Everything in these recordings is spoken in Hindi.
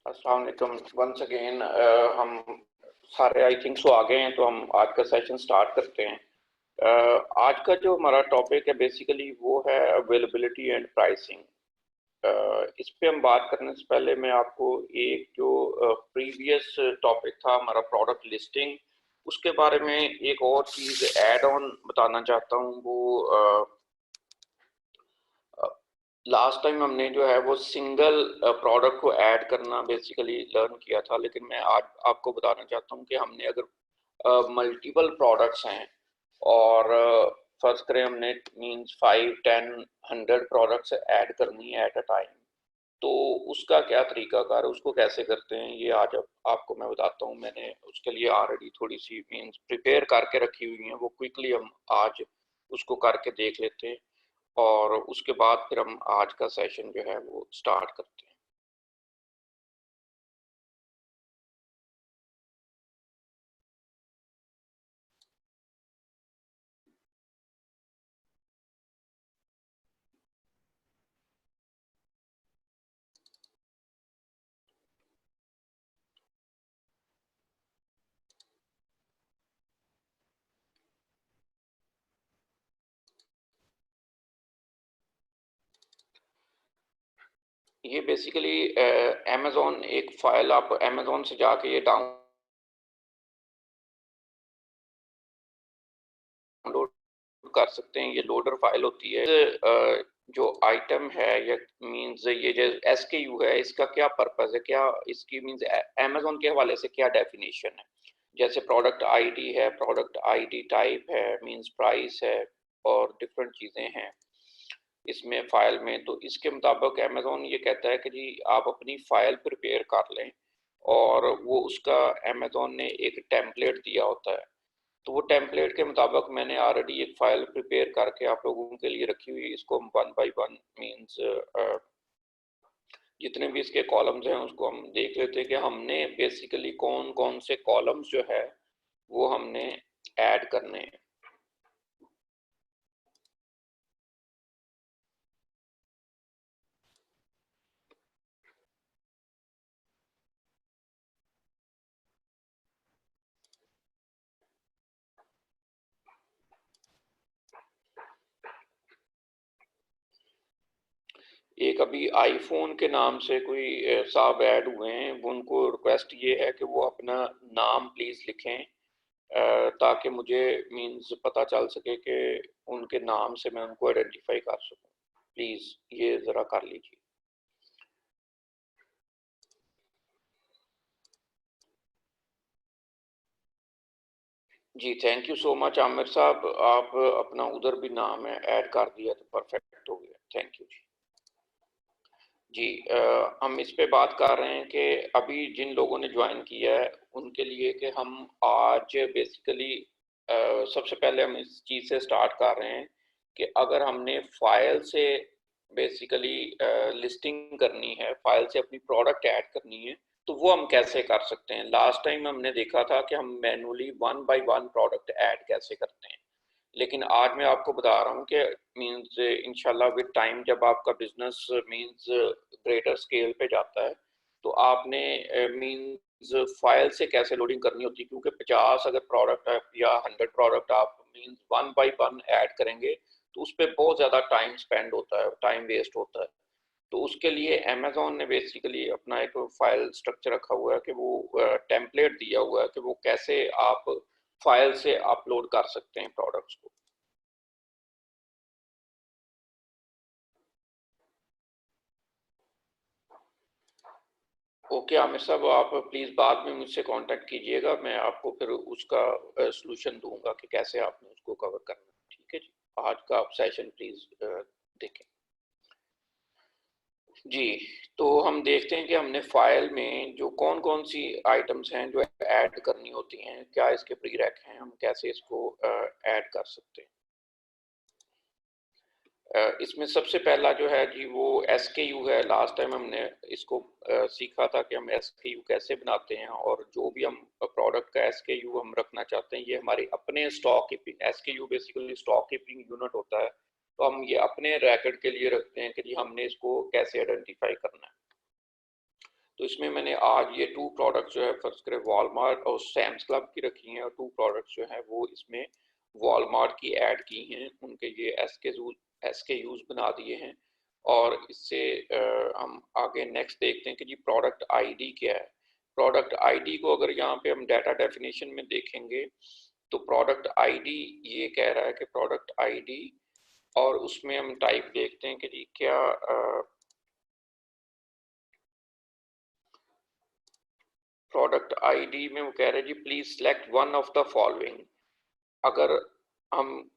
अस्सलाम वालेकुम वंस अगेन। हम सारे आई थिंक सो आ गए हैं, तो हम आज का सेशन स्टार्ट करते हैं। आज का जो हमारा टॉपिक है बेसिकली वो है अवेलेबिलिटी एंड प्राइसिंग। इस पे हम बात करने से पहले मैं आपको एक जो प्रीवियस टॉपिक था हमारा प्रोडक्ट लिस्टिंग, उसके बारे में एक और चीज़ ऐड ऑन बताना चाहता हूँ। वो लास्ट टाइम हमने जो है वो सिंगल प्रोडक्ट को ऐड करना बेसिकली लर्न किया था, लेकिन मैं आज आपको बताना चाहता हूँ कि हमने अगर मल्टीपल प्रोडक्ट्स हैं और फर्ज करें हमने मींस 5, 10, 100 प्रोडक्ट्स ऐड करनी है एट अ टाइम, तो उसका क्या तरीकाकार है, उसको कैसे करते हैं, ये आज आपको मैं बताता हूँ। मैंने उसके लिए ऑलरेडी थोड़ी सी मींस प्रिपेयर करके रखी हुई हैं, वो क्विकली हम आज उसको करके देख लेते हैं और उसके बाद फिर हम आज का सेशन जो है वो स्टार्ट करते हैं। ये बेसिकली अमेज़न एक फाइल आप अमेज़न से जाके ये डाउनलोड कर सकते हैं। ये लोडर फाइल होती है। जो आइटम है या मींस ये जो एसकेयू है, इसका क्या पर्पस है, क्या इसकी मींस अमेज़न के हवाले से क्या डेफिनेशन है। जैसे प्रोडक्ट आईडी है, प्रोडक्ट आईडी टाइप है, मींस प्राइस है और डिफरेंट चीज़ें हैं इसमें फ़ाइल में। तो इसके मुताबिक अमेज़न ये कहता है कि जी आप अपनी फ़ाइल प्रिपेयर कर लें, और वो उसका अमेज़न ने एक टेम्पलेट दिया होता है। तो वो टेम्पलेट के मुताबिक मैंने ऑलरेडी एक फ़ाइल प्रिपेयर करके आप लोगों के लिए रखी हुई है। इसको हम वन बाय वन मीन्स जितने भी इसके कॉलम्स हैं उसको हम देख लेते हैं कि हमने बेसिकली कौन कौन से कॉलम्स जो है वो हमने ऐड करने हैं। एक अभी आईफोन के नाम से कोई साहब ऐड हुए हैं, उनको रिक्वेस्ट ये है कि वो अपना नाम प्लीज़ लिखें, ताकि मुझे मीन्स पता चल सके कि उनके नाम से मैं उनको आइडेंटिफाई कर सकूं। प्लीज़ ये ज़रा कर लीजिए। जी thank you so much Aamir साहब, आप अपना उधर भी नाम है ऐड कर दिया तो परफेक्ट हो गया। थैंक यू जी। जी हम इस पे बात कर रहे हैं कि अभी जिन लोगों ने ज्वाइन किया है उनके लिए कि हम आज बेसिकली सबसे पहले हम इस चीज़ से स्टार्ट कर रहे हैं कि अगर हमने फाइल से बेसिकली लिस्टिंग करनी है, फाइल से अपनी प्रोडक्ट ऐड करनी है, तो वो हम कैसे कर सकते हैं। लास्ट टाइम हमने देखा था कि हम manually one by one product add कैसे करते हैं, लेकिन आज मैं आपको बता रहा हूँ कि मीन्स इंशाल्लाह विद टाइम जब आपका बिजनेस मीन्स ग्रेटर स्केल पे जाता है, तो आपने मीन्स फाइल से कैसे लोडिंग करनी होती है, क्योंकि 50 अगर प्रोडक्ट है या 100 प्रोडक्ट आप means one by one add करेंगे तो उस पर बहुत ज़्यादा टाइम स्पेंड होता है, टाइम वेस्ट होता है। तो उसके लिए अमेज़न ने बेसिकली अपना एक फाइल स्ट्रक्चर रखा हुआ है कि वो टेम्पलेट दिया हुआ है कि वो कैसे आप फाइल से अपलोड कर सकते हैं प्रोडक्ट्स को। ओके आमिर साहब, आप प्लीज़ बाद में मुझसे कांटेक्ट कीजिएगा, मैं आपको फिर उसका सॉल्यूशन दूंगा कि कैसे आपने उसको कवर करना है। ठीक है जी। आज का आप सेशन प्लीज़ देखें। जी, तो हम देखते हैं कि हमने फाइल में जो कौन कौन सी आइटम्स हैं जो ऐड करनी होती हैं, क्या इसके प्रीरेक हैं, हम कैसे इसको ऐड कर सकते हैं। इसमें सबसे पहला जो है जी वो एसकेयू है। लास्ट टाइम हमने इसको सीखा था कि हम एसकेयू कैसे बनाते हैं, और जो भी हम प्रोडक्ट का एसकेयू हम रखना चाहते हैं ये हमारे अपने stock keeping, SKU basically stock keeping unit होता है, तो हम ये अपने रैकेट के लिए रखते हैं कि जी हमने इसको कैसे आइडेंटिफाई करना है। तो इसमें मैंने आज ये 2 प्रोडक्ट्स जो है फर्स्ट करें वॉलमार्ट और सैम्स क्लब की रखी हैं, और 2 प्रोडक्ट्स जो हैं वो इसमें वॉलमार्ट की ऐड की हैं, उनके ये SKUs बना दिए हैं। और इससे हम आगे नेक्स्ट देखते हैं कि जी प्रोडक्ट आईडी क्या है। प्रोडक्ट आईडी को अगर यहाँ पे हम डाटा डेफिनेशन में देखेंगे तो प्रोडक्ट आईडी ये कह रहा है कि प्रोडक्ट आईडी, और उसमें हम टाइप देखते हैं कि जी क्या प्रोडक्ट आईडी में वो कह रहे हैं जी please select one of the following. अगर हम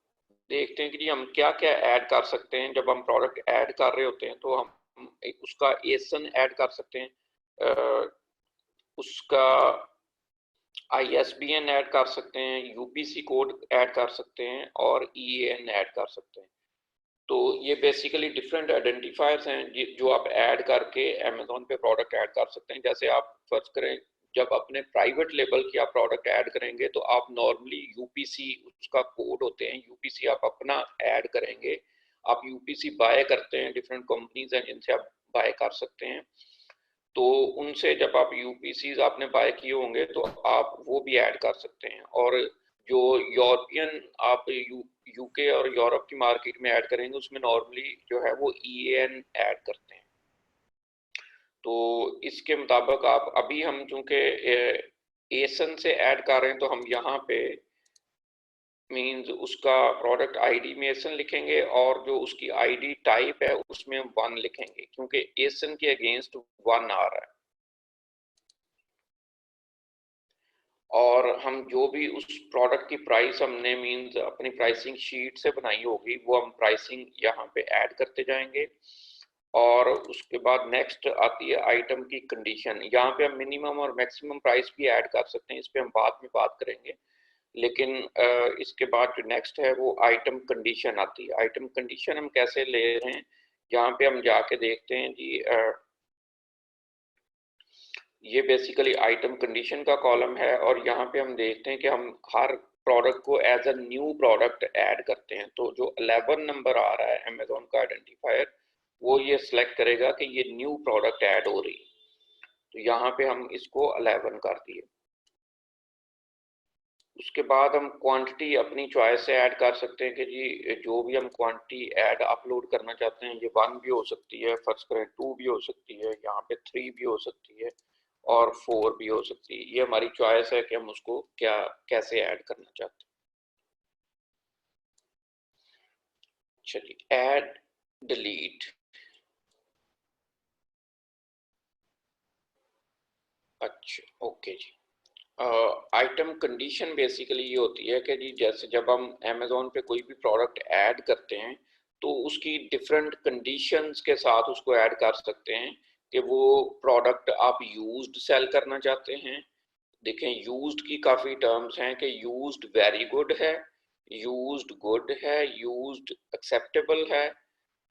देखते हैं कि जी हम क्या क्या ऐड कर सकते हैं, जब हम प्रोडक्ट ऐड कर रहे होते हैं तो हम उसका एसन ऐड कर सकते हैं, उसका ISBN ऐड कर सकते हैं, UPC कोड ऐड कर सकते हैं और EAN ऐड कर सकते हैं। तो ये बेसिकली डिफरेंट आइडेंटिफायर्स हैं जो आप ऐड करके अमेजोन पे प्रोडक्ट ऐड कर सकते हैं। जैसे आप फर्ज करें जब अपने प्राइवेट लेबल की आप प्रोडक्ट ऐड करेंगे तो आप नॉर्मली UPC उसका कोड होते हैं, UPC आप अपना ऐड करेंगे। आप UPC बाय करते हैं, डिफरेंट कंपनीज हैं जिनसे आप बाय कर सकते हैं, तो उनसे जब आप UPCs आपने बाय किए होंगे तो आप वो भी ऐड कर सकते हैं। और जो यूरोपियन आप UK और यूरोप की मार्केट में ऐड करेंगे उसमें नॉर्मली जो है वो EAN ऐड करते हैं। तो इसके मुताबिक आप अभी हम चूंकि एसन से ऐड कर रहे हैं तो हम यहाँ पे मीन्स उसका प्रोडक्ट आईडी में एसन लिखेंगे और जो उसकी आईडी टाइप है उसमें हम 1 लिखेंगे, क्योंकि एसन के अगेंस्ट 1 आ रहा है। और हम जो भी उस प्रोडक्ट की प्राइस हमने मीन्स अपनी प्राइसिंग शीट से बनाई होगी वो हम प्राइसिंग यहाँ पे ऐड करते जाएंगे। और उसके बाद नेक्स्ट आती है आइटम की कंडीशन। यहाँ पे हम मिनिमम और मैक्सिमम प्राइस भी ऐड कर सकते हैं, इस पे हम बाद में बात करेंगे। लेकिन इसके बाद जो नेक्स्ट है वो आइटम कंडीशन आती है। आइटम कंडीशन हम कैसे ले रहे हैं, यहाँ पे हम जाके देखते हैं जी ये बेसिकली आइटम कंडीशन का कॉलम है, और यहाँ पे हम देखते हैं कि हम हर प्रोडक्ट को as a new product add करते हैं। तो जो 11 नंबर आ रहा है अमेजोन का आइडेंटिफायर वो ये सिलेक्ट करेगा कि ये न्यू प्रोडक्ट ऐड हो रही है। तो यहाँ पे हम इसको 11 कर दिए। उसके बाद हम क्वांटिटी अपनी चॉइस से ऐड कर सकते हैं कि जी जो भी हम क्वांटिटी ऐड अपलोड करना चाहते हैं, ये 1 भी हो सकती है, फर्स्ट करें 2 भी हो सकती है, यहाँ पे 3 भी हो सकती है और 4 भी हो सकती है। ये हमारी चॉइस है कि हम उसको क्या कैसे ऐड करना चाहते हैं। चलिए ऐड डिलीट, अच्छा ओके जी। आइटम कंडीशन बेसिकली ये होती है कि जी जैसे जब हम अमेजोन पे कोई भी प्रोडक्ट ऐड करते हैं तो उसकी डिफरेंट कंडीशंस के साथ उसको ऐड कर सकते हैं कि वो प्रोडक्ट आप यूज्ड सेल करना चाहते हैं। देखें यूज्ड की काफ़ी टर्म्स हैं कि यूज्ड वेरी गुड है, यूज्ड गुड है, यूज्ड एक्सेप्टेबल है,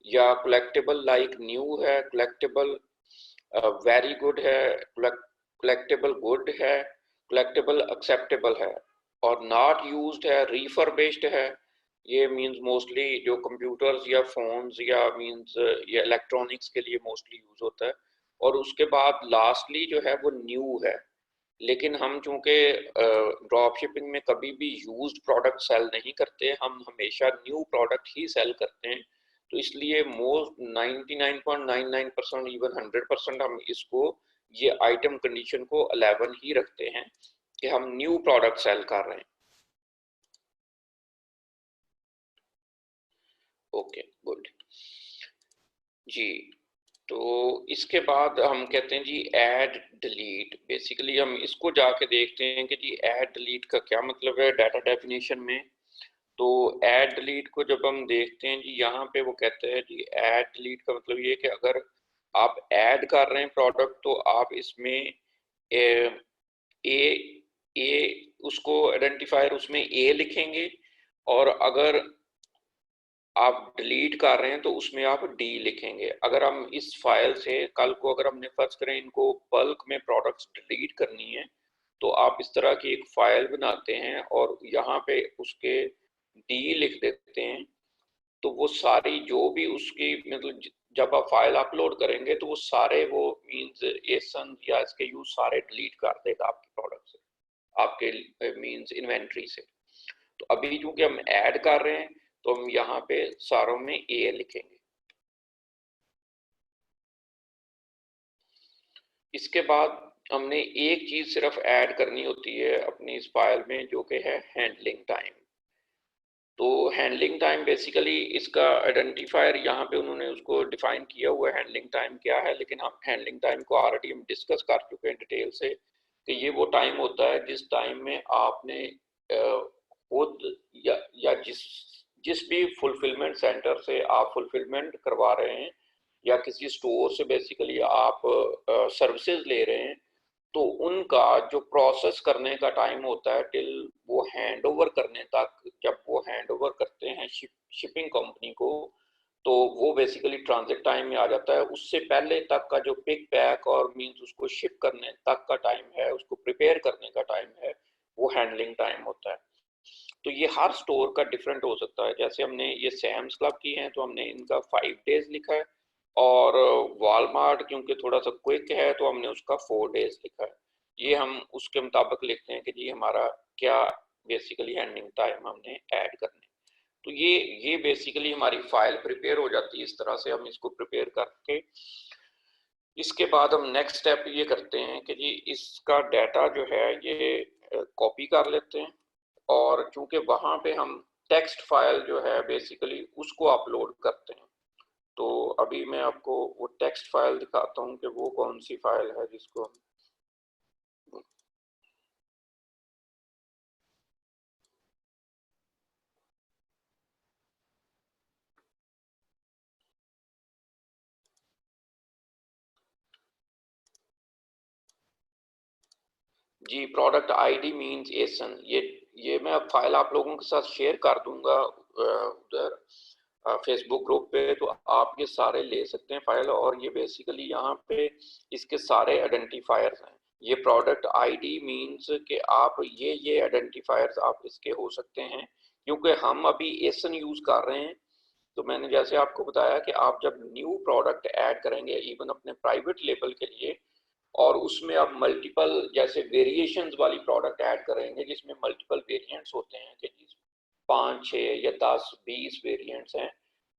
या कलेक्टेबल लाइक न्यू है, कलेक्टेबल वेरी गुड है, कलेक्टेबल गुड है, कलेक्टेबल एक्सेप्टेबल है, और नॉट यूज्ड है, रिफर्बिश्ड है। ये मींस मोस्टली जो कंप्यूटर्स या फोन्स या मींस ये इलेक्ट्रॉनिक्स के लिए मोस्टली यूज होता है। और उसके बाद लास्टली जो है वो न्यू है। लेकिन हम चूंकि ड्रॉप शिपिंग में कभी भी यूज्ड प्रोडक्ट सेल नहीं करते, हम हमेशा न्यू प्रोडक्ट ही सेल करते हैं। तो इसलिए मोस्ट 99.99% इवन 100% हम इसको ये आइटम कंडीशन को 11 ही रखते हैं कि हम न्यू प्रोडक्ट सेल कर रहे हैं। ओके गुड जी। तो इसके बाद हम कहते हैं जी ऐड डिलीट। बेसिकली हम इसको जाके देखते हैं कि जी ऐड डिलीट का क्या मतलब है डाटा डेफिनेशन में। तो ऐड डिलीट को जब हम देखते हैं जी यहाँ पे वो कहते हैं जी ऐड डिलीट का मतलब ये कि अगर आप ऐड कर रहे हैं प्रोडक्ट तो आप इसमें ए ए उसको आइडेंटिफायर उसमें ए लिखेंगे, और अगर आप डिलीट कर रहे हैं तो उसमें आप डी लिखेंगे। अगर हम इस फाइल से कल को अगर हमने फर्ज करें इनको बल्क में प्रोडक्ट्स डिलीट करनी है तो आप इस तरह की एक फाइल बनाते हैं और यहाँ पे उसके डी लिख देते हैं। तो वो सारी जो भी उसकी मतलब जब आप फाइल अपलोड करेंगे तो वो सारे वो मीन्स एसन या इसके यूज सारे डिलीट कर देगा आपके प्रोडक्ट से, आपके मीन्स इन्वेंट्री से। तो अभी चूंकि हम ऐड कर रहे हैं तो हम यहाँ पे सारों में ए लिखेंगे। इसके बाद हमने एक चीज सिर्फ ऐड करनी होती है अपनी इस फाइल में, जो कि है हैंडलिंग टाइम। तो हैंडलिंग टाइम बेसिकली इसका आइडेंटिफायर यहाँ पे उन्होंने उसको डिफाइन किया हुआ है, हैंडलिंग टाइम क्या है, लेकिन हम हैंडलिंग टाइम को ऑलरेडी हम डिस्कस कर चुके हैं डिटेल से कि ये वो टाइम होता है जिस टाइम में आपने खुद या जिस भी फुलफिलमेंट सेंटर से आप फुलफिलमेंट करवा रहे हैं या किसी स्टोर से बेसिकली आप सर्विसेज ले रहे हैं, तो उनका जो प्रोसेस करने का टाइम होता है टिल वो हैंड ओवर करने तक, जब वो हैंड ओवर करते हैं शिपिंग कंपनी को, तो वो बेसिकली ट्रांजिट टाइम में आ जाता है। उससे पहले तक का जो पिक पैक और मीन्स उसको शिप करने तक का टाइम है, उसको प्रिपेयर करने का टाइम है, वो हैंडलिंग टाइम होता है। तो ये हर स्टोर का डिफरेंट हो सकता है। जैसे हमने ये सैम्स क्लब की हैं तो हमने इनका 5 डेज लिखा है, और वॉलमार्ट क्योंकि थोड़ा सा क्विक है तो हमने उसका 4 डेज लिखा है। ये हम उसके मुताबिक लिखते हैं कि जी हमारा क्या बेसिकली हैंडलिंग टाइम हमने ऐड करने। तो ये बेसिकली हमारी फाइल प्रिपेयर हो जाती है। इस तरह से हम इसको प्रिपेयर करके इसके बाद हम नेक्स्ट स्टेप ये करते हैं कि जी इसका डाटा जो है ये कॉपी कर लेते हैं, और चूंकि वहाँ पे हम टेक्स्ट फाइल जो है बेसिकली उसको अपलोड करते हैं। तो अभी मैं आपको वो टेक्स्ट फाइल दिखाता हूँ कि वो कौन सी फाइल है जिसको हम जी प्रोडक्ट आईडी मींस एसन। ये मैं अब फाइल आप लोगों के साथ शेयर कर दूंगा उधर फेसबुक ग्रुप पे, तो आप ये सारे ले सकते हैं फाइल। और ये बेसिकली यहाँ पे इसके सारे आइडेंटिफायर्स हैं। ये प्रोडक्ट आईडी मींस कि आप ये आइडेंटिफायर्स आप इसके हो सकते हैं, क्योंकि हम अभी एसन यूज कर रहे हैं। तो मैंने जैसे आपको बताया कि आप जब न्यू प्रोडक्ट ऐड करेंगे इवन अपने प्राइवेट लेबल के लिए, और उसमें आप मल्टीपल जैसे वेरिएशंस वाली प्रोडक्ट ऐड करेंगे जिसमें मल्टीपल वेरिएंट्स होते हैं कि 5 6 या 10 20 वेरिएंट्स हैं,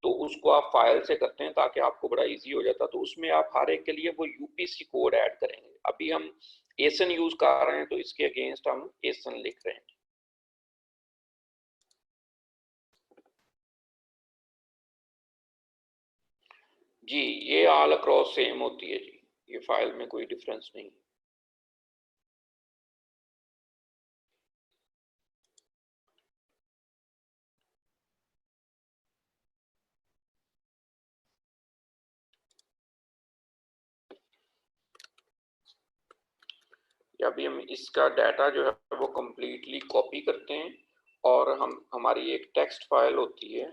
तो उसको आप फाइल से करते हैं ताकि आपको बड़ा इजी हो जाता। तो उसमें आप हर एक के लिए वो यूपीसी कोड ऐड करेंगे। अभी हम एसन यूज कर रहे हैं तो इसके अगेंस्ट हम एसन लिख रहे हैं। जी ये ऑल अक्रॉस सेम होती है जी, ये फाइल में कोई डिफरेंस नहीं। अभी हम इसका डाटा जो है वो कम्प्लीटली कॉपी करते हैं, और हम हमारी एक टेक्स्ट फाइल होती है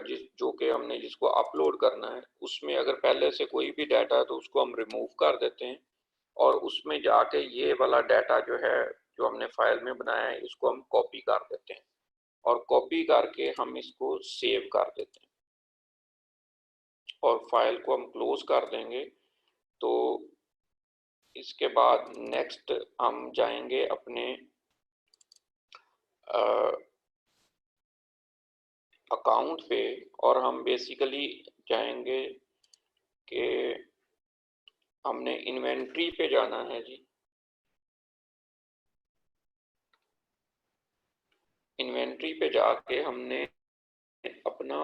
जिस जो कि हमने जिसको अपलोड करना है, उसमें अगर पहले से कोई भी डाटा है तो उसको हम रिमूव कर देते हैं, और उसमें जाके ये वाला डाटा जो है जो हमने फाइल में बनाया है इसको हम कॉपी कर देते हैं, और कॉपी करके हम इसको सेव कर देते हैं, और फाइल को हम क्लोज कर देंगे। तो इसके बाद नेक्स्ट हम जाएंगे अपने अकाउंट पे, और हम बेसिकली जाएंगे कि हमने इन्वेंट्री पे जाना है जी। इन्वेंट्री पे जाके हमने अपना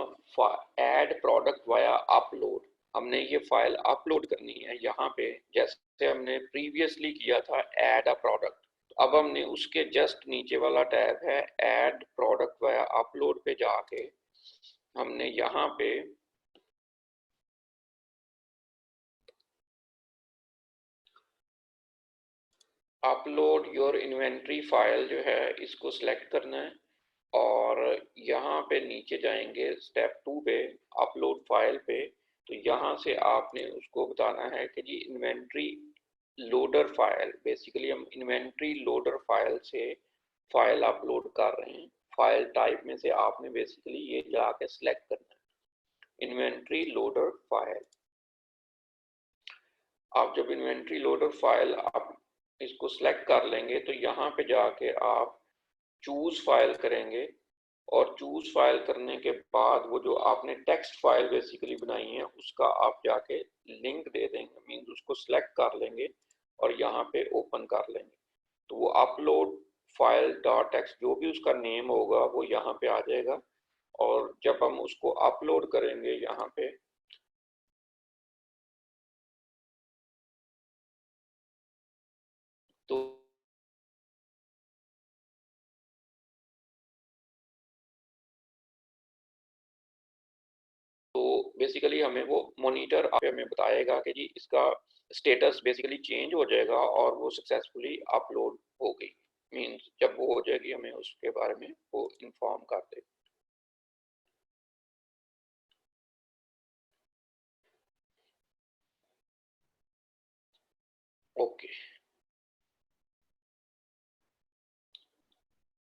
ऐड प्रोडक्ट वाया अपलोड, हमने ये फाइल अपलोड करनी है यहाँ पे, जैसे हमने प्रीवियसली किया था ऐड अ प्रोडक्ट। अब हमने उसके जस्ट नीचे वाला टैब है ऐड प्रोडक्ट वाया अपलोड पे जाके हमने यहाँ पे अपलोड योर इन्वेंट्री फाइल जो है इसको सिलेक्ट करना है, और यहाँ पे नीचे जाएंगे स्टेप 2 पे अपलोड फाइल पे। तो यहाँ से आपने उसको बताना है कि जी इन्वेंट्री लोडर फाइल, बेसिकली हम इन्वेंट्री लोडर फाइल से फाइल अपलोड कर रहे हैं। फाइल टाइप में से आपने बेसिकली ये जाके सिलेक्ट करना है। Inventory loader file. आप जब इन्वेंट्री लोडर फाइल आप इसको सिलेक्ट कर लेंगे तो यहाँ पे जाके आप चूज फाइल करेंगे और चूज फाइल करने के बाद वो जो आपने टेक्स्ट फाइल बेसिकली बनाई है उसका आप जाके लिंक दे देंगे, मीन्स उसको सिलेक्ट कर लेंगे और यहाँ पे ओपन कर लेंगे तो वो अपलोड फाइल डॉट टेक्स्ट जो भी उसका नेम होगा वो यहाँ पे आ जाएगा। और जब हम उसको अपलोड करेंगे यहाँ पे तो बेसिकली हमें वो मॉनिटर हमें बताएगा कि जी इसका स्टेटस बेसिकली चेंज हो जाएगा और वो सक्सेसफुली अपलोड हो गई। मींस जब वो हो जाएगी हमें उसके बारे में वो इन्फॉर्म कर देगा। ओके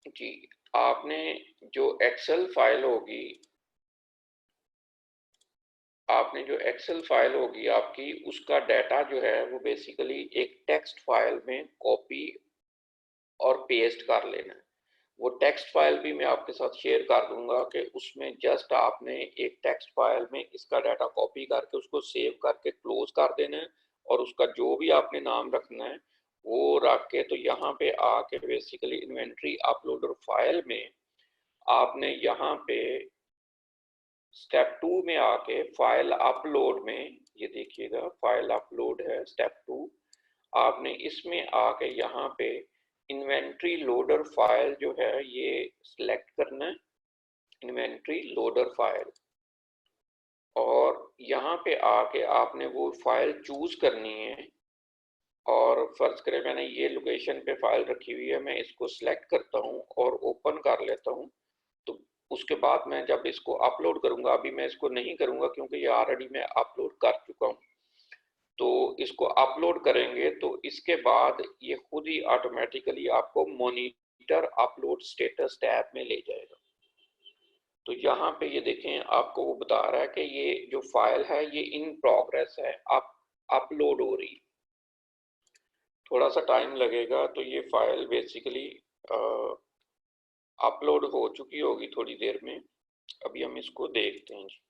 जी, आपने जो एक्सेल फाइल होगी आपकी उसका डाटा जो है वो बेसिकली एक टेक्स्ट फाइल में कॉपी और पेस्ट कर लेना है। वो टेक्स्ट फाइल भी मैं आपके साथ शेयर कर दूंगा कि उसमें जस्ट आपने एक टेक्स्ट फाइल में इसका डाटा कॉपी करके उसको सेव करके क्लोज कर देना है और उसका जो भी आपने नाम रखना है वो रख के तो यहाँ पे आके बेसिकली इन्वेंट्री अपलोडर फाइल में आपने यहाँ पे स्टेप 2 में आके फाइल अपलोड में ये देखिएगा फाइल अपलोड है स्टेप 2। आपने इसमें आके यहाँ पे इन्वेंट्री लोडर फाइल जो है ये सिलेक्ट करना है, इन्वेंट्री लोडर फाइल, और यहाँ पे आके आपने वो फाइल चूज करनी है। और फर्ज करें मैंने ये लोकेशन पे फाइल रखी हुई है, मैं इसको सिलेक्ट करता हूँ और ओपन कर लेता हूँ। तो उसके बाद मैं जब इसको अपलोड करूंगा, अभी मैं इसको नहीं करूंगा क्योंकि ये ऑलरेडी मैं अपलोड कर चुका हूँ, तो इसको अपलोड करेंगे तो इसके बाद ये खुद ही ऑटोमेटिकली आपको मॉनिटर अपलोड स्टेटस टैब में ले जाएगा। तो यहाँ पे ये देखें आपको वो बता रहा है कि ये जो फाइल है ये इन प्रोग्रेस है, आप अपलोड हो रही। थोड़ा सा टाइम लगेगा तो ये फाइल बेसिकली अपलोड हो चुकी होगी थोड़ी देर में। अभी हम इसको देखते हैं जी।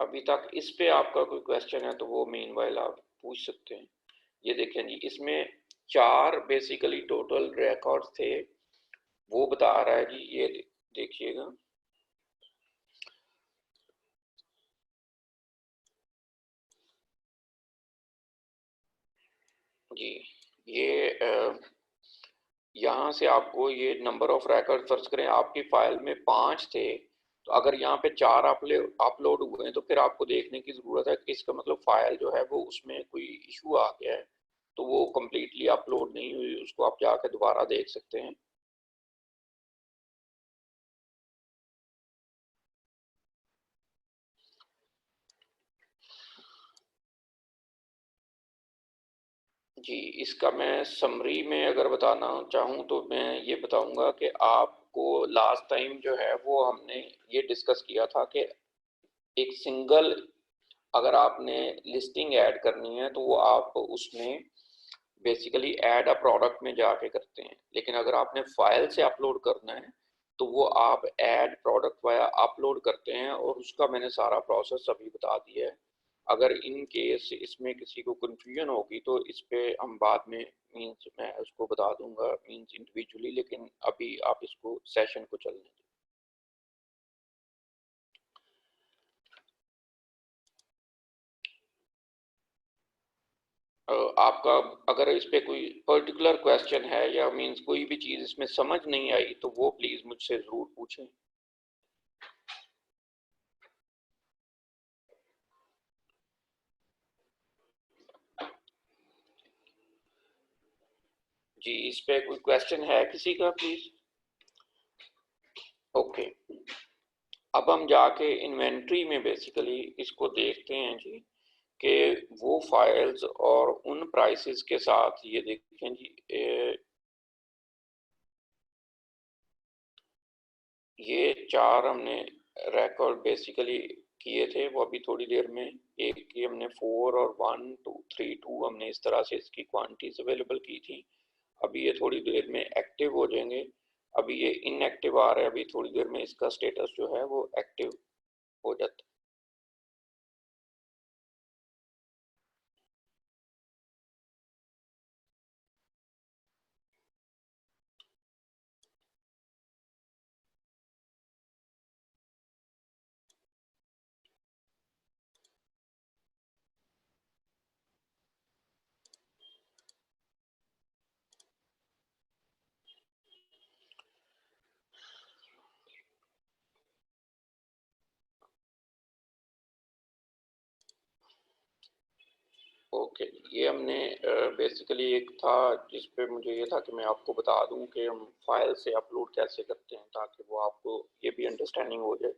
अभी तक इस पे आपका कोई क्वेश्चन है तो वो मीनवाइल आप पूछ सकते हैं। ये देखें जी, इसमें 4 बेसिकली टोटल रिकॉर्ड्स थे, वो बता रहा है जी। ये देखिएगा जी, ये यहाँ से आपको ये नंबर ऑफ रिकॉर्ड फर्ज करें आपकी फाइल में 5 थे, तो अगर यहाँ पे 4 अपलोड हुए हैं तो फिर आपको देखने की ज़रूरत है कि इसका मतलब फाइल जो है वो उसमें कोई इशू आ गया है, तो वो कम्प्लीटली अपलोड नहीं हुई, उसको आप जाके दोबारा देख सकते हैं। जी, इसका मैं समरी में अगर बताना चाहूँ तो मैं ये बताऊंगा कि आपको लास्ट टाइम जो है वो हमने ये डिस्कस किया था कि एक सिंगल अगर आपने लिस्टिंग ऐड करनी है तो वो आप उसमें बेसिकली ऐड अ प्रोडक्ट में जाके करते हैं, लेकिन अगर आपने फाइल से अपलोड करना है तो वो आप ऐड प्रोडक्ट वाया अपलोड करते हैं, और उसका मैंने सारा प्रोसेस अभी बता दिया है। अगर इन केस इसमें किसी को कन्फ्यूजन होगी तो इस पे हम बाद में मीन्स मैं उसको बता दूंगा मीन्स इंडिविजुअली, लेकिन अभी आप इसको सेशन को चलने दें। आपका अगर इस पे कोई पर्टिकुलर क्वेश्चन है या मीन्स कोई भी चीज़ इसमें समझ नहीं आई तो वो प्लीज़ मुझसे ज़रूर पूछें। जी, इस पे कोई क्वेश्चन है किसी का प्लीज़? ओके, अब हम जाके इन्वेंट्री में बेसिकली इसको देखते हैं जी कि वो फाइल्स और उन प्राइसेस के साथ ये देखें जी ये 4 हमने रिकॉर्ड बेसिकली किए थे, वो अभी थोड़ी देर में एक की हमने 4 और 1 2 3 2 हमने इस तरह से इसकी क्वांटिटीज अवेलेबल की थी। अभी ये थोड़ी देर में एक्टिव हो जाएंगे। अभी ये इनएक्टिव आ रहा है, अभी थोड़ी देर में इसका स्टेटस जो है वो एक्टिव हो जाता है। ओके, ये हमने बेसिकली एक था जिस पे मुझे ये था कि मैं आपको बता दूं कि हम फाइल से अपलोड कैसे करते हैं, ताकि वो आपको ये भी अंडरस्टैंडिंग हो जाए।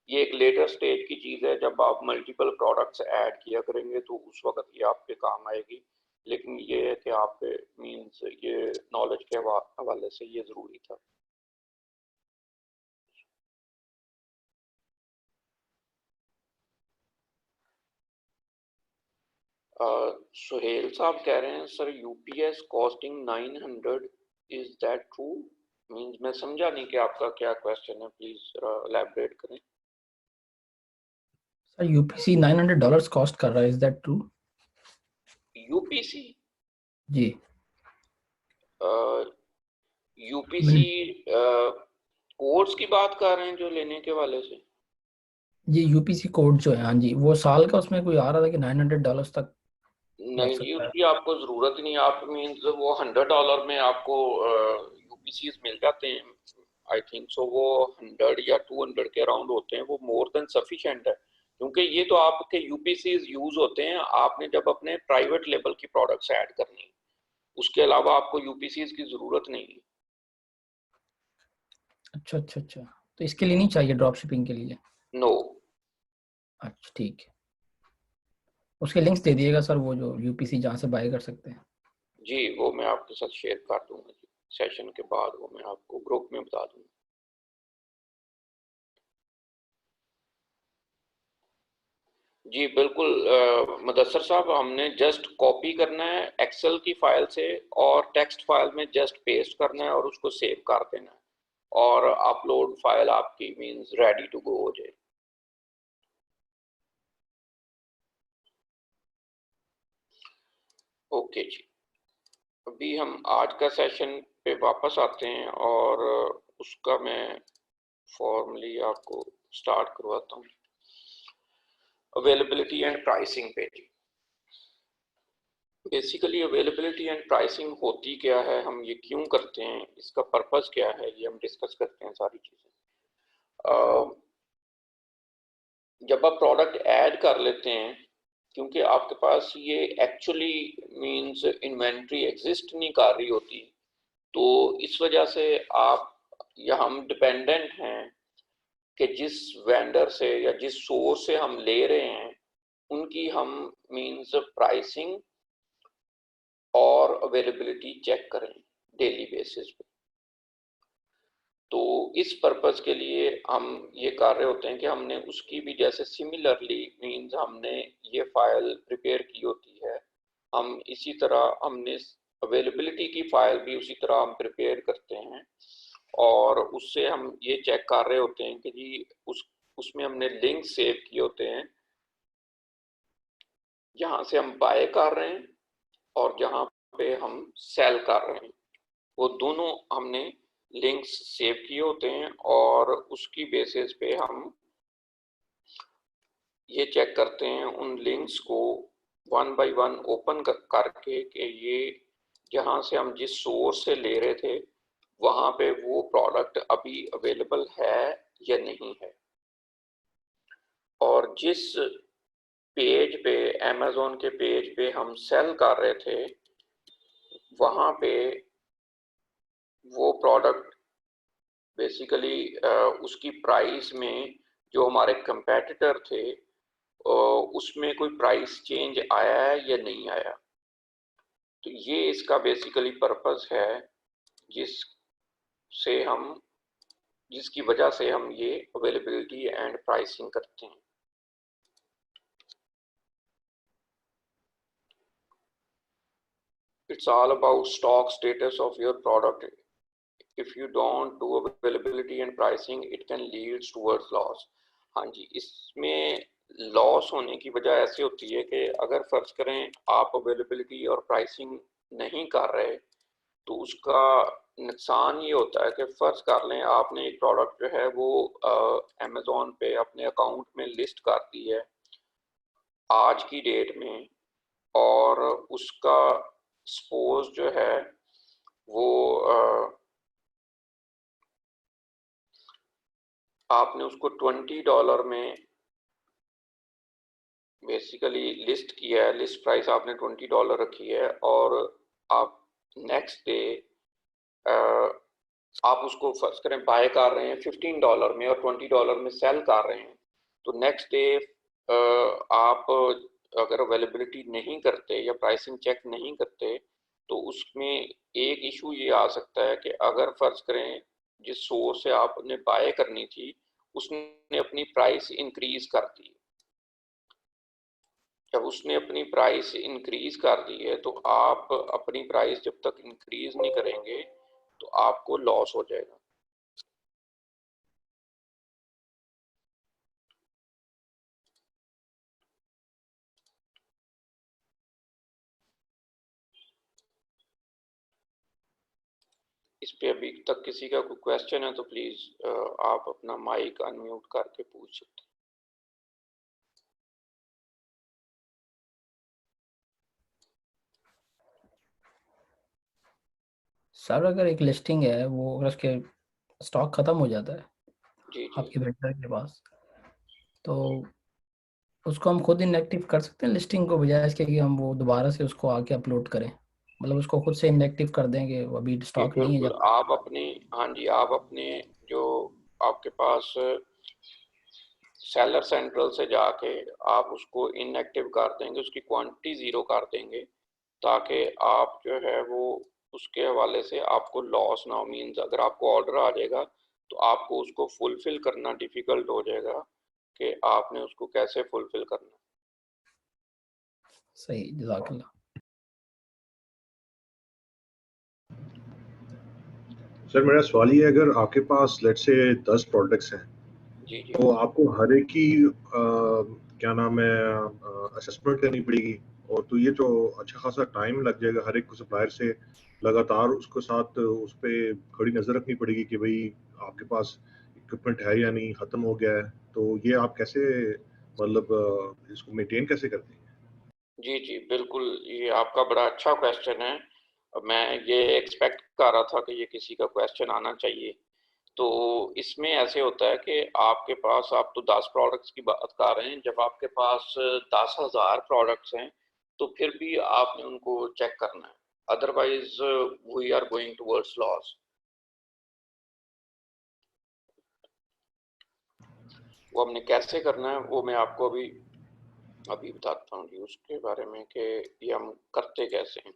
ये एक लेटर स्टेज की चीज़ है, जब आप मल्टीपल प्रोडक्ट्स ऐड किया करेंगे तो उस वक्त ये आपके काम आएगी। लेकिन ये है कि आपके मीन्स ये नॉलेज के हवाले से ये ज़रूरी था। सुहेल साहब कह रहे हैं sir UPS costing 900, is that true? Means मैं समझा नहीं कि आपका क्या क्वेश्चन है, प्लीज एलैबोरेट करें। सर यूपीसी $900 कॉस्ट कर रहा है, इज दैट ट्रू? यूपीसी? जी। यूपीसी कोर्स की बात कर रहे हैं जो लेने के वाले से? ये यूपीसी कोड जो है, हाँ जी, वो साल का उसमें कोई आ रहा था कि $900 तक लग नहीं जी, सकता है। उसकी आपको जरूरत नहीं। आप मीन्स वो $100 में आपको यूपीसीज मिल जाते हैं। आई थिंक सो वो 100 या 200 के अराउंड होते हैं, वो मोर देन सफिशिएंट है। क्योंकि ये तो आपके यूपीसीज यूज होते हैं आपने जब अपने प्राइवेट लेवल की प्रोडक्ट्स ऐड करनी है, उसके अलावा आपको यूपीसीज की जरूरत नहीं है। अच्छा अच्छा अच्छा, तो इसके लिए नहीं चाहिए ड्रॉप शिपिंग के लिए? नो। अच्छा ठीक है, उसके लिंक्स दे दिएगा सर, वो जो यूपीसी जहाँ से बाय कर सकते हैं। जी, वो मैं आपके साथ शेयर कर दूंगा जी, सेशन के बाद वो मैं आपको ग्रुप में बता दूंगा। जी बिल्कुल, मुदस्सर साहब हमने जस्ट कॉपी करना है एक्सेल की फाइल से और टेक्स्ट फाइल में जस्ट पेस्ट करना है और उसको सेव कर देना है और अपलोड फाइल आपकी मींस रेडी टू गो हो जाए। ओके जी, अभी हम आज का सेशन पे वापस आते हैं और उसका मैं फॉर्मली आपको स्टार्ट करवाता हूँ। अवेलेबिलिटी एंड प्राइसिंग पे जी, बेसिकली अवेलेबिलिटी एंड प्राइसिंग होती क्या है, हम ये क्यों करते हैं, इसका पर्पस क्या है, ये हम डिस्कस करते हैं सारी चीज़ें। जब आप प्रोडक्ट ऐड कर लेते हैं, क्योंकि आपके पास ये एक्चुअली मींस इन्वेंट्री एग्जिस्ट नहीं कर रही होती, तो इस वजह से आप या हम डिपेंडेंट हैं कि जिस वेंडर से या जिस सोर्स से हम ले रहे हैं उनकी हम मींस प्राइसिंग और अवेलेबिलिटी चेक करें डेली बेसिस पे। तो इस पर्पस के लिए हम ये कर रहे होते हैं कि हमने उसकी भी जैसे सिमिलरली मींस हमने ये फाइल प्रिपेयर की होती है, हम इसी तरह हमने अवेलेबिलिटी की फाइल भी उसी तरह हम प्रिपेयर करते हैं और उससे हम ये चेक कर रहे होते हैं कि जी उसमें हमने लिंक सेव किए होते हैं जहाँ से हम बाय कर रहे हैं और जहाँ पे हम सेल कर रहे हैं, वो दोनों हमने लिंक्स सेव किए होते हैं और उसकी बेसिस पे हम ये चेक करते हैं उन लिंक्स को वन बाय वन ओपन करके कि ये जहाँ से हम जिस सोर्स से ले रहे थे वहाँ पे वो प्रोडक्ट अभी अवेलेबल है या नहीं है। और जिस पेज पे अमेज़न के पेज पे हम सेल कर रहे थे वहाँ पे वो प्रोडक्ट बेसिकली उसकी प्राइस में जो हमारे कंपेटिटर थे उसमें कोई प्राइस चेंज आया है या नहीं आया। तो ये इसका बेसिकली पर्पस है जिससे हम जिसकी वजह से हम ये अवेलेबिलिटी एंड प्राइसिंग करते हैं। It's all about stock status of your product. If you don't do availability and pricing, it can lead towards loss. हाँ जी, इसमें लॉस होने की वजह ऐसी होती है कि अगर फर्ज करें आप अवेलेबिलिटी और प्राइसिंग नहीं कर रहे तो उसका नुकसान ये होता है कि फर्ज कर लें आपने एक प्रोडक्ट जो है वो अमेज़ॉन पे अपने अकाउंट में लिस्ट कर दी है आज की डेट में, और उसका सपोज जो है वो आपने उसको $20 में बेसिकली लिस्ट किया है, लिस्ट प्राइस आपने $20 रखी है, और आप नेक्स्ट डे आप उसको फर्स्ट करें बाय कर रहे हैं $15 में और $20 में सेल कर रहे हैं, तो नेक्स्ट डे आप अगर अवेलेबिलिटी नहीं करते या प्राइसिंग चेक नहीं करते तो उसमें एक इशू ये आ सकता है कि अगर फर्ज करें जिस सोर्स से आपने बाय करनी थी उसने अपनी प्राइस इंक्रीज कर दी, जब उसने अपनी प्राइस इंक्रीज कर दी है तो आप अपनी प्राइस जब तक इंक्रीज नहीं करेंगे तो आपको लॉस हो जाएगा। इस पे अभी तक किसी का कोई क्वेश्चन है तो प्लीज आप अपना माइक अनम्यूट करके पूछ सकते हैं। सर अगर एक लिस्टिंग है वो अगर उसके स्टॉक खत्म हो जाता है जी जी आपके वेंडर के पास, तो उसको हम खुद इनएक्टिव कर सकते हैं लिस्टिंग को, बजाय इसके कि हम वो दोबारा से उसको आके अपलोड करें, मतलब उसको खुद से इनएक्टिव कर देंगे, वो अभी जी स्टॉक नहीं है बिल्कुल, जब। आप अपनी, हाँ जी, आप अपने जो आपके पास सेलर सेंट्रल से जाके आप उसको इनएक्टिव कर देंगे, उसकी क्वांटिटी ज़ीरो कर देंगे ताकि आप जो है वो उसके हवाले से आपको लॉस ना हो। मीन्स अगर आपको ऑर्डर आ जाएगा तो आपको उसको फुलफिल करना डिफ़िकल्ट हो जाएगा कि आपने उसको कैसे फुलफिल करना। सही, जज़ाकल्लाह। सर मेरा सवाल ये है, अगर आपके पास लेट्स से 10 प्रोडक्ट्स हैं जी जी तो आपको हर एक की क्या नाम है असेसमेंट करनी पड़ेगी, और तो ये तो अच्छा खासा टाइम लग जाएगा। हर एक को सप्लायर से लगातार उसके साथ उस पर खड़ी नज़र रखनी पड़ेगी कि भाई आपके पास इक्विपमेंट है या नहीं, ख़त्म हो गया है, तो ये आप कैसे मतलब इसको मेंटेन कैसे करते हैं? जी जी बिल्कुल, ये आपका बड़ा अच्छा क्वेश्चन है। मैं ये एक्सपेक्ट कर रहा था कि ये किसी का क्वेश्चन आना चाहिए। तो इसमें ऐसे होता है कि आपके पास, आप तो 10 प्रोडक्ट्स की बात कर रहे हैं, जब आपके पास 10,000 प्रोडक्ट्स हैं तो फिर भी आपने उनको चेक करना है, otherwise we are going towards loss. वो हमने कैसे करना है वो मैं आपको अभी बताता हूँ जी उसके बारे में कि ये हम करते कैसे हैं।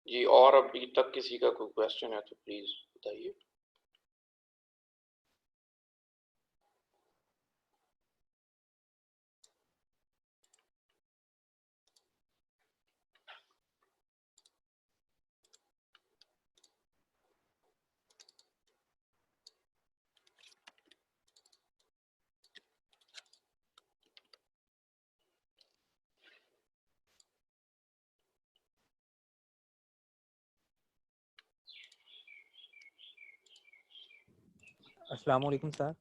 जी, और अभी तक किसी का कोई क्वेश्चन है तो प्लीज बताइए। अस्सलाम वालेकुम सर।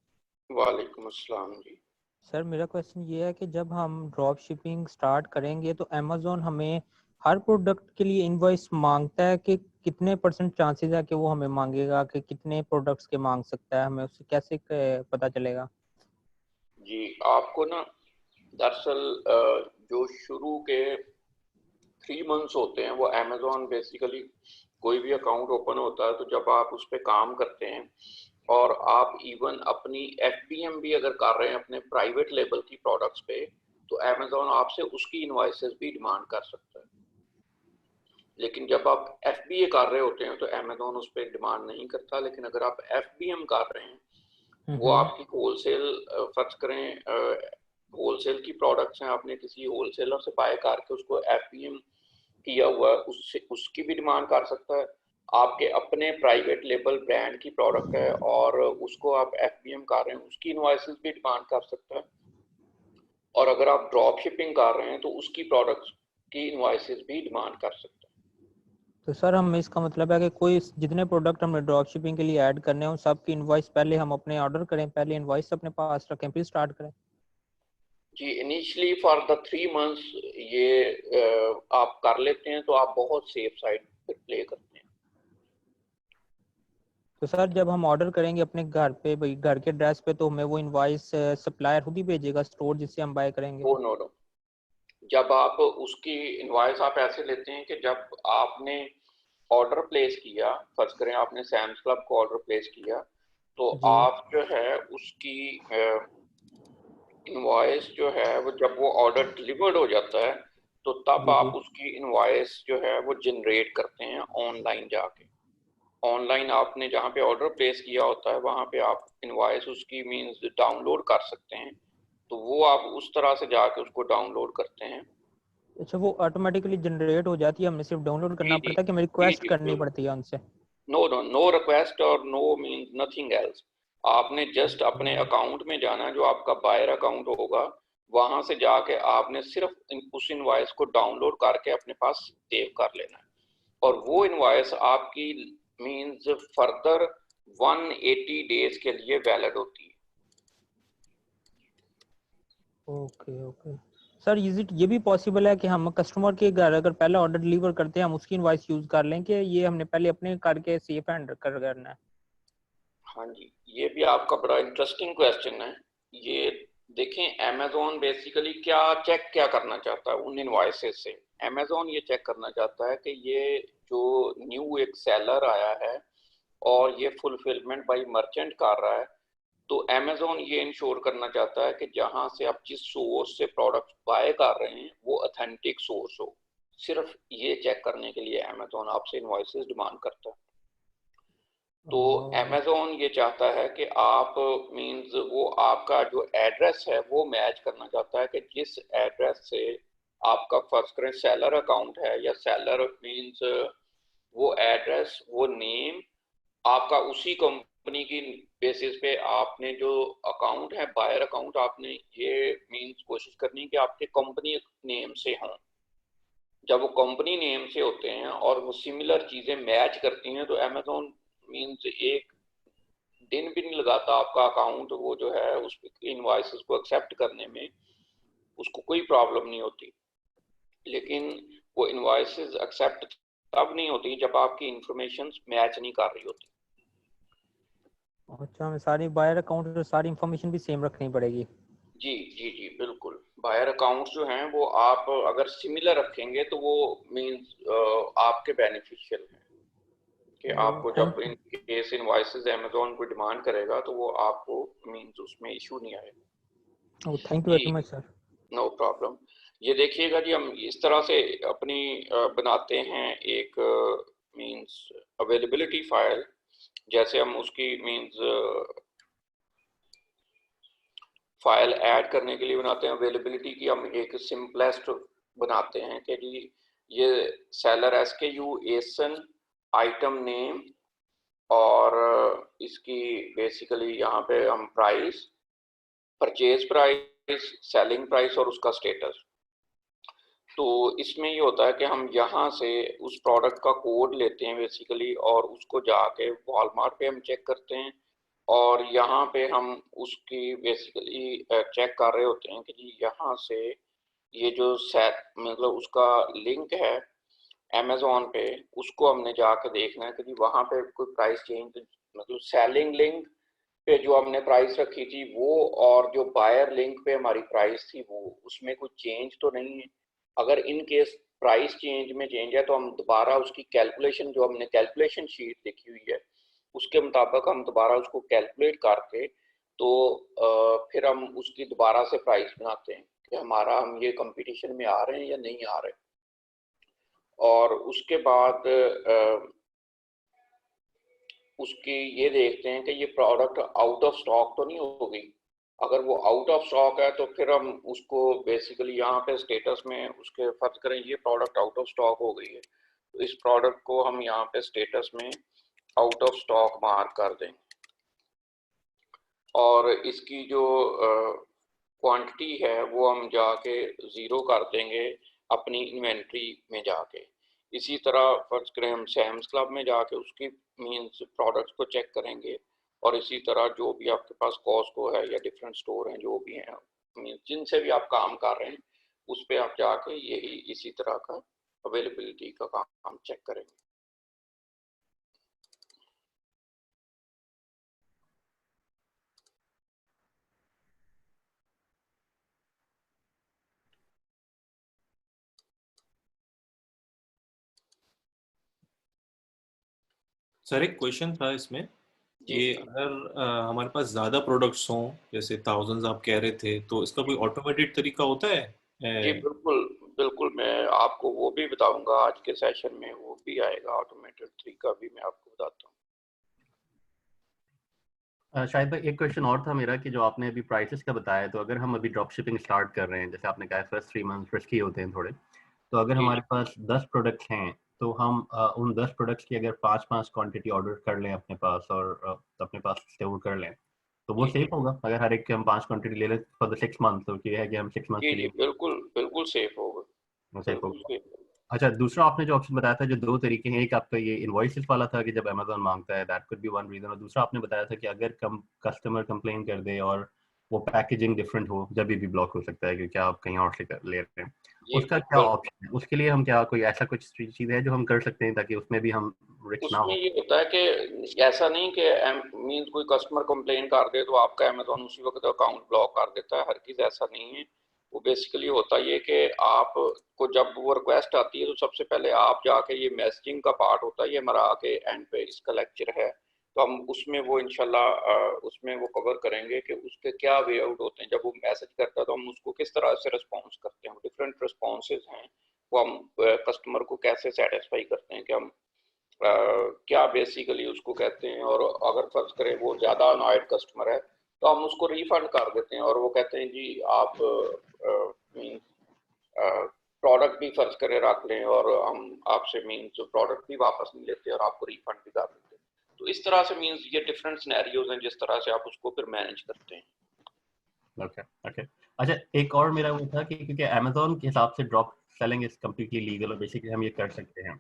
वालेकुम अस्सलाम जी। सर मेरा क्वेश्चन ये है कि जब हम ड्रॉप शिपिंग स्टार्ट करेंगे तो अमेज़ॉन हमें हर प्रोडक्ट के लिए इनवॉइस मांगता है कि कितने % चांसेस है कि वो हमें मांगेगा, कि कितने प्रोडक्ट्स के मांग सकता है, हमें उससे कैसे पता चलेगा? जी आपको ना दरअसल जो शुरू के 3 मंथ्स होते हैं वो अमेज़ॉन बेसिकली कोई भी अकाउंट ओपन होता है तो जब आप उस पर काम करते हैं और आप इवन अपनी एफबीएम भी अगर कर रहे हैं अपने प्राइवेट लेबल की प्रोडक्ट्स पे, तो अमेज़ॉन आपसे उसकी इनवॉइसेस भी डिमांड कर सकता है। लेकिन जब आप FBA कर रहे होते हैं तो अमेजोन उस पर डिमांड नहीं करता। लेकिन अगर आप FBM कर रहे हैं, वो आपकी होलसेल, फर्ज करें होलसेल की प्रोडक्ट्स हैं, आपने किसी होलसेलर से बाय करके उसको FBM किया हुआ है, उससे उसकी भी डिमांड कर सकता है। आपके अपने प्राइवेट लेबल ब्रांड की प्रोडक्ट है और उसको आप FBM कर रहे हैं, उसकी इनवॉइसेस भी डिमांड कर सकता है। और अगर आप ड्रॉप शिपिंग कर रहे हैं तो उसकी प्रोडक्ट्स की इनवॉइसेस भी डिमांड कर सकते हैं। तो सर हम इसका मतलब है कि कोई जितने प्रोडक्ट हमने ड्रॉप शिपिंग के लिए ऐड करने हैं उन सब की इनवॉइस पहले हम अपने ऑर्डर करें, पहले इनवॉइस अपने पास रखें फिर स्टार्ट करें? जी, इनिशियली फॉर द 3 मंथ्स ये आप कर लेते हैं तो आप बहुत सेफ साइड पे प्ले करते हैं। तो सर जब हम ऑर्डर करेंगे अपने घर पे, भाई घर के एड्रेस पे, तो हमें वो इनवॉइस सप्लायर खुद ही भेजेगा, स्टोर जिससे हम बाय करेंगे? वो नो, जब आप उसकी इनवॉइस आप ऐसे लेते हैं कि जब आपने ऑर्डर प्लेस किया, फर्ज करें आपने सैम्स क्लब को ऑर्डर प्लेस किया, तो जी आप जो है उसकी इनवॉइस जो है वो जब वो ऑर्डर डिलीवर्ड हो जाता है तो तब जी। आप उसकी इनवॉइस जो है वो जनरेट करते हैं ऑनलाइन जाके। ऑनलाइन आपने जहाँ पे ऑर्डर प्लेस किया होता है वहाँ पे आप इनवॉइस उसकी मींस डाउनलोड कर सकते हैं, तो वो आप उस तरह से जाके उसको डाउनलोड करते हैं। अच्छा, वो ऑटोमेटिकली जनरेट हो जाती है, हमें सिर्फ डाउनलोड जी करना जी पड़ता है कि हमें जी रिक्वेस्ट जी करनी पड़ती है उनसे? नो रिक्वेस्ट और नो मींस नथिंग एल्स। आपने जस्ट अपने अकाउंट में जाना है, जो आपका बायर अकाउंट होगा, वहां से जाके आपने सिर्फ उस इनवॉइस को डाउनलोड करके अपने पास सेव कर लेना है और वो इनवॉइस आपकी मींस फर्दर 180 डेज के लिए वैलिड होती है। Okay okay. Sir is it ये भी पॉसिबल है कि हम कस्टमर के घर अगर पहले ऑर्डर डिलीवर करते हैं हम उसकी इनवॉइस यूज कर लें, कि ये हमने पहले अपने करके सेफ हैंड करना है? हाँ जी, ये भी आपका बड़ा इंटरेस्टिंग क्वेश्चन है। ये देखें, अमेजोन बेसिकली क्या करना चाहता है उन इनवॉइसेस से। अमेजोन ये चेक करना चाहता है कि ये जो न्यू एक सेलर आया है और ये फुलफिलमेंट बाय मर्चेंट कर रहा है, तो अमेजोन ये इंश्योर करना चाहता है कि जहां से आप जिस सोर्स से प्रोडक्ट बाय कर रहे हैं वो ऑथेंटिक सोर्स हो। सिर्फ ये चेक करने के लिए अमेजोन आपसे इनवॉइसेस डिमांड करता है। तो अमेजोन ये चाहता है कि आप मींस वो आपका जो एड्रेस है वो मैच करना चाहता है कि जिस एड्रेस से आपका फर्स्ट करें सेलर अकाउंट है या सेलर मींस वो एड्रेस वो नेम आपका उसी कंपनी की बेसिस पे आपने जो अकाउंट है बायर अकाउंट, आपने ये मींस कोशिश करनी है कि आपके कंपनी नेम से हों। जब वो कंपनी नेम से होते हैं और वो सिमिलर चीजें मैच करती हैं तो अमेजोन मींस एक दिन भी नहीं लगाता आपका अकाउंट वो जो है उस इनवॉइसेस को एक्सेप्ट करने में, उसको कोई प्रॉब्लम नहीं होती। लेकिन वो इनवॉइसेस एक्सेप्ट तब नहीं होती जब आपकी इंफॉर्मेशन मैच नहीं कर रही होती। अच्छा, हमें सारी बायर अकाउंट और सारी इंफॉर्मेशन भी सेम रखनी पड़ेगी? जी जी जी बिल्कुल। बायर अकाउंट्स जो हैं वो आप अगर सिमिलर रखेंगे तो वो मींस आपके बेनिफिशियल है कि आपको जब thank in case invoices Amazon को डिमांड करेगा तो वो आपको मींस उसमें इशू नहीं आएगा। यू जी, very much sir. No problem. ये देखिएगा जी, हम इस तरह से अपनी बनाते हैं एक मींस अवेलेबिलिटी फाइल। जैसे हम उसकी मींस फाइल ऐड करने के लिए बनाते हैं अवेलेबिलिटी की, हम एक सिंपलेस्ट बनाते हैं कि जी ये सेलर SKU एसन आइटम नेम और इसकी बेसिकली यहाँ पे हम price, purchase price, selling price और उसका स्टेटस। तो इसमें ये होता है कि हम यहाँ से उस प्रोडक्ट का कोड लेते हैं बेसिकली और उसको जाके वॉलमार्ट पे हम चेक करते हैं और यहाँ पे हम उसकी बेसिकली चेक कर रहे होते हैं कि जी यहाँ से ये जो सेट मतलब उसका लिंक है अमेजोन पे, उसको हमने जाकर देखना है कि जी वहाँ पे कोई प्राइस चेंज, मतलब सेलिंग लिंक पे जो हमने प्राइस रखी थी वो और जो बायर लिंक पे हमारी प्राइस थी वो उसमें कुछ चेंज तो नहीं है। अगर इन केस प्राइस चेंज में चेंज है तो हम दोबारा उसकी कैलकुलेशन, जो हमने कैलकुलेशन शीट लिखी हुई है उसके मुताबिक हम दोबारा उसको कैलकुलेट करके तो फिर हम उसकी दोबारा से प्राइस बनाते हैं कि हमारा हम ये कंपटीशन में आ रहे हैं या नहीं आ रहे। और उसके बाद उसकी ये देखते हैं कि ये प्रोडक्ट आउट ऑफ स्टॉक तो नहीं हो गई। अगर वो आउट ऑफ स्टॉक है तो फिर हम उसको बेसिकली यहाँ पे स्टेटस में उसके फर्ज करें ये प्रोडक्ट आउट ऑफ स्टॉक हो गई है, तो इस प्रोडक्ट को हम यहाँ पे स्टेटस में आउट ऑफ स्टॉक मार्क कर देंगे और इसकी जो क्वांटिटी है वो हम जाके ज़ीरो कर देंगे अपनी इन्वेंट्री में जाके। इसी तरह फर्ज करें हम सैम्स क्लब में जाके उसकी मीन्स प्रोडक्ट्स को चेक करेंगे और इसी तरह जो भी आपके पास कॉस्टको है या डिफरेंट स्टोर हैं जो भी हैं मीन्स जिनसे भी आप काम कर रहे हैं उस पर आप जाके यही इसी तरह का अवेलेबिलिटी का काम चेक करेंगे। सर एक क्वेश्चन था इसमें, जी ये अगर हमारे पास ज़्यादा प्रोडक्ट्स हों, जैसे थाउजेंड्स आप कह रहे थे, तो इसका कोई ऑटोमेटेड तरीका होता है? जी बिल्कुल बिल्कुल, मैं आपको वो भी बताऊंगा आज के सेशन में, वो भी आएगा ऑटोमेटेड तरीका भी मैं आपको बताता हूँ। शायद भाई एक क्वेश्चन और था मेरा कि जो आपने अभी प्राइसेस का बताया, तो अगर हम अभी ड्रॉप शिपिंग स्टार्ट कर रहे हैं, जैसे आपने कहा फर्स्ट 3 मंथ्स रिस्की होते हैं थोड़े, तो अगर जी हमारे पास 10 प्रोडक्ट्स हैं तो हम उन 10 प्रोडक्ट्स की अगर 5-5 क्वांटिटी ऑर्डर कर लें अपने पास और अपने पास स्टोर कर लें, तो वो जी सेफ होगा अगर हर एक के हम 5 क्वांटिटी ले लें फॉर द 6 मंथ, तो ये है कि हम 6 मंथ जी के जी लिए बिल्कुल बिल्कुल सेफ होगा, वो सेफ बिल्कुल होगा। सेफ। अच्छा, दूसरा आपने जो ऑप्शन बताया था, जो 2 तरीके हैं, एक आपका ये इनवॉइसेस वाला था कि जब अमेज़न मांगता है, that could be one reason, और दूसरा आपने बताया था कि अगर कस्टमर कंप्लेन कर दे और वो पैकेजिंग डिफरेंट हो, जब भी ब्लॉक हो सकता है क्योंकि आप कहीं और से ले रहे हैं, जी उसका क्या ऑप्शन है? उसके लिए हम क्या कोई ऐसा कुछ चीज़ है जो हम कर सकते हैं ताकि उसमें भी हम रिस्क ना उसमें हो? ये होता है कि ऐसा नहीं कि मीन्स कोई कस्टमर कंप्लेन कर दे तो आपका अमेज़न उसी वक्त अकाउंट ब्लॉक कर देता है, हर चीज़ ऐसा नहीं है। वो बेसिकली होता ये कि आपको जब वो रिक्वेस्ट आती है तो सबसे पहले आप जाके, ये मैसेजिंग का पार्ट होता है, ये हमारा आके एंड पे इसका लेक्चर है, तो हम उसमें वो इंशाल्लाह उसमें वो कवर करेंगे कि उसके क्या वे आउट होते हैं। जब वो मैसेज करता है तो हम उसको किस तरह से रिस्पॉन्स करते हैं, डिफरेंट रिस्पॉन्सेज हैं, वो हम कस्टमर को कैसे सेटिस्फाई करते हैं कि हम क्या बेसिकली उसको कहते हैं। और अगर फर्ज करें वो ज़्यादा अनॉयड कस्टमर है तो हम उसको रिफंड कर देते हैं और वो कहते हैं जी आप मीन प्रोडक्ट भी फर्ज करें रख लें और हम आपसे मीन्स प्रोडक्ट भी वापस नहीं लेते और आपको रिफंड भी कर देते हैं। तो इस तरह से मीन्स ये डिफरेंट सिनेरियोज हैं जिस तरह से आप उसको फिर मैनेज करते हैं। Okay okay. अच्छा, एक और मेरा वो था कि क्योंकि अमेज़न के हिसाब से drop selling is completely legal और बेसिकली हम ये कर सकते हैं,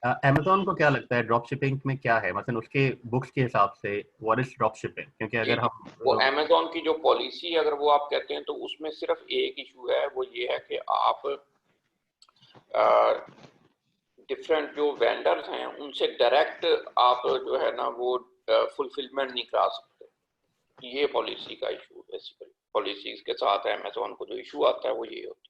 अमेज़न को क्या लगता है ड्रॉप शिपिंग में क्या है, मतलब उसके बुक्स के हिसाब से व्हाट इज ड्रॉप शिपिंग? क्योंकि जी अगर जी, वो हम अमेज़न की जो पॉलिसी अगर वो आप कहते हैं तो उसमें सिर्फ एक इशू है, वो ये है कि आप डिफरेंट जो वेंडर्स हैं उनसे डायरेक्ट आप जो है ना वो फुलफिलमेंट नहीं करा सकते। ये पॉलिसी का इशू बेसिकली, पॉलिसीज के साथ अमेज़न को जो इशू आता है वो ये होता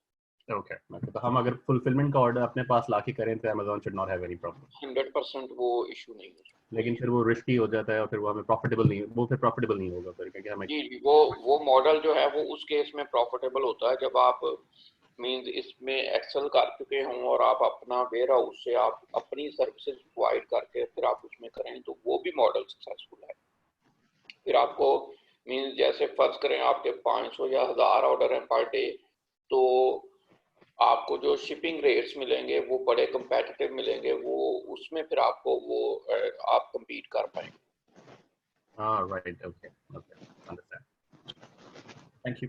ओके, तो हम अगर फुलफिलमेंट का ऑर्डर अपने पास लाके करें तो Amazon should not have any problem, है। 100% वो इशू नहीं है। लेकिन फिर वो रिस्की हो जाता है और फिर वो हमें प्रॉफिटेबल नहीं, वो फिर प्रॉफिटेबल नहीं होगा फिर, क्योंकि हमें जी जी, वो मॉडल जो है वो उस केस में प्रॉफिटेबल होता है जब आप मींस इसमें एक्सेल कर चुके हों और आप अपना वेयर हाउस से आप अपनी सर्विसेज प्रोवाइड करके फिर आप उसमें करें तो वो भी मॉडल सक्सेसफुल है। फिर आपको मींस जैसे फर्ज करें आपके 500 या 1000 ऑर्डर हैं पर डे, तो आपको जो शिपिंग रेट्स मिलेंगे वो बड़े कंपेटिटिव मिलेंगे, वो उसमें फिर आपको वो आप compete कर पाएंगे। Right, okay okay, understand, thank you.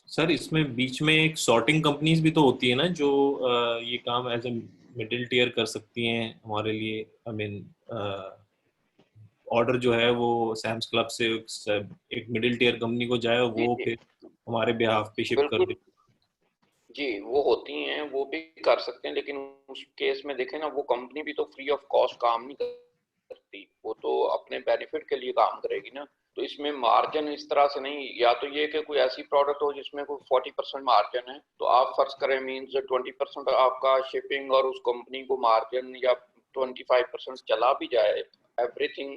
Sir इसमें बीच में एक सॉर्टिंग कंपनीज भी तो होती है ना, जो ये काम एज ए मिडिल टियर कर सकती हैं हमारे लिए। आई मीन ऑर्डर जो है वो सैम्स क्लब से एक मिडिल टियर कंपनी को जाए और जी वो जी फिर हमारे बिहाफ पे शिप कर बिल्कुल दे। जी, वो होती हैं, वो भी कर सकते हैं, लेकिन उस केस में देखें ना वो कंपनी भी तो फ्री ऑफ कॉस्ट काम नहीं करती, वो तो अपने बेनिफिट के लिए काम करेगी ना। तो इसमें मार्जिन इस तरह से नहीं, या तो ये कि कोई ऐसी प्रोडक्ट हो जिसमें कोई 40% मार्जिन है तो आप फर्ज करें मीन्स 20% आपका शिपिंग और उस कंपनी को मार्जिन या 25% चला भी जाए, एवरीथिंग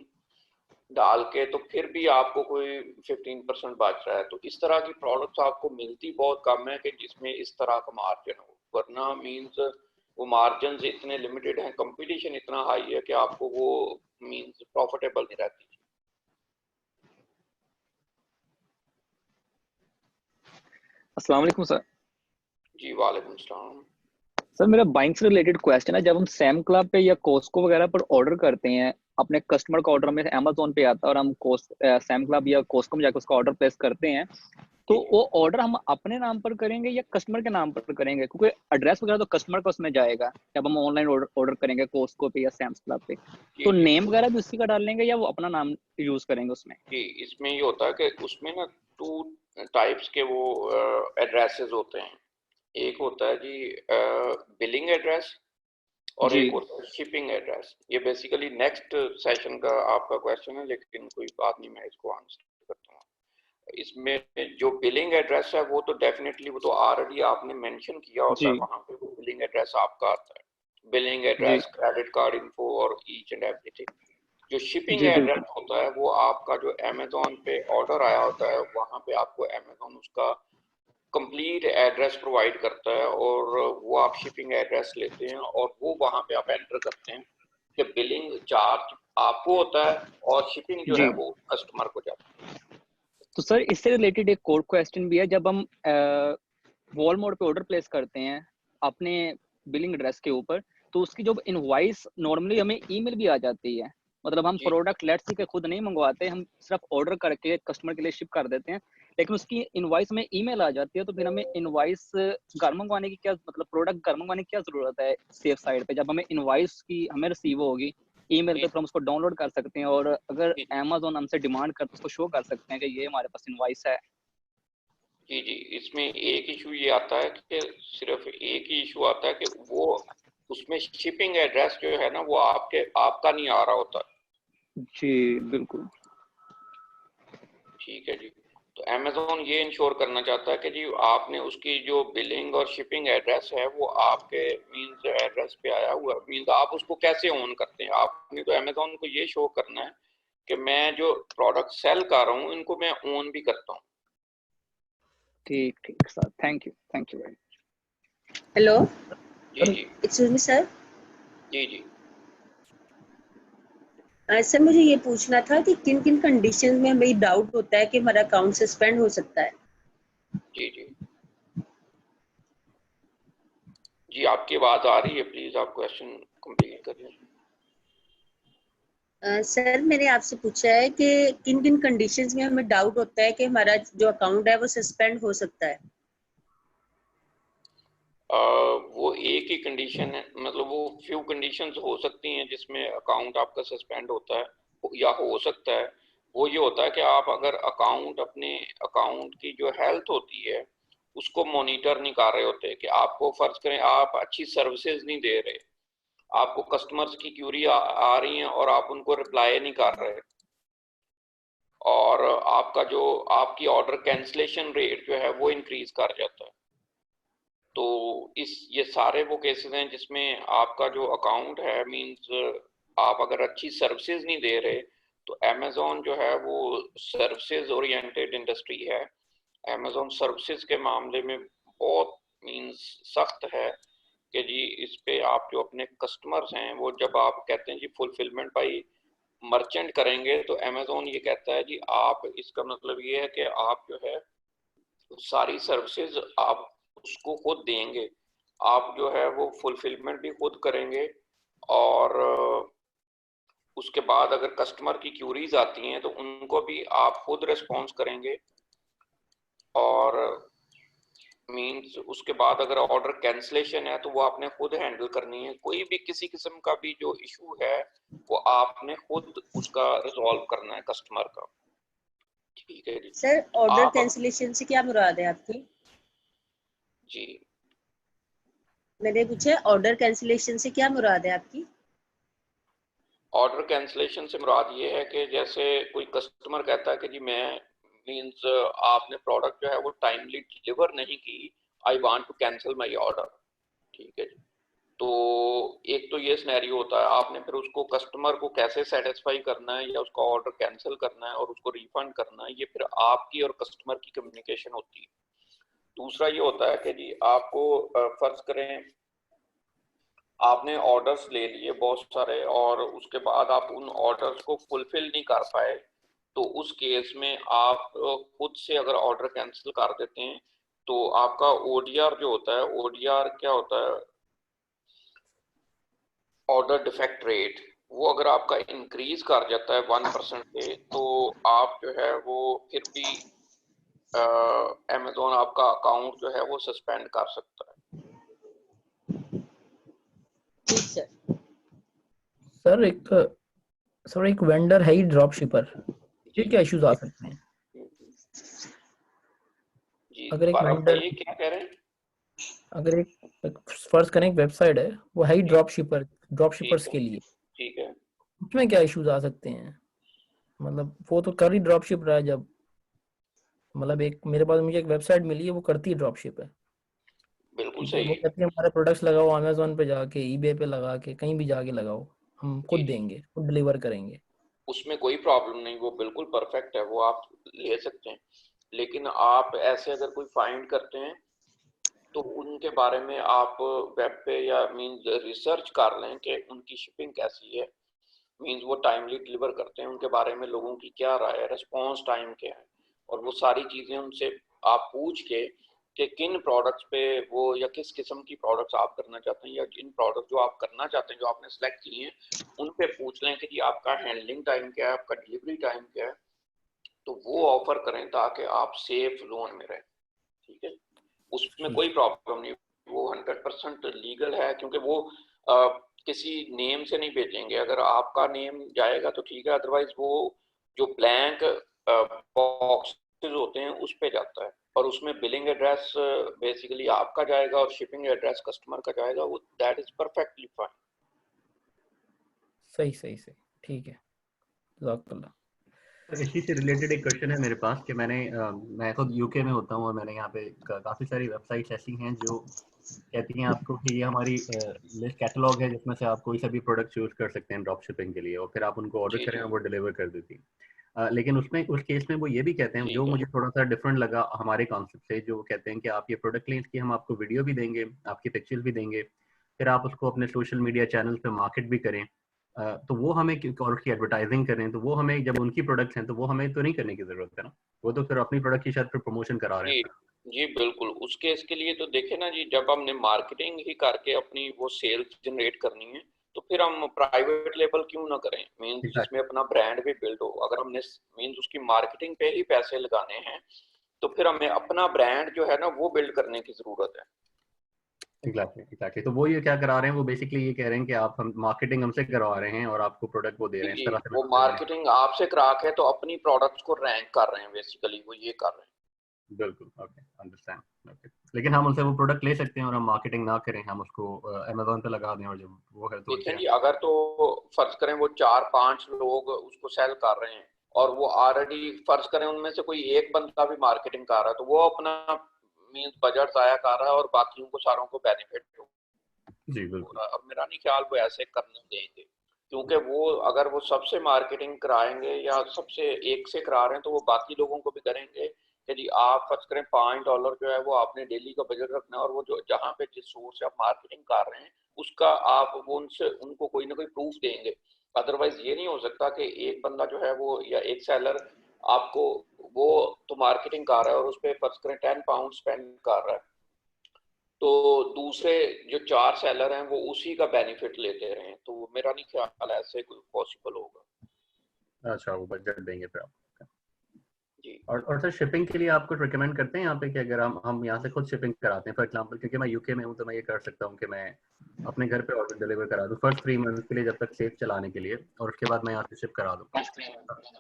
डाल के तो फिर भी आपको कोई 15% बच रहा है। तो इस तरह की प्रोडक्ट्स आपको मिलती बहुत कम है कि जिसमें इस तरह का मार्जिन हो, वरना मींस वो मार्जिन इतने लिमिटेड हैं, कंपटीशन इतना हाई है कि आपको वो मींस प्रॉफिटेबल नहीं रहती। अस्सलाम वालेकुम सर। जी वालेकुम सलाम। सर मेरा बाइंग से रिलेटेड क्वेश्चन है, जब हम सैम क्लब पे या कॉस्को वगैरह पर ऑर्डर करते हैं, अपने कस्टमर का ऑर्डर में अमेजोन पे आता है और हम सैम क्लब या कॉस्को में जाकर उसका ऑर्डर प्लेस करते हैं, तो वो ऑर्डर हम अपने नाम पर करेंगे या कस्टमर के नाम पर करेंगे? क्योंकि एड्रेस वगैरह तो कस्टमर का उसमें जाएगा जब हम ऑनलाइन ऑर्डर करेंगे कॉस्को पे या सैम्स क्लब पे, तो नेम वगैरह भी उसी का डाल लेंगे या वो अपना नाम यूज करेंगे उसमें? जी, इसमें ये होता है कि उसमें ना 2 टाइप्स के वो एड्रेसेस होते हैं। एक होता है जी बिलिंग एड्रेस और जी एक होता है शिपिंग एड्रेस। ये बेसिकली नेक्स्ट सेशन का आपका क्वेश्चन है, लेकिन कोई बात नहीं, मैं इसको आंसर करता हूँ। इसमें जो बिलिंग एड्रेस है वो तो डेफिनेटली वो तो ऑलरेडी आपने मेंशन किया होता है, जी वहाँ पे वो बिलिंग एड्रेस आपका आता है, बिलिंग जी एड्रेस, क्रेडिट कार्ड इन्फो और ईच एंड एवरीथिंग। जो शिपिंग जी एड्रेस बिल्कुल। होता है वो आपका जो अमेजोन पे ऑर्डर आया होता है, वहाँ पे आपको अमेजोन उसका कंप्लीट एड्रेस प्रोवाइड करता है और वो आप शिपिंग एड्रेस लेते हैं और वो वहाँ पे आप एंटर करते हैं कि बिलिंग चार्ज आपको होता है और शिपिंग जो है जी वो कस्टमर को जाता है। तो सर इससे रिलेटेड एक और क्वेश्चन भी है, जब हम वॉलमार्ट पे ऑर्डर प्लेस करते हैं अपने बिलिंग एड्रेस के ऊपर, तो उसकी जो इनवॉइस नॉर्मली हमें ईमेल भी आ जाती है, मतलब हम जी प्रोडक्ट लेट्स से खुद नहीं मंगवाते, हम सिर्फ ऑर्डर करके कस्टमर के लिए शिप कर देते हैं, लेकिन उसकी इनवॉइस में ईमेल आ जाती है, तो फिर हमें इनवॉइस घर मंगवाने की क्या, मतलब प्रोडक्ट घर मंगवाने की क्या जरूरत है सेफ साइड पे, जब हमें इनवॉइस की हमें रिसीव होगी ईमेल पे, जी तो हम उसको डाउनलोड कर सकते हैं, और अगर जी अमेजोन हमसे डिमांड कर तो उसको शो कर सकते हैं कि ये हमारे पास इनवॉइस है। जी जी। इसमें एक इशू ये आता है कि सिर्फ एक ही इशू आता है कि वो उसमें शिपिंग एड्रेस जो है ना वो आपका नहीं आ रहा होता। जी बिल्कुल। ठीक है जी। तो अमेजोन ये इंश्योर करना चाहता है कि जी आपने उसकी जो बिलिंग और शिपिंग एड्रेस है वो आपके मींस एड्रेस पे आया हुआ, मींस आप उसको कैसे ऑन करते हैं। आपने तो अमेजोन को ये शो करना है कि मैं जो प्रोडक्ट सेल कर रहा हूँ इनको मैं ऑन भी करता हूँ। ठीक ठीक sir, thank you very hello, जी जी एक्सक्यूज मी सर। जी जी। सर मुझे ये पूछना था कि किन किन कंडीशन में हमें डाउट होता है कि हमारा अकाउंट सस्पेंड हो सकता है। जी जी जी। आपकी आवाज आ रही है, प्लीज आप क्वेश्चन कंप्लीट करिए। सर मैंने आपसे पूछा है कि किन किन कंडीशंस में हमें डाउट होता है कि हमारा जो अकाउंट है वो सस्पेंड हो सकता है। वो एक ही कंडीशन है, मतलब वो फ्यू कंडीशंस हो सकती हैं जिसमें अकाउंट आपका सस्पेंड होता है या हो सकता है। वो ये होता है कि आप अगर अपने अकाउंट की जो हेल्थ होती है उसको मॉनिटर नहीं कर रहे होते, कि आपको फर्ज करें आप अच्छी सर्विसेज नहीं दे रहे, आपको कस्टमर्स की क्यूरी आ रही हैं और आप उनको रिप्लाई नहीं कर रहे, और आपकी ऑर्डर कैंसलेशन रेट जो है वो इंक्रीज कर जाता है। तो ये सारे वो केसेस हैं जिसमें आपका जो अकाउंट है मींस आप अगर अच्छी सर्विसेज नहीं दे रहे, तो अमेजोन जो है वो सर्विसेज ओरिएंटेड इंडस्ट्री है। अमेजोन सर्विसेज के मामले में बहुत मींस सख्त है कि जी इस पे आप जो अपने कस्टमर्स हैं वो जब आप कहते हैं जी फुलफिलमेंट बाई मर्चेंट करेंगे, तो अमेजोन ये कहता है जी आप, इसका मतलब ये है कि आप जो है सारी सर्विसेज आप उसको खुद देंगे, आप जो है वो फुलफिलमेंट भी खुद करेंगे, और उसके बाद अगर कस्टमर की क्यूरीज आती हैं तो उनको भी आप खुद रिस्पॉन्स करेंगे, और मींस उसके बाद अगर ऑर्डर कैंसलेशन है तो वो आपने खुद हैंडल करनी है। कोई भी किसी किस्म का भी जो इशू है वो आपने खुद उसका रिजॉल्व करना है कस्टमर का। ठीक है जी। सर ऑर्डर आप कैंसिलेशन से क्या मुराद है आपकी? जी मैंने पूछा ऑर्डर कैंसिलेशन से क्या मुराद है आपकी? ऑर्डर कैंसलेशन से मुराद ये है कि जैसे कोई कस्टमर कहता है कि जी मैं मींस आपने प्रोडक्ट जो है वो टाइमली डिलीवर नहीं की, आई want to cancel my order. ठीक है जी। तो एक तो ये सिनेरियो होता है, आपने फिर उसको कस्टमर को कैसे सेटिस्फाई करना है या उसका ऑर्डर कैंसिल करना है और उसको रिफंड करना है, ये फिर आपकी और कस्टमर की कम्युनिकेशन होती है। दूसरा ये होता है कि जी आपको फर्ज करें आपने ऑर्डर्स ले लिए बहुत सारे और उसके बाद आप उन ऑर्डर्स को फुलफिल नहीं कर पाए, तो उस केस में आप खुद से अगर ऑर्डर कैंसिल कर देते हैं तो आपका ओडीआर जो होता है, ओडीआर क्या होता है, ऑर्डर डिफेक्ट रेट, वो अगर आपका इंक्रीज कर जाता है 1% पे, तो आप जो है वो फिर भी अमेज़न आपका अकाउंट जो है वो सस्पेंड कर सकता है। ठीक सर। सर एक वेंडर है ही ड्रॉप शिपर, ये क्या इश्यूज आ सकते हैं? जी अगर एक दोबारा वेंडर, बताइए क्या कह रहे हैं? अगर एक फर्ज करें एक वेबसाइट है वो है ही ड्रॉप शिपर्स ठीक के है, लिए, ठीक है। उसमें क्या इश्यूज आ सकते हैं? मतलब वो तो कर ही ड्रॉप शिप रहा है, जब मतलब एक मेरे पास मुझे एक वेबसाइट मिली है वो करती है ड्रॉप शिप है, बिल्कुल ठीक है, सही वो है। कहती है हमारे प्रोडक्ट्स लगाओ अमेजोन पे जाके, ईबे पे लगा के, कहीं भी जाके लगाओ, हम खुद जी देंगे, खुद डिलीवर करेंगे। उसमें कोई प्रॉब्लम नहीं, वो बिल्कुल परफेक्ट है, वो आप ले सकते हैं। लेकिन आप ऐसे अगर कोई फाइंड करते हैं तो उनके बारे में आप वेब पे या मींस रिसर्च कर लें कि उनकी शिपिंग कैसी है, मींस वो टाइमली डिलीवर करते हैं, उनके बारे में लोगों की क्या राय है, रिस्पॉन्स टाइम क्या है, और वो सारी चीज़ें उनसे आप पूछ के कि किन प्रोडक्ट्स पे वो या किस किस्म की प्रोडक्ट्स आप करना चाहते हैं या जिन प्रोडक्ट जो आप करना चाहते हैं जो आपने सेलेक्ट किए हैं उन पे पूछ लें कि जी आपका हैंडलिंग टाइम क्या है, आपका डिलीवरी टाइम क्या है, तो वो ऑफर करें ताकि आप सेफ जोन में रहें। ठीक है, उसमें कोई प्रॉब्लम नहीं, वो 100% लीगल है, क्योंकि वो किसी नेम से नहीं भेजेंगे, अगर आपका नेम जाएगा तो ठीक है, अदरवाइज वो जो ब्लैंक बॉक्सेस होते हैं उस पे जाता है और उसमें बिलिंग एड्रेस बेसिकली आपका जाएगा और शिपिंग एड्रेस कस्टमर का जाएगा, वो दैट इज परफेक्टली फाइन। सही, ठीक है, जज़ाकल्लाह। तो इसी से रिलेटेड एक क्वेश्चन है मेरे पास कि मैं खुद यूके में होता हूँ और मैंने यहाँ पे काफ़ी सारी वेबसाइट्स ऐसी हैं जो कहती हैं आपको कि ये हमारी लिस्ट कैटलॉग है जिसमें से आप कोई सा भी प्रोडक्ट चूज कर सकते हैं ड्रॉप शिपिंग के लिए और फिर आप उनको ऑर्डर जी करें जी और वो डिलीवर कर देती है। लेकिन उस केस में वो ये भी कहते हैं, जो ठीक है। मुझे थोड़ा सा डिफरेंट लगा हमारे कॉन्सेप्ट से, जो कहते हैं कि आप ये प्रोडक्ट लें, इसकी हम आपको वीडियो भी देंगे, आपकी पिक्चर्स भी देंगे, फिर आप उसको अपने सोशल मीडिया चैनल पे मार्केट भी करें, तो वो हमें और उसकी एडवर्टाइजिंग करें, तो वो हमें, जब उनकी प्रोडक्ट्स हैं तो वो हमें तो नहीं करने की जरूरत है ना, वो तो फिर अपनी प्रोडक्ट की शायद फिर प्रमोशन करा रहे जी हैं। जी बिल्कुल, उसके इसके लिए तो देखे ना जी, जब हमने मार्केटिंग ही करके अपनी वो सेल्स जनरेट करनी है तो फिर हम प्राइवेट लेवल क्यों ना करें, मीन्स जिसमें एग्जैक्टली अपना ब्रांड भी बिल्ड हो। अगर हमने मीन्स उसकी मार्केटिंग पे ही पैसे लगाने हैं तो फिर हमें अपना ब्रांड जो है ना वो बिल्ड करने की जरूरत है। एग्जैक्टली तो वो ये क्या करा रहे हैं, वो बेसिकली ये कह रहे हैं कि आप हम मार्केटिंग हमसे करवा रहे हैं और आपको प्रोडक्ट वो दे रहे हैं, इस जी तरह से मैं वो समझ रहा हूँ। मार्केटिंग आपसे करा के तो अपनी प्रोडक्ट्स को रैंक कर रहे हैं, बेसिकली वो ये कर रहे हैं। बिल्कुल, ओके, अंडरस्टैंड, ओके। लेकिन हम उनसे वो प्रोडक्ट ले सकते हैं और हम मार्केटिंग ना करें, हम उसको अमेज़न पे लगा दें और जब वो है तो देखें फिर जी, अगर तो फर्ज करें वो 4-5 लोग उसको सेल कर रहे हैं और वो ऑलरेडी फर्ज करें उनमें से कोई एक बंदा भी मार्केटिंग कर रहा है तो वो अपना मींस बजट जाया कर रहा है और बाकियों को सारों को बेनिफिट हो जी बिल्कुल। रहा है। अब मेरा नहीं ख्याल वो ऐसे करने देंगे, क्योंकि वो अगर वो सबसे मार्केटिंग कराएंगे या सबसे एक से करा रहे हैं तो वो बाकी लोगों को भी करेंगे कि जी आप फर्ज करें $5 जो है वो आपने डेली का बजट रखना है और वो जो जहाँ पे जिस सोर्स से आप मार्केटिंग कर रहे हैं उसका आप वो उनसे उनको कोई ना कोई प्रूफ देंगे। अदरवाइज ये नहीं हो सकता कि एक बंदा जो है वो या एक सेलर आपको वो तो मार्केटिंग कर रहा है और उस पर फर्ज करें £10 स्पेंड कर रहा है तो दूसरे जो 4 सेलर हैं वो उसी का बेनिफिट लेते रहे, तो मेरा नहीं ख्याल ऐसे कोई पॉसिबल होगा। अच्छा, वो बजट देंगे फिर आप। जी और सर शिपिंग के लिए आप कुछ रिकमेंड करते हैं यहाँ पे कि अगर हम यहाँ से खुद शिपिंग कराते हैं, फॉर एग्जांपल क्योंकि मैं यूके में हूँ तो मैं ये कर सकता हूँ कि मैं अपने घर पे ऑर्डर डिलीवर करा दूँ फर्स्ट 3 मंथ के लिए जब तक सेफ चलाने के लिए, और उसके बाद मैं यहाँ से शिप करा दूँ।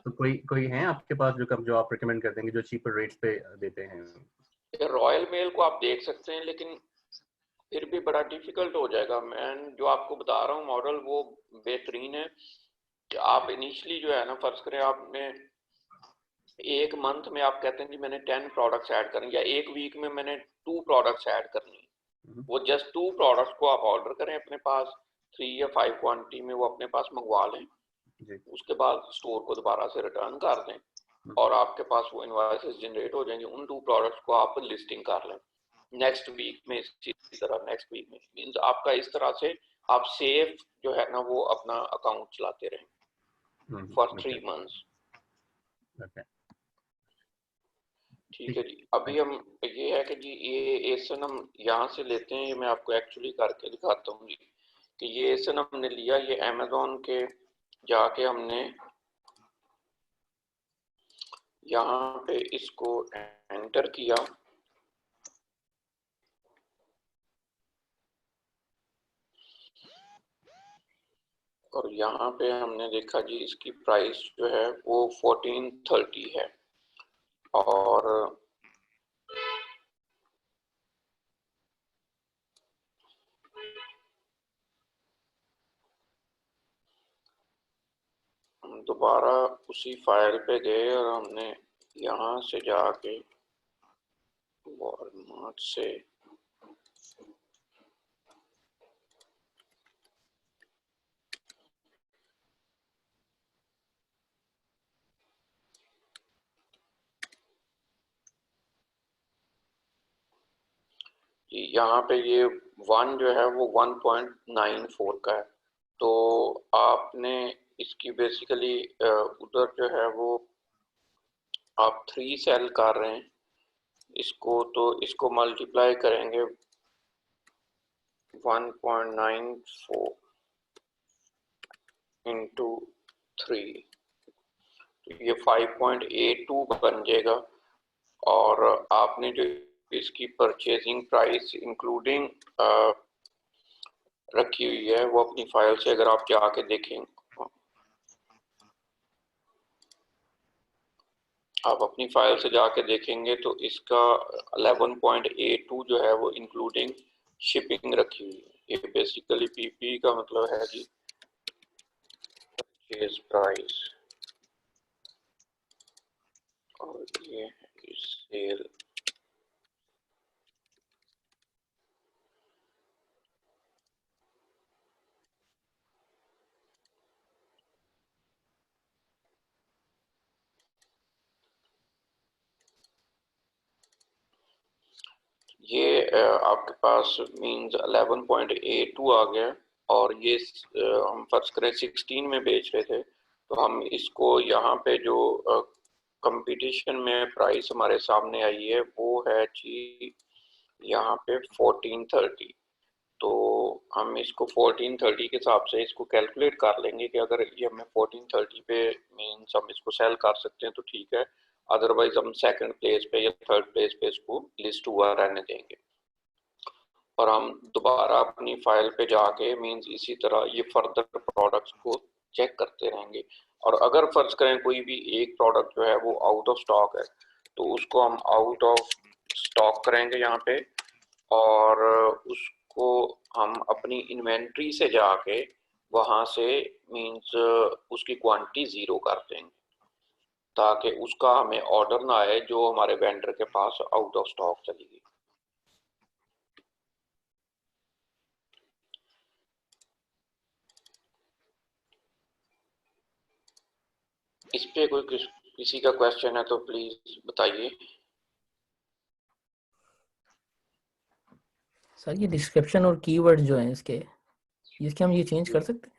तो कोई कोई है आपके पास जो आप रिकमेंड करते हैं कि जो चीपर रेट्स पे देते हैं? रॉयल मेल को आप देख सकते हैं, लेकिन फिर भी बड़ा डिफिकल्ट हो जाएगा। मैं जो आपको बता रहा हूँ मॉडल वो बेहतरीन है कि आप इनिशियली जो है ना फर्ज करें आपने एक मंथ में आप कहते हैं कि मैंने 10 प्रोडक्ट्स ऐड करनी या एक वीक में मैंने 2 प्रोडक्ट्स ऐड करनी, वो जस्ट 2 प्रोडक्ट्स को आप ऑर्डर करें अपने पास, 3 या 5 क्वांटिटी में वो अपने पास मंगवा लें, उसके बाद स्टोर को दोबारा से रिटर्न कर दें और आपके पास वो इनवॉइसेस जनरेट हो जाएंगे। उन 2 प्रोडक्ट्स को आप लिस्टिंग कर लें नेक्स्ट वीक में, इसी तरह नेक्स्ट वीक में, मींस आपका इस तरह से आप सेफ जो है ना वो अपना अकाउंट चलाते रहें फॉर 3 मंथ्स। ठीक है जी। अभी हम ये है कि जी ये एसन हम यहाँ से लेते हैं, ये मैं आपको एक्चुअली करके दिखाता हूँ जी कि ये एसन हमने लिया, ये अमेज़न के जाके हमने यहाँ पे इसको एंटर किया और यहाँ पे हमने देखा जी इसकी प्राइस जो है वो 1430 है और हम दोबारा उसी फाइल पे गए और हमने यहाँ से जाके वॉलमार्ट से यहाँ पे ये 1 जो है वो 1.94 का है, तो आपने इसकी बेसिकली उधर जो है वो आप 3 सेल कर रहे हैं इसको, तो इसको मल्टीप्लाई करेंगे 1.94 इंटू 3, तो ये 5.82 बन जाएगा और आपने जो इसकी परचेजिंग प्राइस इंक्लूडिंग रखी हुई है वो अपनी फाइल से अगर आप जाके देखेंगे, आप अपनी फाइल से जाके देखेंगे तो इसका 11.82 जो है वो इंक्लूडिंग शिपिंग रखी हुई है। ये बेसिकली पीपी का मतलब है जी परचेज प्राइस और ये सेल। ये आपके पास मींस 11.82 आ गया और ये हम फर्ज करें 16 में बेच रहे थे, तो हम इसको यहाँ पे जो कंपटीशन में प्राइस हमारे सामने आई है वो है जी यहाँ पे 1430, तो हम इसको 1430 के हिसाब से इसको कैलकुलेट कर लेंगे कि अगर ये हमें 1430 पे मींस हम इसको सेल कर सकते हैं तो ठीक है, अदरवाइज हम सेकंड प्लेस पे या थर्ड प्लेस पे इसको लिस्ट हुआ रहने देंगे और हम दोबारा अपनी फाइल पे जाके मींस इसी तरह ये फर्दर प्रोडक्ट्स को चेक करते रहेंगे और अगर फर्ज करें कोई भी एक प्रोडक्ट जो है वो आउट ऑफ स्टॉक है तो उसको हम आउट ऑफ स्टॉक करेंगे यहाँ पे और उसको हम अपनी इन्वेंट्री से जाके वहाँ से मींस उसकी क्वांटिटी 0 कर देंगे ताकि उसका हमें ऑर्डर ना आए जो हमारे वेंडर के पास आउट ऑफ स्टॉक चली गई। इस पे कोई किसी का क्वेश्चन है तो प्लीज बताइए। सर ये डिस्क्रिप्शन और कीवर्ड जो हैं इसके हम ये चेंज कर सकते हैं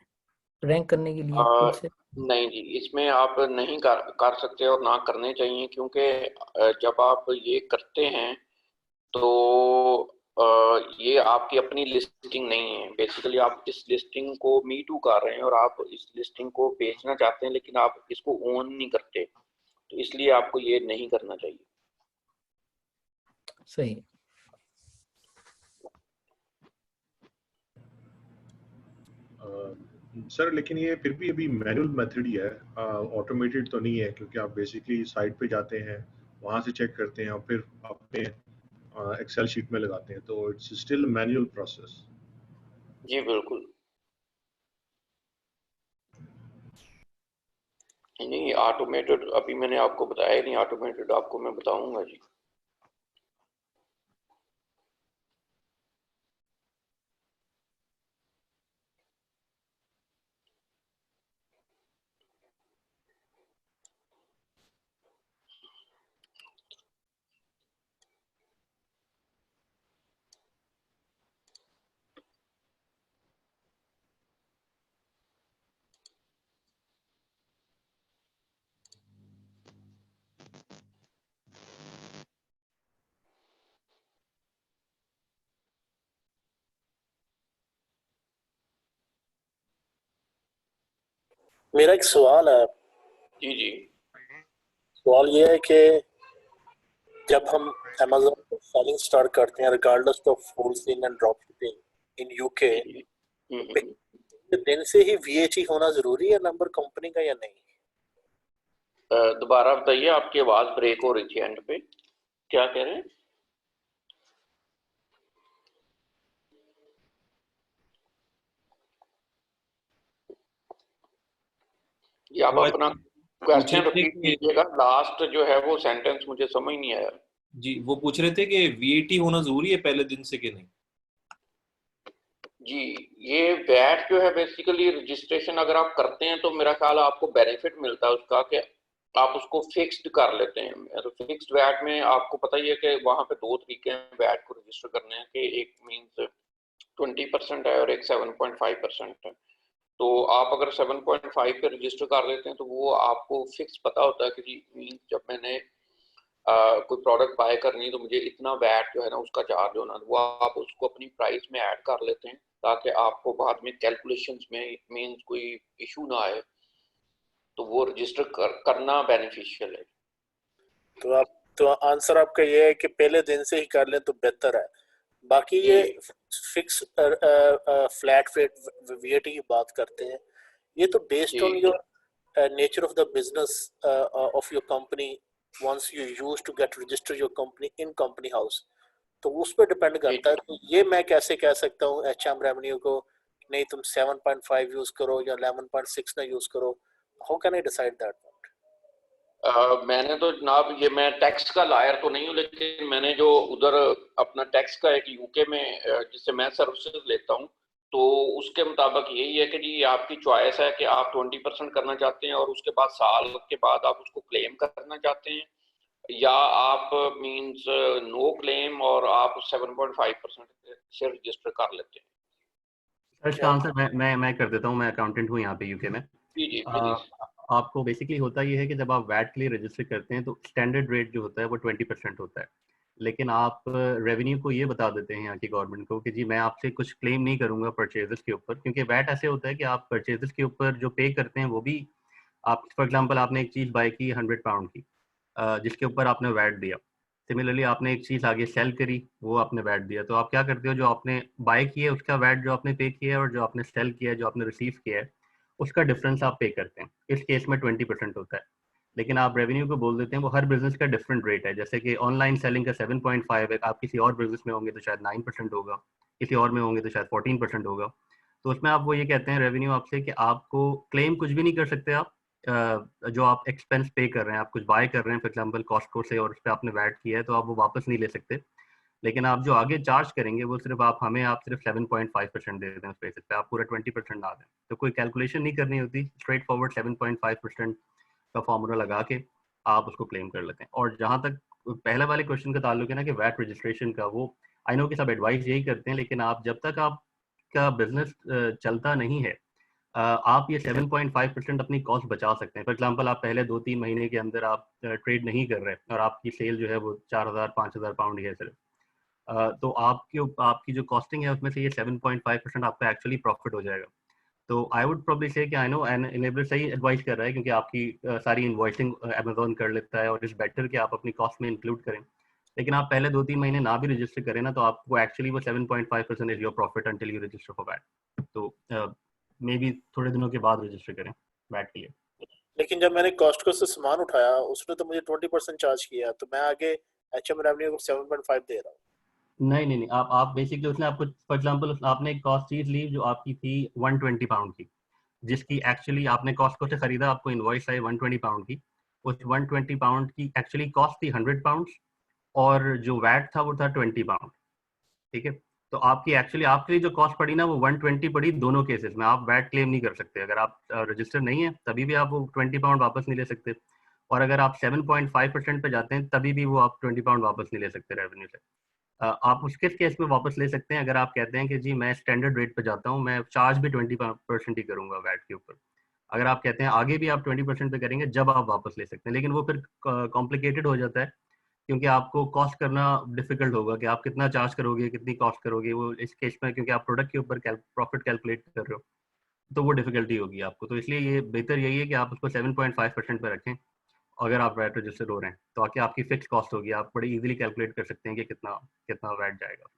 रैंक करने के लिए खुद से? नहीं जी, इसमें आप नहीं कर सकते और ना करने चाहिए क्योंकि जब आप ये करते हैं तो ये आपकी अपनी लिस्टिंग नहीं है। बेसिकली आप इस लिस्टिंग को मी टू कर रहे हैं और आप इस लिस्टिंग को बेचना चाहते हैं लेकिन आप इसको ओन नहीं करते, तो इसलिए आपको ये नहीं करना चाहिए। सही। सर लेकिन ये फिर भी अभी मैनुअल मेथड ही है, ऑटोमेटेड तो नहीं है क्योंकि आप बेसिकली साइट पे जाते हैं वहाँ से चेक करते हैं और फिर अपने एक्सेल शीट में लगाते हैं, तो इट्स स्टिल मैनुअल प्रोसेस। जी बिल्कुल नहीं, ऑटोमेटेड अभी मैंने आपको बताया नहीं, ऑटोमेटेड आपको मैं बताऊंगा जी। मेरा एक सवाल है। जी जी सवाल ये है कि जब हम Amazon पे सेलिंग स्टार्ट करते हैं regardless of wholesale and drop shipping in UK, जी दिन से ही VAT होना जरूरी है नंबर कंपनी का या नहीं? दोबारा बताइए, आपकी आवाज ब्रेक हो रही थी एंड पे, क्या कह रहे हैं? ये आप वो अपना पूछ क्वेश्चन रहे थे रिपीट कि कीजिएगा, लास्ट जो है वो सेंटेंस मुझे समझ नहीं आया। जी वो पूछ रहे थे कि VAT होना जरूरी है पहले दिन से कि नहीं? जी, ये वैट जो है बेसिकली रजिस्ट्रेशन अगर आप करते हैं तो मेरा ख्याल है आपको बेनिफिट मिलता है उसका कि आप उसको फिक्स्ड कर लेते हैं। तो फिक्स्ड वैट में आपको पता ही है कि वहाँ पे दो तरीके हैं वैट को रजिस्टर करने के, एक मीन्स 20% है और एक 7.5% है। तो आप अगर 7.5 पे रजिस्टर कर लेते हैं तो वो आपको फिक्स पता होता है कि जी मीन्स जब मैंने कोई प्रोडक्ट बाय करनी है तो मुझे इतना वैट जो है ना उसका चार्ज होना, वो आप उसको अपनी प्राइस में ऐड कर लेते हैं ताकि आपको बाद में कैलकुलेशंस में मीन्स कोई इशू ना आए, तो वो रजिस्टर करना बेनिफिशियल है। तो आंसर आपका ये है कि पहले दिन से ही कर लें तो बेहतर है। बाकी ये फिक्स फ्लैट रेट VAT की बात करते हैं, ये तो based on your nature of the business of your company once you use to get register your company in company house, तो उस पर डिपेंड करता है। तो ये मैं कैसे कह सकता हूँ HM रेवेन्यू को नहीं तुम 7.5 यूज करो या 11.6 ना यूज करो? How can I decide that? मैंने तो जनाब, ये मैं टैक्स का लायर तो नहीं हूँ, लेकिन मैंने जो उधर अपना टैक्स का एक यूके में जिससे मैं सर्विसेज लेता हूँ, तो उसके मुताबिक यही है कि जी आपकी चॉइस है कि आप 20% करना चाहते हैं और उसके बाद साल के बाद आप उसको क्लेम करना चाहते हैं, या आप मींस नो क्लेम और आप 7.5% से रजिस्टर कर लेते हैं। सर इसका आंसर मैं कर देता हूँ। मैं अकाउंटेंट हूँ यहाँ पे यूके में। जी जी प्लीज। आपको बेसिकली होता ये है कि जब आप वैट के लिए रजिस्टर करते हैं तो स्टैंडर्ड रेट जो होता है वो 20% होता है, लेकिन आप रेवेन्यू को ये बता देते हैं यहाँ की गवर्नमेंट को कि जी मैं आपसे कुछ क्लेम नहीं करूंगा परचेजेस के ऊपर, क्योंकि वैट ऐसे होता है कि आप परचेजेस के ऊपर जो पे करते हैं वो भी आप, फॉर एग्जांपल आपने एक चीज़ बाय की 100 पाउंड की, जिसके ऊपर आपने वैट दिया। सिमिलरली आपने एक चीज़ आगे सेल करी, वो आपने वैट दिया। तो आप क्या करते हो, जो आपने बाय किया है उसका वैट जो आपने पे किया है और जो आपने सेल किया है, जो आपने रिसीव किया है, उसका डिफरेंस आप पे करते हैं। इस केस में 20% होता है। लेकिन आप रेवेन्यू को बोल देते हैं वो हर बिजनेस का डिफरेंट रेट है। जैसे कि ऑनलाइन सेलिंग का 7.5 है, आप किसी और बिजनेस में होंगे तो शायद 9% होगा, किसी और में होंगे तो शायद 14% होगा। तो उसमें आप वो ये कहते हैं रेवेन्यू आपसे कि आपको क्लेम कुछ भी नहीं कर सकते आप, जो आप एक्सपेंस पे कर रहे हैं, आप कुछ बाय कर रहे हैं फॉर एग्जांपल कॉस्टको से और उस पर आपने वैट किया है, तो आप वो वापस नहीं ले सकते। लेकिन आप जो आगे चार्ज करेंगे वो सिर्फ आप सिर्फ 7.5% दे दें उस बेसिस पे, आप पूरा 20% ना दें। तो कोई कैलकुलेशन नहीं करनी होती, स्ट्रेट फॉरवर्ड 7.5% का फॉर्मूला लगा के आप उसको क्लेम कर लेते हैं। और जहाँ तक पहले वाले क्वेश्चन का ताल्लुक है ना कि वैट रजिस्ट्रेशन का, वो आई नो कि सब एडवाइस यही करते हैं, लेकिन आप जब तक आपका बिजनेस चलता नहीं है, आप ये 7.5% अपनी कॉस्ट बचा सकते हैं। फॉर एग्जांपल आप पहले 2-3 महीने के अंदर आप ट्रेड नहीं कर रहे और आपकी सेल जो है वो 4,000-5,000 पाउंड ही है सिर्फ, तो आपकी जो कॉस्टिंग है उसमें से ये 7.5% आपका एक्चुअली प्रॉफिट हो जाएगा। तो आई वुड प्रोबब्ली से कि आई नो एनेबलर सही एडवाइस कर रहा है, क्योंकि आपकी सारी इनवॉइसिंग अमेजोन कर लेता है और इट्स बेटर कि आप अपनी कॉस्ट में इंक्लूड करें। लेकिन आप पहले 2-3 महीने ना भी रजिस्टर करें ना, तो आपको एक्चुअली वो 7.5% is your profit until you register for VAT. तो मे बी थोड़े दिनों के बाद रजिस्टर करें वैट के लिए। लेकिन जब मैंने कॉस्टको से सामान उठाया उसने तो मुझे 20% चार्ज किया, तो मैं आगे HM रेवेन्यू को 7.5 दे रहा हूँ। नहीं, आप बेसिकली उसने आपको फॉर एग्जांपल आपने एक कॉस्ट चीज ली जो आपकी थी 120 पाउंड की, जिसकी एक्चुअली आपने कॉस्टको से खरीदा, आपको इनवॉइस आई 120 पाउंड की। उस 120 पाउंड की एक्चुअली कॉस्ट थी 100 पाउंड और जो वैट था वो था 20 पाउंड। ठीक है, तो आपकी एक्चुअली आपके लिए जो कॉस्ट पड़ी ना वो 120 पड़ी दोनों केसेस में। आप वैट क्लेम नहीं कर सकते, अगर आप रजिस्टर नहीं है तभी भी आप वो 20 पाउंड वापस नहीं ले सकते, और अगर आप 7.5% पे जाते हैं तभी भी वो आप 20 पाउंड वापस नहीं ले सकते रेवेन्यू से। आप उसके केस में वापस ले सकते हैं अगर आप कहते हैं कि जी मैं स्टैंडर्ड रेट पे जाता हूँ, मैं चार्ज भी 20% ही करूंगा वैट के ऊपर। अगर आप कहते हैं आगे भी आप 20% पे करेंगे, जब आप वापस ले सकते हैं। लेकिन वो फिर कॉम्प्लिकेटेड हो जाता है, क्योंकि आपको कॉस्ट करना डिफिकल्ट होगा कि आप कितना चार्ज करोगे, कितनी कॉस्ट करोगे वो इस केस में, क्योंकि आप प्रोडक्ट के ऊपर प्रॉफिट कैलकुलेट कर रहे हो। तो वो डिफिकल्टी होगी आपको। तो इसलिए ये बेहतर यही है कि आप उसको 7.5% पे रखें अगर आप वैट रजिस्टर्ड हो रहे हैं, तो आके आपकी फिक्स कॉस्ट होगी, आप बड़ी इजीली कैलकुलेट कर सकते हैं कि कितना कितना वैट जाएगा।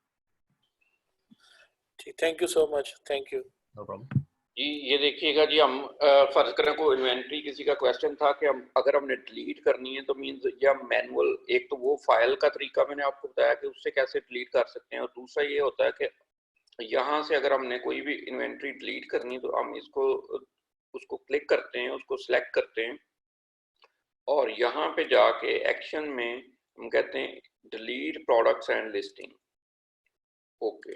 ठीक, thank you so much, thank you. No problem. जी ये देखिएगा जी, हम फर्ज करें को इन्वेंट्री किसी का क्वेश्चन था कि हम अगर हमने डिलीट करनी है तो मींस या मैनुअल, एक तो वो फाइल का तरीका मैंने आपको बताया कि उससे कैसे डिलीट कर सकते हैं, और दूसरा ये होता है कि यहाँ से अगर हमने कोई भी इन्वेंट्री डिलीट करनी है तो हम इसको उसको क्लिक करते हैं, उसको सिलेक्ट करते हैं और यहाँ पे जाके एक्शन में हम कहते हैं delete products and listing. Okay,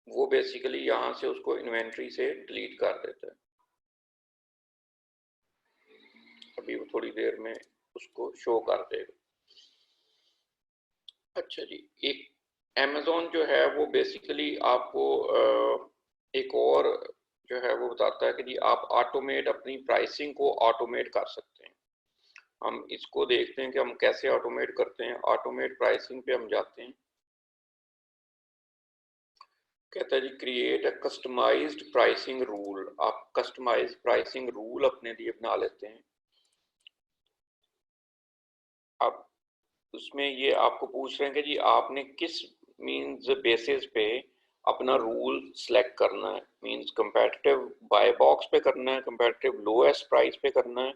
वो बेसिकली यहाँ से उसको इन्वेंट्री से डिलीट कर देता है। अभी वो थोड़ी देर में उसको शो कर देगा। अच्छा जी, एक Amazon जो है वो बेसिकली आपको एक और जो है वो बताता है कि जी आप ऑटोमेट अपनी प्राइसिंग को ऑटोमेट कर सकते हैं। हम इसको देखते हैं कि हम कैसे ऑटोमेट करते हैं। ऑटोमेट प्राइसिंग पे हम जाते हैं, कहता है जी create a customized pricing rule. आप कस्टमाइज्ड प्राइसिंग रूल अपने लिए बना लेते हैं। अब उसमें ये आपको पूछ रहे हैं कि जी आपने किस मींस बेसिस पे अपना रूल सेलेक्ट करना है, मींस कंपेटिटिव बाय बॉक्स पे करना है, कंपेटिटिव लोएस्ट प्राइस पे करना है,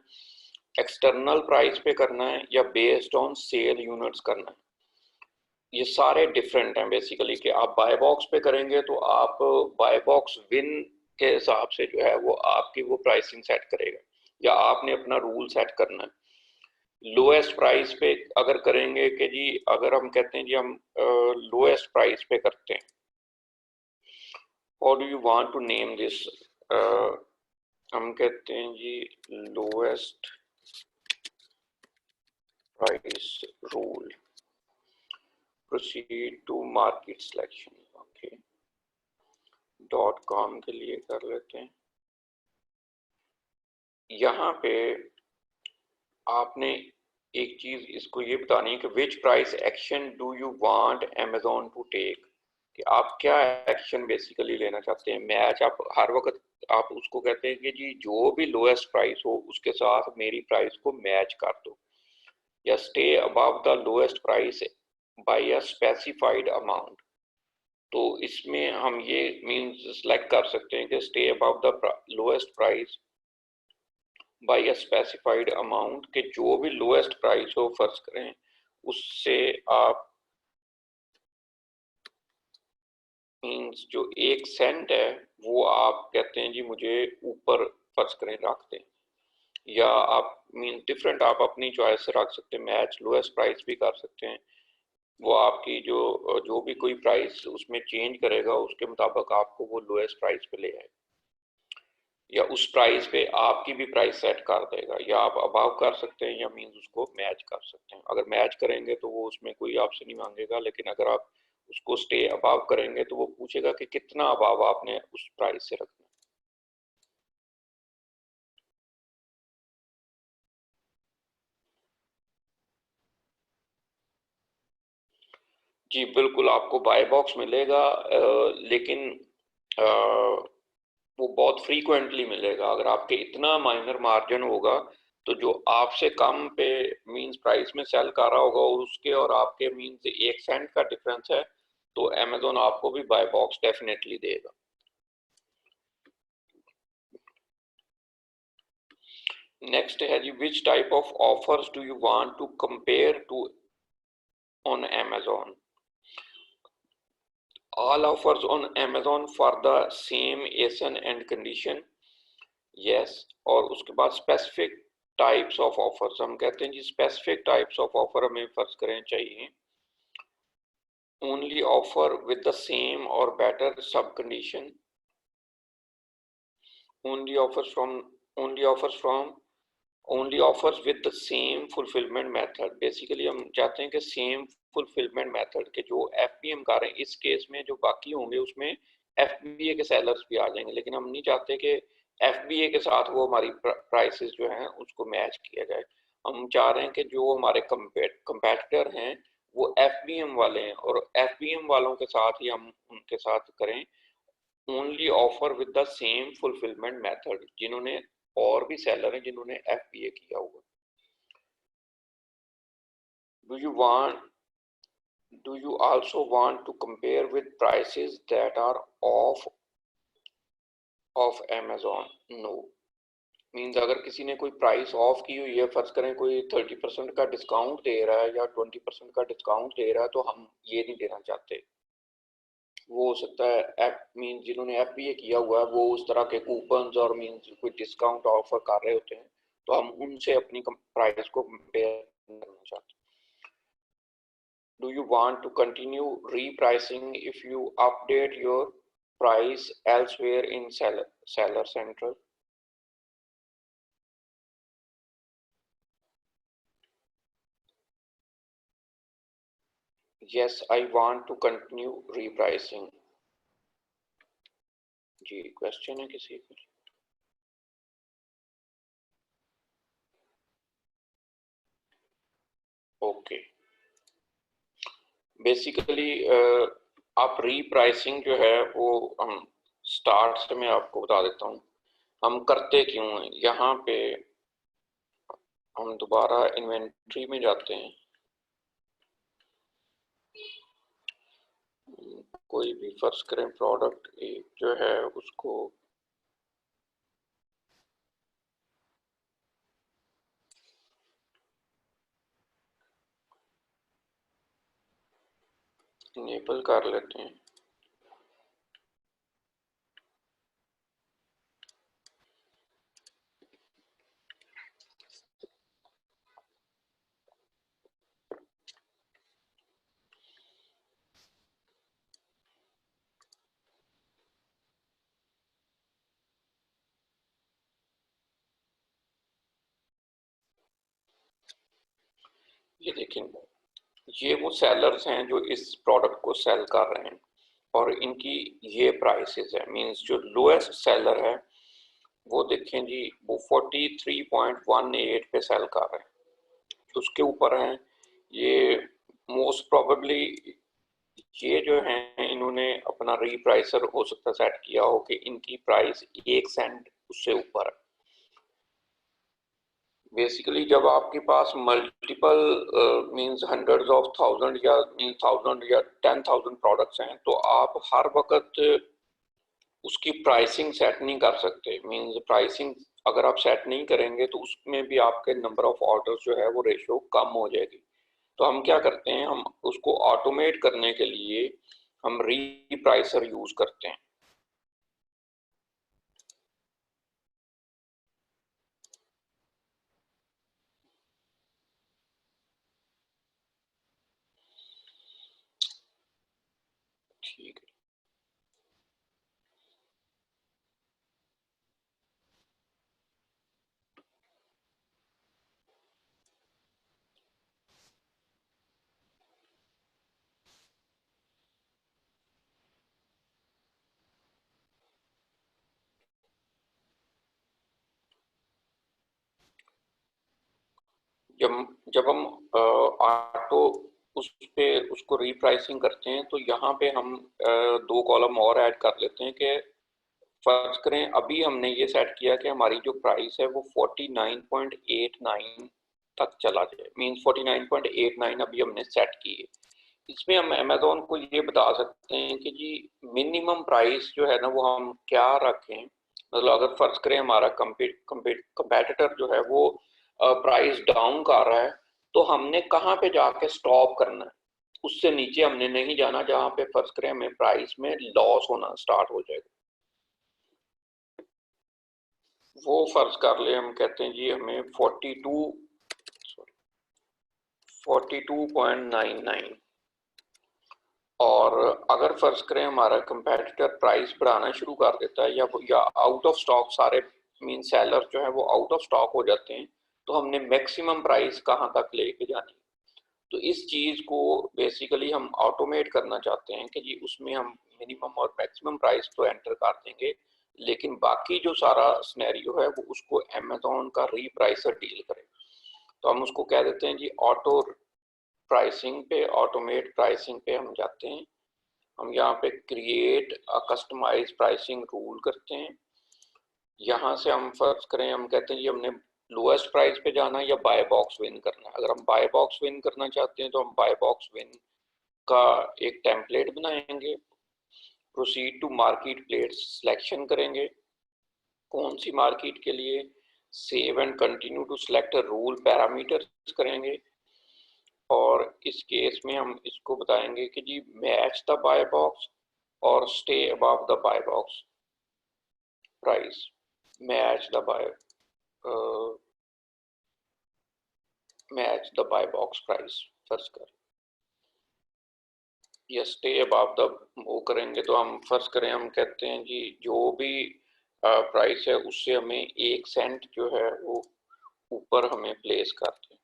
एक्सटर्नल प्राइस पे करना है, या बेस्ड ऑन सेल यूनिट्स करना है। ये सारे डिफरेंट हैं बेसिकली कि आप बाय बॉक्स पे करेंगे तो आप बाय बॉक्स विन के हिसाब से जो है वो आपकी वो प्राइसिंग सेट करेगा, या आपने अपना रूल सेट करना है। लोएस्ट प्राइस पे अगर करेंगे कि जी अगर हम कहते हैं जी हम लोएस्ट प्राइस पे करते हैं, how do you want to name this, हम कहते हैं जी lowest price rule, proceed to market selection. Okay, .com के लिए कर लेते हैं। यहाँ पे आपने एक चीज इसको ये बतानी है कि which price action do you want Amazon to take, कि आप क्या एक्शन बेसिकली लेना चाहते हैं। मैच आप हर वक्त आप उसको कहते हैं कि जी जो भी लोएस्ट प्राइस हो उसके साथ मेरी प्राइस को मैच कर दो, या stay above the lowest price by a specified amount. तो इसमें हम ये मींस सेलेक्ट कर सकते हैं कि stay above the lowest price by a specified amount, के जो भी लोएस्ट प्राइस हो फर्ज करें उससे आप मींस जो 1 सेंट है वो आप कहते हैं जी मुझे ऊपर फर्ज करें रख दें, या आप मीन डिफरेंट आप अपनी चॉइस से रख सकते हैं। मैच लोएस्ट प्राइस भी कर सकते हैं, वो आपकी जो भी कोई प्राइस उसमें चेंज करेगा उसके मुताबिक आपको वो लोएस्ट प्राइस पे ले आए, या उस प्राइस पे आपकी भी प्राइस सेट कर देगा, या आप अबाव कर सकते हैं या मींस उसको मैच कर सकते हैं। अगर मैच करेंगे तो वो उसमें कोई आपसे नहीं मांगेगा, लेकिन अगर आप उसको स्टे अबाव करेंगे तो वो पूछेगा कि कितना अबाव आपने उस प्राइस से रखना है। जी बिल्कुल आपको बाय बॉक्स मिलेगा, लेकिन वो बहुत फ्रीक्वेंटली मिलेगा। अगर आपके इतना माइनर मार्जिन होगा तो जो आपसे कम पे मींस प्राइस में सेल कर रहा होगा और उसके और आपके मींस 1 सेंट का डिफरेंस है, तो Amazon आपको भी बाय बॉक्स डेफिनेटली देगा। नेक्स्ट है जी which type of offers do you want to compare to on Amazon। All offers on Amazon for the same ASIN and condition, yes। और उसके बाद स्पेसिफिक टाइप्स ऑफ ऑफर्स, हम कहते हैं जी स्पेसिफिक टाइप्स ऑफ ऑफर हमें फर्ज करें चाहिए। Only offer with the same और बेटर सब condition, only offers with the same fulfilment method. Basically हम चाहते हैं कि सेम फुलफिलमेंट मेथड के जो FBM कर रहे हैं, इस केस में जो बाकी होंगे उसमें FBA के सेलर्स भी आ जाएंगे, लेकिन हम नहीं चाहते कि FBA के साथ वो हमारी प्राइसेस जो हैं उसको मैच किया जाए। हम चाह रहे हैं कि जो हमारे कंपेटिटर हैं वो FBM वाले हैं और FBM वालों के साथ ही हम उनके साथ करें, only offer with the same fulfillment method, जिन्होंने और भी seller हैं जिन्होंने FBA किया हुआ. Do you also want to compare with prices that are off Amazon? No. Means अगर किसी ने कोई प्राइस ऑफ की हुई है, फर्ज करें कोई 30% का डिस्काउंट दे रहा है या 20% का डिस्काउंट दे रहा है, तो हम ये नहीं देना चाहते. वो हो सकता है एप मीन्स जिन्होंने FBA किया हुआ है वो उस तरह के कूपन्स और मीन्स कोई डिस्काउंट ऑफर कर रहे होते हैं, तो हम उनसे अपनी प्राइस को कंपेयर करना चाहते हैं. Do you want to continue repricing if you update your price elsewhere in Seller Central? Yes, I want to continue repricing. जी क्वेश्चन है किसी का? ओके. बेसिकली आप रीप्राइसिंग जो है वो हम स्टार्ट से मैं आपको बता देता हूँ हम करते क्यों हैं. यहाँ पे हम दोबारा इन्वेंट्री में जाते हैं. कोई भी फर्ज करें प्रोडक्ट एक जो है उसको इनेबल कर लेते हैं. ये देखें, ये वो सेलर्स हैं जो इस प्रोडक्ट को सेल कर रहे हैं और इनकी ये प्राइसेस है. मींस जो लोएस्ट सेलर है वो देखें जी वो 43.18 पे सेल कर रहे हैं. उसके ऊपर हैं ये मोस्ट प्रोबेबली ये जो हैं इन्होंने अपना रीप्राइसर हो सकता है सेट किया हो कि इनकी प्राइस 1 सेंट उससे ऊपर है. बेसिकली जब आपके पास multiple means hundreds of thousand या मींस 1000 या 10,000 प्रोडक्ट्स हैं तो आप हर वक्त उसकी प्राइसिंग सेट नहीं कर सकते. मींस प्राइसिंग अगर आप सेट नहीं करेंगे तो उसमें भी आपके नंबर ऑफ ऑर्डर्स जो है वो रेशियो कम हो जाएगी. तो हम क्या करते हैं, हम उसको ऑटोमेट करने के लिए हम रीप्राइसर यूज करते हैं. ठीक है. जब हम ऑटो उस पे उसको रीप्राइसिंग करते हैं तो यहाँ पे हम 2 कॉलम और ऐड कर लेते हैं कि फर्ज करें अभी हमने ये सेट किया कि हमारी जो प्राइस है वो 49.89 तक चला जाए. मींस 49.89 अभी हमने सेट की है. इसमें हम अमेज़न को ये बता सकते हैं कि जी मिनिमम प्राइस जो है ना वो हम क्या रखें. मतलब अगर फर्ज करें हमारा कंपेटिटर जो है वो प्राइस डाउन कर रहा है तो हमने कहाँ पे जाके स्टॉप करना है. उससे नीचे हमने नहीं जाना जहाँ पे फर्ज करें हमें प्राइस में लॉस होना स्टार्ट हो जाएगा. वो फर्ज कर ले हम कहते हैं जी हमें 42.99 और अगर फर्ज करें हमारा कंपेटिटर प्राइस बढ़ाना शुरू कर देता है या आउट ऑफ स्टॉक सारे मीन सेलर जो है वो आउट ऑफ स्टॉक हो जाते हैं तो हमने मैक्सिमम प्राइस कहाँ तक लेके जानी. तो इस चीज़ को बेसिकली हम ऑटोमेट करना चाहते हैं कि जी उसमें हम मिनिमम और मैक्सिमम प्राइस तो एंटर कर देंगे लेकिन बाकी जो सारा सिनेरियो है वो उसको अमेज़न का रीप्राइसर डील करे. तो हम उसको कह देते हैं जी ऑटो प्राइसिंग पे, ऑटोमेट प्राइसिंग पे हम जाते हैं. हम यहाँ पे create a customize pricing rule करते हैं। यहाँ से हम फर्ज करें, हम कहते हैं जी हमने लोएस्ट प्राइस पे जाना है या बाय बॉक्स विन करना है। अगर हम बाय बॉक्स विन करना चाहते हैं तो हम बाय बॉक्स विन का एक टेम्पलेट बनाएंगे, proceed to marketplace selection करेंगे, कौन सी मार्केट के लिए, save and continue to select rule parameters करेंगे, और इस केस में हम इसको बताएंगे कि जी मैच द बाय बॉक्स और stay above the buy box price, match the buy box price फर्ज कर, या स्टे अबव द वो करेंगे तो हम फर्ज करें हम कहते हैं जी जो भी प्राइस है उससे हमें 1 सेंट जो है वो ऊपर हमें प्लेस करते हैं।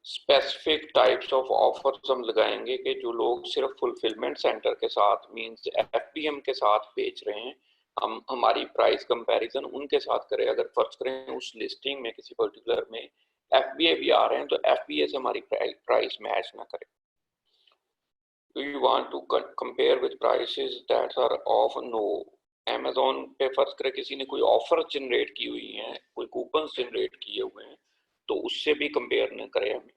स्पेसिफिक टाइप्स ऑफ ऑफर्स हम लगाएंगे कि जो लोग सिर्फ फुलफिलमेंट सेंटर के साथ मींस एफबीएम के साथ बेच रहे हैं, हम हमारी प्राइस कंपैरिजन उनके साथ करें। अगर फर्ज करें उस लिस्टिंग में किसी पर्टिकुलर में एफबीए भी आ रहे हैं तो एफबीए से हमारी प्राइस मैच ना करे। Do you want to compare with prices that are of no? Amazon पे फर्ज करें किसी ने कोई ऑफर जनरेट की हुई है, कोई कूपन जनरेट किए हुए हैं, तो उससे भी कंपेयर न करें हमें।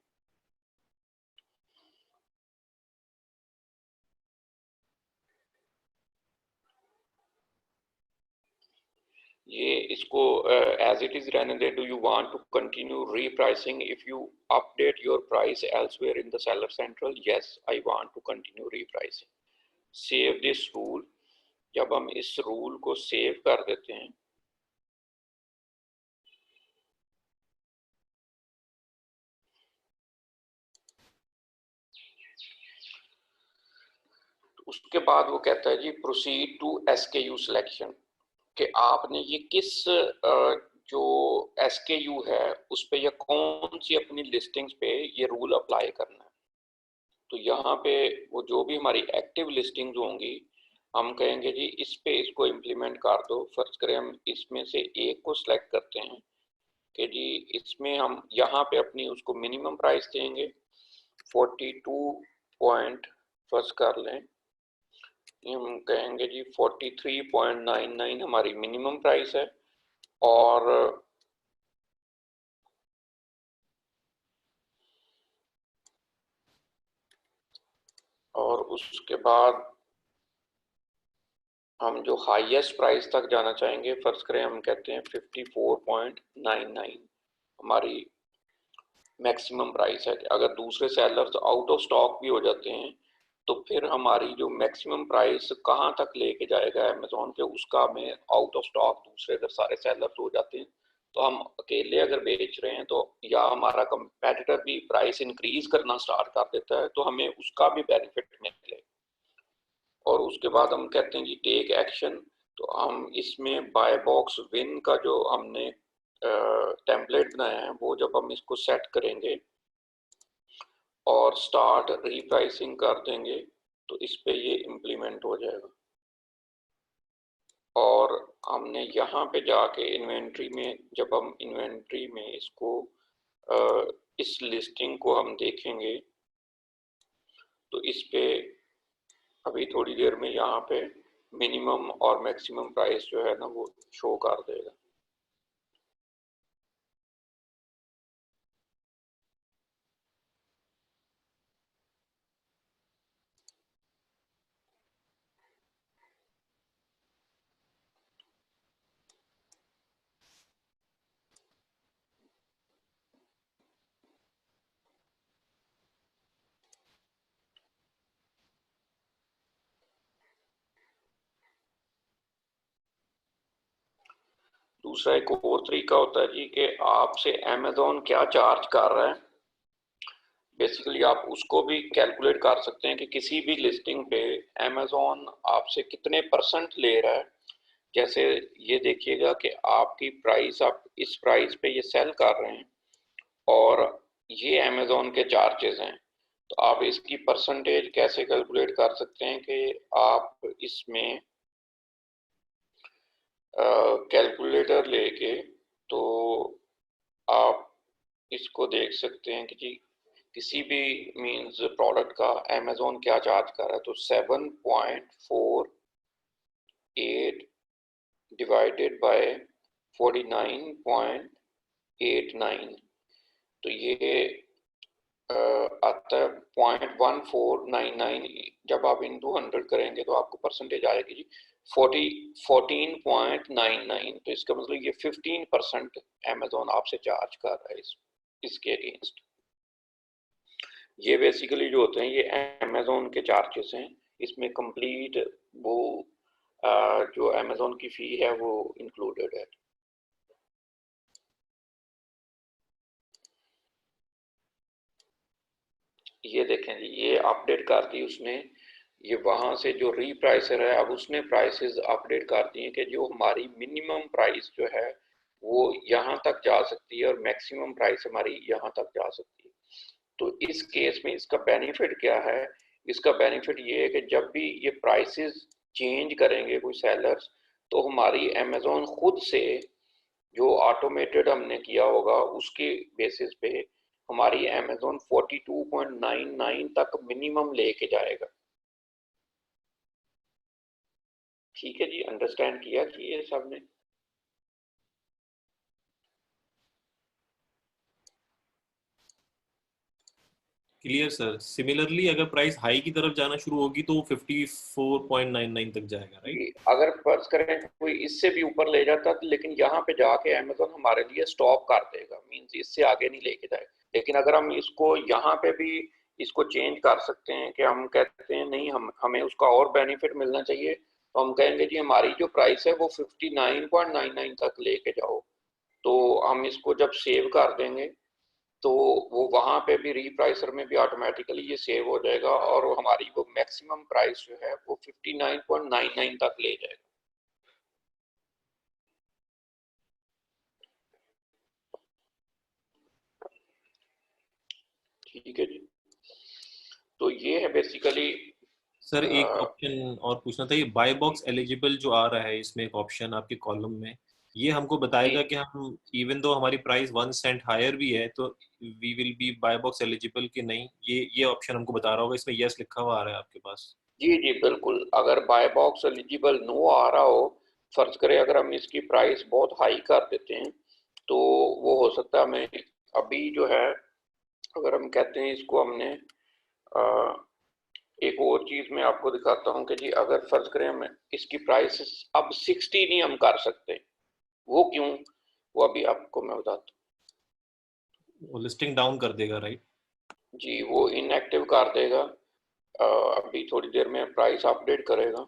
ये इसको एज इट इज रहने दे। Do you want to continue repricing if you update your price elsewhere in the seller central? Yes, I want to continue repricing. Save this rule. जब हम इस रूल को सेव कर देते हैं तो उसके बाद वो कहता है जी प्रोसीड टू एसकेयू सिलेक्शन, कि आपने ये किस जो एसकेयू है उस पे या कौन सी अपनी लिस्टिंग्स पे ये रूल अप्लाई करना है। तो यहाँ पे वो जो भी हमारी एक्टिव लिस्टिंग्स होंगी हम कहेंगे जी इस पे इसको इम्प्लीमेंट कर दो। फर्ज करें हम इसमें से एक को सिलेक्ट करते हैं कि जी इसमें हम यहाँ पे अपनी उसको मिनिमम प्राइस देंगे 42 पॉइंट फर्ज कर लें, हम कहेंगे जी 43.99 हमारी मिनिमम प्राइस है, और उसके बाद हम जो हाईएस्ट प्राइस तक जाना चाहेंगे फर्ज करें हम कहते हैं 54.99 हमारी मैक्सिमम प्राइस है। अगर दूसरे सेलर्स आउट ऑफ स्टॉक भी हो जाते हैं तो फिर हमारी जो मैक्सिमम प्राइस कहाँ तक लेके जाएगा अमेज़न के, उसका हमें आउट ऑफ स्टॉक दूसरे अगर सारे सेलर्स हो जाते हैं तो हम अकेले अगर बेच रहे हैं तो या हमारा कंपेटिटर भी प्राइस इंक्रीज करना स्टार्ट कर देता है तो हमें उसका भी बेनिफिट मिले। और उसके बाद हम कहते हैं जी टेक एक्शन। तो हम इसमें बाय बॉक्स विन का जो हमने टेम्पलेट बनाया है वो जब हम इसको सेट करेंगे और स्टार्ट रीप्राइसिंग कर देंगे तो इस पे ये इम्प्लीमेंट हो जाएगा। और हमने यहाँ पे जाके इन्वेंट्री में जब हम इन्वेंट्री में इसको इस लिस्टिंग को हम देखेंगे तो इस पे अभी थोड़ी देर में यहाँ पे मिनिमम और मैक्सिमम प्राइस जो है ना वो शो कर देगा। दूसरा एक और तरीका होता है जी कि आपसे अमेज़न क्या चार्ज कर रहा है। बेसिकली आप उसको भी कैलकुलेट कर सकते हैं कि किसी भी लिस्टिंग पे अमेज़न आपसे कितने % ले रहा है। जैसे ये देखिएगा कि आपकी प्राइस आप इस प्राइस पे ये सेल कर रहे हैं और ये अमेज़न के चार्जेस हैं, तो आप इसकी परसेंटेज कैसे कैलकुलेट कर सकते हैं कि आप इसमें कैलकुलेटर लेके तो आप इसको देख सकते हैं कि जी किसी भी मींस प्रोडक्ट का अमेज़न क्या चार्ज कर रहा है, तो 7.48 डिवाइडेड बाय 49.89, तो ये आता है 0.1499। जब आप इंटू 100 करेंगे तो आपको परसेंटेज आएगी जी 14.99। तो इसका मतलब ये 15% अमेज़न आपसे चार्ज कर रहा है इसके अगेंस्ट। ये बेसिकली जो होते हैं ये अमेज़न के चार्जेस हैं, इसमें कंप्लीट वो जो अमेज़न की फी है वो इंक्लूडेड है। ये देखें जी, ये अपडेट कर दी उसने, ये वहां से जो रीप्राइसर है अब उसने प्राइसेस अपडेट कर दी हैं कि जो हमारी मिनिमम प्राइस जो है वो यहाँ तक जा सकती है और मैक्सिमम प्राइस हमारी यहाँ तक जा सकती है। तो इस केस में इसका बेनिफिट क्या है? इसका बेनिफिट ये है कि जब भी ये प्राइसेस चेंज करेंगे कोई सेलर्स, तो हमारी अमेज़न खुद से जो ऑटोमेटेड हमने किया होगा उसके बेसिस पे हमारी अमेज़न 42.99 तक मिनिमम लेके जाएगा। ठीक है जी, अंडरस्टैंड किया कि ये सबने? Clear sir. सिमिलरली अगर प्राइस हाई की तरफ जाना शुरू होगी तो 54.99 तक जाएगा, राइट? अगर फर्ज करें कोई इससे भी ऊपर ले जाता तो लेकिन यहाँ पे जाके अमेज़न हमारे लिए स्टॉप कर देगा, मींस इससे आगे नहीं लेके जाएगा। लेकिन अगर हम इसको यहाँ पे भी इसको चेंज कर सकते हैं कि हम कहते हैं नहीं, हमें उसका और बेनिफिट मिलना चाहिए, तो हम कहेंगे जी हमारी जो प्राइस है वो 59.99 तक लेके जाओ। तो हम इसको जब सेव कर देंगे तो वो वहाँ पे भी रीप्राइसर में भी ऑटोमेटिकली ये सेव हो जाएगा और हमारी वो मैक्सिमम प्राइस जो है वो 59.99 तक ले जाएगा। ठीक है जी, तो ये है बेसिकली। सर एक ऑप्शन और पूछना था, ये बाय बॉक्स एलिजिबल जो आ रहा है इसमें एक ऑप्शन आपके कॉलम में, ये हमको बताएगा कि हम इवन दो हमारी प्राइस 1 सेंट हायर भी है तो we will be buy box eligible कि नहीं, ये ऑप्शन हमको बता रहा होगा। इसमें यस लिखा हुआ आ रहा है आपके पास? जी जी बिल्कुल, अगर बाय बॉक्स एलिजिबल नो आ रहा हो, फर्ज करें अगर हम इसकी प्राइस बहुत हाई कर देते हैं तो वो हो सकता है हमें अभी जो है, अगर हम कहते हैं इसको हमने एक और चीज मैं आपको दिखाता हूँ कि जी अगर फर्ज करें हम इसकी प्राइस अब 60 नहीं हम कर सकते, वो क्यों, वो अभी आपको मैं बताता हूँ। वो लिस्टिंग डाउन कर देगा, राइट? जी वो इनएक्टिव कर देगा, अभी थोड़ी देर में प्राइस अपडेट करेगा।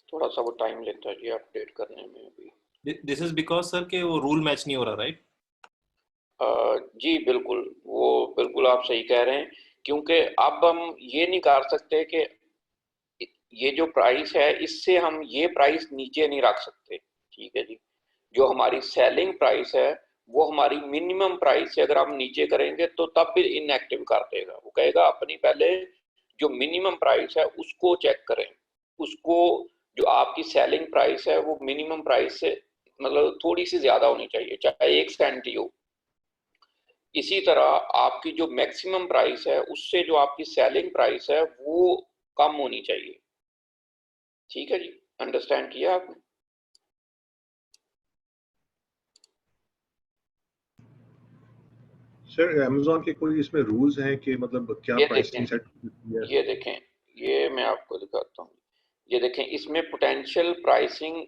थोड़ा सा वो टाइम लेता है जी अपडेट करने में अभी। दिस इज बिकॉज सर के वो रूल मैच नहीं हो रहा, राइट? जी बिल्कुल, वो बिल्कुल आप सही कह रहे हैं, क्योंकि अब हम ये नहीं कर सकते कि ये जो प्राइस है इससे हम ये प्राइस नीचे नहीं रख सकते। ठीक है जी, जो हमारी सेलिंग प्राइस है वो हमारी मिनिमम प्राइस से अगर हम नीचे करेंगे तो तब भी इनएक्टिव कर देगा। वो कहेगा अपनी पहले जो मिनिमम प्राइस है उसको चेक करें, उसको जो आपकी सेलिंग प्राइस है वो मिनिमम प्राइस से मतलब थोड़ी सी ज्यादा होनी चाहिए, चाहे 1 सेंट ही हो। इसी तरह आपकी जो मैक्सिमम प्राइस है उससे जो आपकी सेलिंग प्राइस है वो कम होनी चाहिए। ठीक है जी, अंडरस्टैंड किया आपने? सर अमेज़न के कोई इसमें रूल्स हैं कि मतलब क्या ये प्राइसिंग देखें, सेट ये देखें, ये मैं आपको दिखाता हूँ। ये देखें, इसमें potential pricing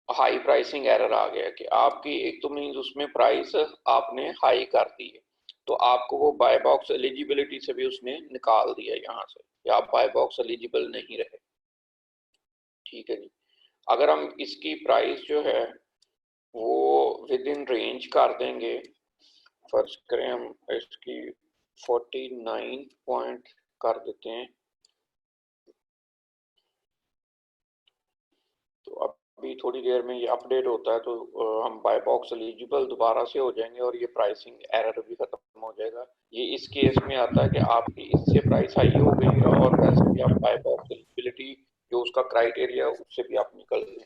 high pricing error आ गया कि आपकी एक तो मीन्स उसमें प्राइस आपने हाई कर दी है, तो आपको वो बाय बॉक्स एलिजिबिलिटी से भी उसने निकाल दिया यहाँ से, या आप बाय बॉक्स एलिजिबल नहीं रहे। ठीक है जी, अगर हम इसकी प्राइस जो है वो विद इन रेंज कर देंगे, फर्ज करें हम इसकी 49 पॉइंट कर देते हैं, तो अभी थोड़ी देर में ये अपडेट होता है तो हम बाय बॉक्स एलिजिबल दोबारा से हो जाएंगे और ये प्राइसिंग एरर भी खत्म हो जाएगा। ये इस केस में आता है कि आपकी इससे प्राइस हाई हो गई है और वैसे भी आप बाय बॉक्स एलिजिबिलिटी जो उसका क्राइटेरिया उससे भी आप निकल लें।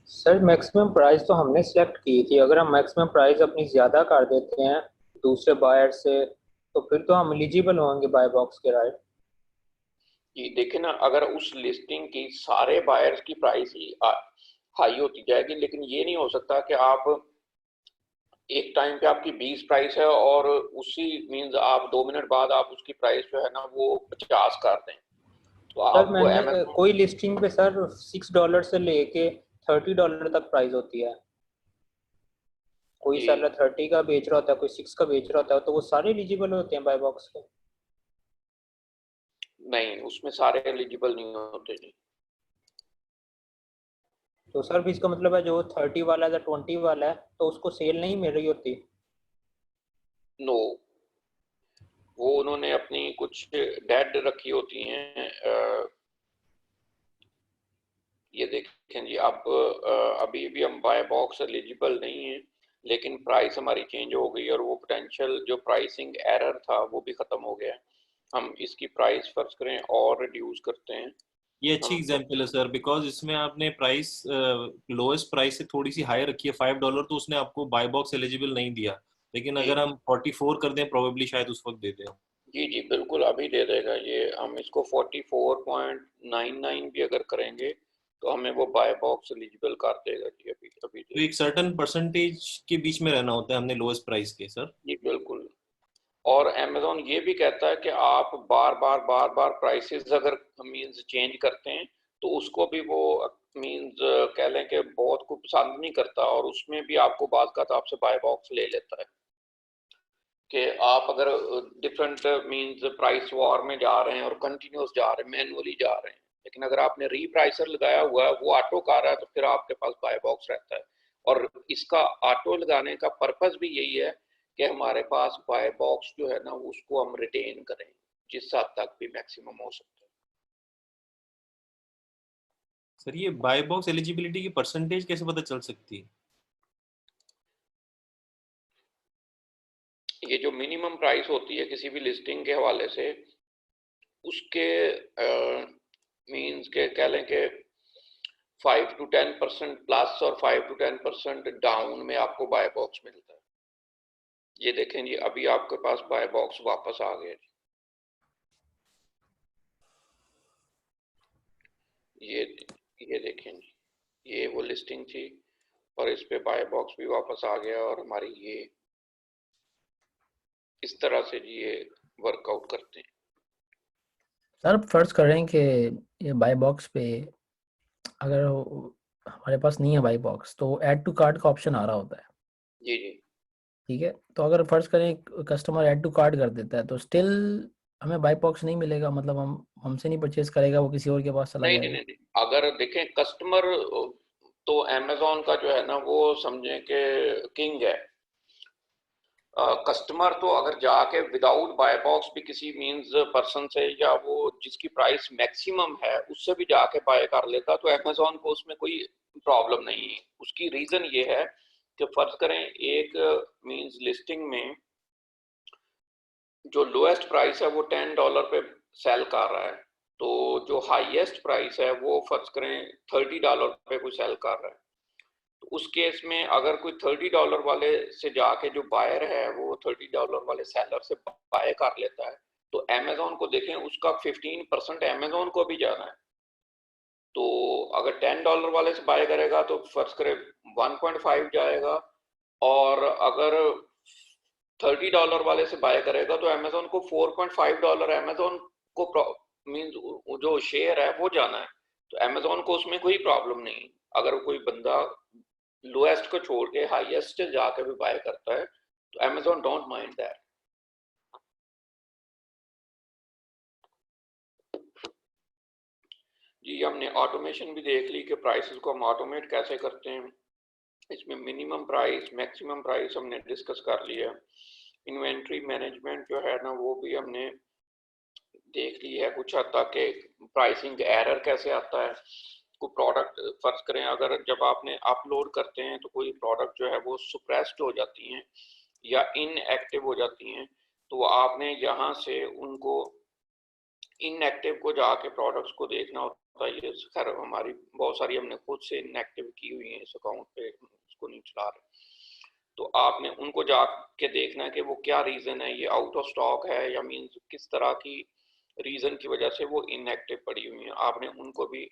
सर मैक्सिमम प्राइस तो हमने सेलेक्ट की थी, अगर हम मैक्सिमम प्राइस अपनी ज्यादा कर देते हैं दूसरे बायर से तो फिर तो हम एलिजिबल होंगे बाय बॉक्स के, राइट? जी देखिए ना, अगर उस लिस्टिंग की सारे बायर्स की प्राइस ही हाई होती जाएगी, लेकिन ये नहीं हो सकता कि आप एक टाइम पे आपकी 20 प्राइस है और उसी मींस आप 2 मिनट बाद आप उसकी प्राइस जो है ना वो 50 कर दें। तो सर आपको मैंने कोई लिस्टिंग पे सर $6 से लेके $30 तक प्राइस होती है, कोई जी सेलर 30 का बेच रहा होता है, कोई 6 का बेच रहा होता है, तो वो सारे एलिजिबल होते हैं बाय बॉक्स के? नहीं, उसमें सारे एलिजिबल नहीं होते जी। तो सर भी इसका मतलब है जो 30 वाला है या 20 वाला है तो उसको सेल नहीं मिल रही होती? नो, वो उन्होंने अपनी कुछ डेड रखी होती हैं। ये देखें जी, आप अभी भी हम बाय बॉक्स एलिजिबल नहीं है, लेकिन प्राइस हमारी चेंज हो गई और वो पोटेंशियल जो प्राइसिंग एरर था वो भी खत्म हो गया। हम इसकी प्राइस फर्ज करें और रिड्यूस करते हैं। ये अच्छी एग्जांपल है सर, बिकॉज इसमें आपने प्राइस लोएस्ट प्राइस से थोड़ी सी हाई रखी है $5, तो उसने आपको बाय बॉक्स एलिजिबल नहीं दिया, लेकिन जी अगर हम 44 कर दें प्रोबेबली शायद उस वक्त दे दें। जी जी बिल्कुल अभी दे देगा ये। हम इसको 44.99 भी अगर करेंगे तो हमें वो बाय बॉक्स एलिजिबल कर देगा जी। अभी अभी तो एक सर्टेन परसेंटेज के बीच में रहना होता है हमने लोएस्ट प्राइस के सर। जी बिल्कुल। और अमेज़न ये भी कहता है कि आप बार बार प्राइसेस अगर मींस चेंज करते हैं तो उसको भी वो मींस कह लें कि बहुत को पसंद नहीं करता, और उसमें भी आपको बात का तो आपसे बाय बॉक्स ले लेता है कि आप अगर डिफरेंट मींस प्राइस वॉर में जा रहे हैं और कंटिन्यूस जा रहे हैं, मैनुअली जा रहे हैं, लेकिन अगर आपने रीप्राइसर लगाया हुआ है वो ऑटो कर रहा है तो फिर आपके पास बाय बॉक्स रहता है। और इसका ऑटो लगाने का पर्पस भी यही है कि हमारे पास बाय बॉक्स जो है ना उसको हम रिटेन करें जिस हद तक भी मैक्सिमम हो सकता है। सर ये बाय बॉक्स एलिजिबिलिटी की परसेंटेज कैसे पता चल सकती है? ये जो मिनिमम प्राइस होती है किसी भी लिस्टिंग के हवाले से उसके मींस के कह लें कि 5 to 10% प्लस और 5 to 10% डाउन में आपको बाय बॉक्स मिलता है। ये देखें जी, अभी आपके पास बाय बॉक्स वापस आ गया जी। ये देखें जी, ये वो लिस्टिंग थी और इस पे बाय बॉक्स भी वापस आ गया और हमारी ये इस तरह से जी ये वर्कआउट करते हैं। सर फर्ज कर रहे हैं कि ये बाय बॉक्स पे अगर हमारे पास नहीं है बाय बॉक्स तो ऐड टू कार्ट का ऑप्शन आ रहा होता है। जी जी ठीक है, तो अगर फर्ज करें कस्टमर ऐड टू कार्ट कर देता है तो स्टिल हमें बाय बॉक्स नहीं मिलेगा, मतलब हम हमसे नहीं परचेज करेगा, वो किसी और के पास चला नहीं जाएगा। नहीं नहीं, अगर देखें कस्टमर तो अमेज़न का जो है ना वो समझें कि किंग है। कस्टमर तो अगर जाके विदाउट बाय बॉक्स भी किसी मींस पर्सन से या वो जिसकी प्राइस मैक्सिमम है उससे भी जाके बाय कर लेता तो अमेज़न को उसमें कोई प्रॉब्लम नहीं है। उसकी रीजन ये है कि फर्ज करें एक मींस लिस्टिंग में जो लोएस्ट प्राइस है वो $10 पे सेल कर रहा है, तो जो हाईएस्ट प्राइस है वो फर्ज करें $30 पे कोई सेल कर रहा है। तो उस केस में अगर कोई $30 वाले से जाके जो बायर है वो $30 वाले सेलर से बाय कर लेता है तो अमेज़न को देखें उसका 15% अमेज़न को भी जाना है। तो अगर $10 वाले से बाय करेगा तो फर्ज करें 1.5 जाएगा, और अगर $30 वाले से बाय करेगा तो अमेज़न को $4.5 अमेज़न को मींस जो शेयर है वो जाना है। तो अमेज़न को उसमें कोई प्रॉब्लम नहीं। अगर कोई बंदा लोएस्ट को छोड़ के हाईएस्ट जाके भी बाय करता है तो अमेज़न डोंट माइंड दैट। जी हमने ऑटोमेशन भी देख ली कि प्राइसेस को हम ऑटोमेट कैसे करते हैं। इसमें मिनिमम प्राइस मैक्सिमम प्राइस हमने डिस्कस कर लिया। इन्वेंट्री मैनेजमेंट जो है ना वो भी हमने देख ली है कुछ हद तक कि प्राइसिंग एरर कैसे आता है। कोई प्रोडक्ट फर्ज करें अगर जब आपने अपलोड करते हैं तो कोई प्रोडक्ट जो है वो सुप्रेस्ड हो जाती हैं या इनएक्टिव हो जाती हैं, तो आपने यहाँ से उनको इनएक्टिव को जाके प्रोडक्ट्स को देखना होता है। ये खैर हमारी बहुत सारी हमने खुद से इनएक्टिव की हुई है इस अकाउंट पे, उसको नहीं चला रहे, तो आपने उनको जाके देखना है कि वो क्या रीज़न है, ये आउट ऑफ स्टॉक है या मीन्स किस तरह की रीज़न की वजह से वो इनएक्टिव पड़ी हुई हैं। आपने उनको भी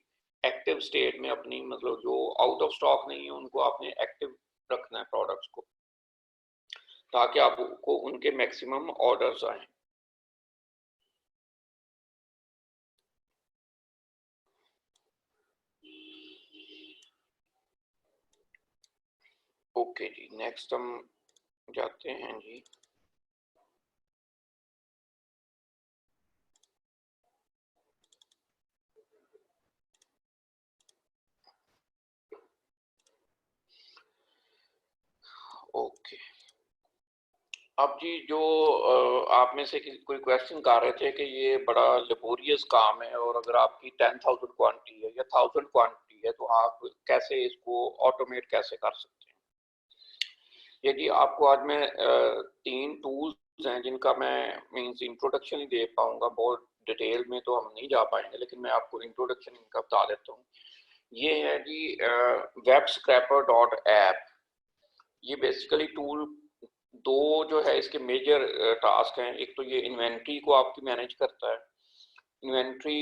एक्टिव स्टेट में अपनी मतलब जो आउट ऑफ स्टॉक नहीं है उनको आपने एक्टिव रखना है प्रोडक्ट्स को, ताकि आपको उनके मैक्सिमम ऑर्डर्स आए। ओके जी, नेक्स्ट हम जाते हैं जी। ओके, अब जी जो आप में से कोई क्वेश्चन कर रहे थे कि ये बड़ा लेबोरियस काम है और अगर आपकी 10,000 क्वांटिटी है या 1000 क्वांटिटी है तो आप कैसे इसको ऑटोमेट कैसे कर सकते हैं। यदि आपको आज मैं 3 टूल्स हैं जिनका मैं मीन्स इंट्रोडक्शन ही दे पाऊंगा, बहुत डिटेल में तो हम नहीं जा पाएंगे, लेकिन मैं आपको इंट्रोडक्शन इनका बता देता हूँ। ये है जी webscraper.app। ये बेसिकली टूल दो जो है इसके मेजर टास्क हैं। एक तो ये इन्वेंट्री को आपकी मैनेज करता है। इन्वेंट्री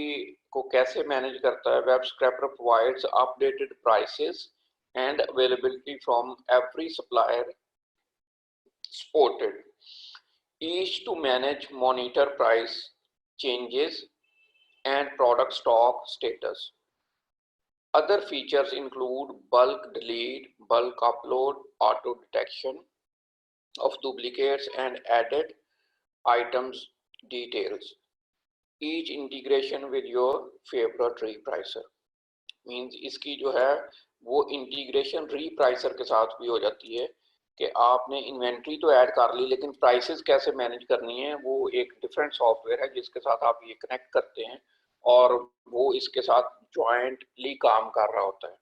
को कैसे मैनेज करता है? Web scraper provides updated prices and availability from every supplier supported, each to manage, monitor price changes and product stock status. Other features include bulk delete, bulk upload, auto detection of duplicates and added items details. Each integration with your favorite repricer means इसकी जो है वो इंटीग्रेशन रीप्राइसर के साथ भी हो जाती है कि आपने इन्वेंट्री तो ऐड कर ली, लेकिन प्राइसेस कैसे मैनेज करनी है वो एक डिफरेंट सॉफ्टवेयर है जिसके साथ आप ये कनेक्ट करते हैं और वो इसके साथ जॉइंटली काम कर रहा होता है।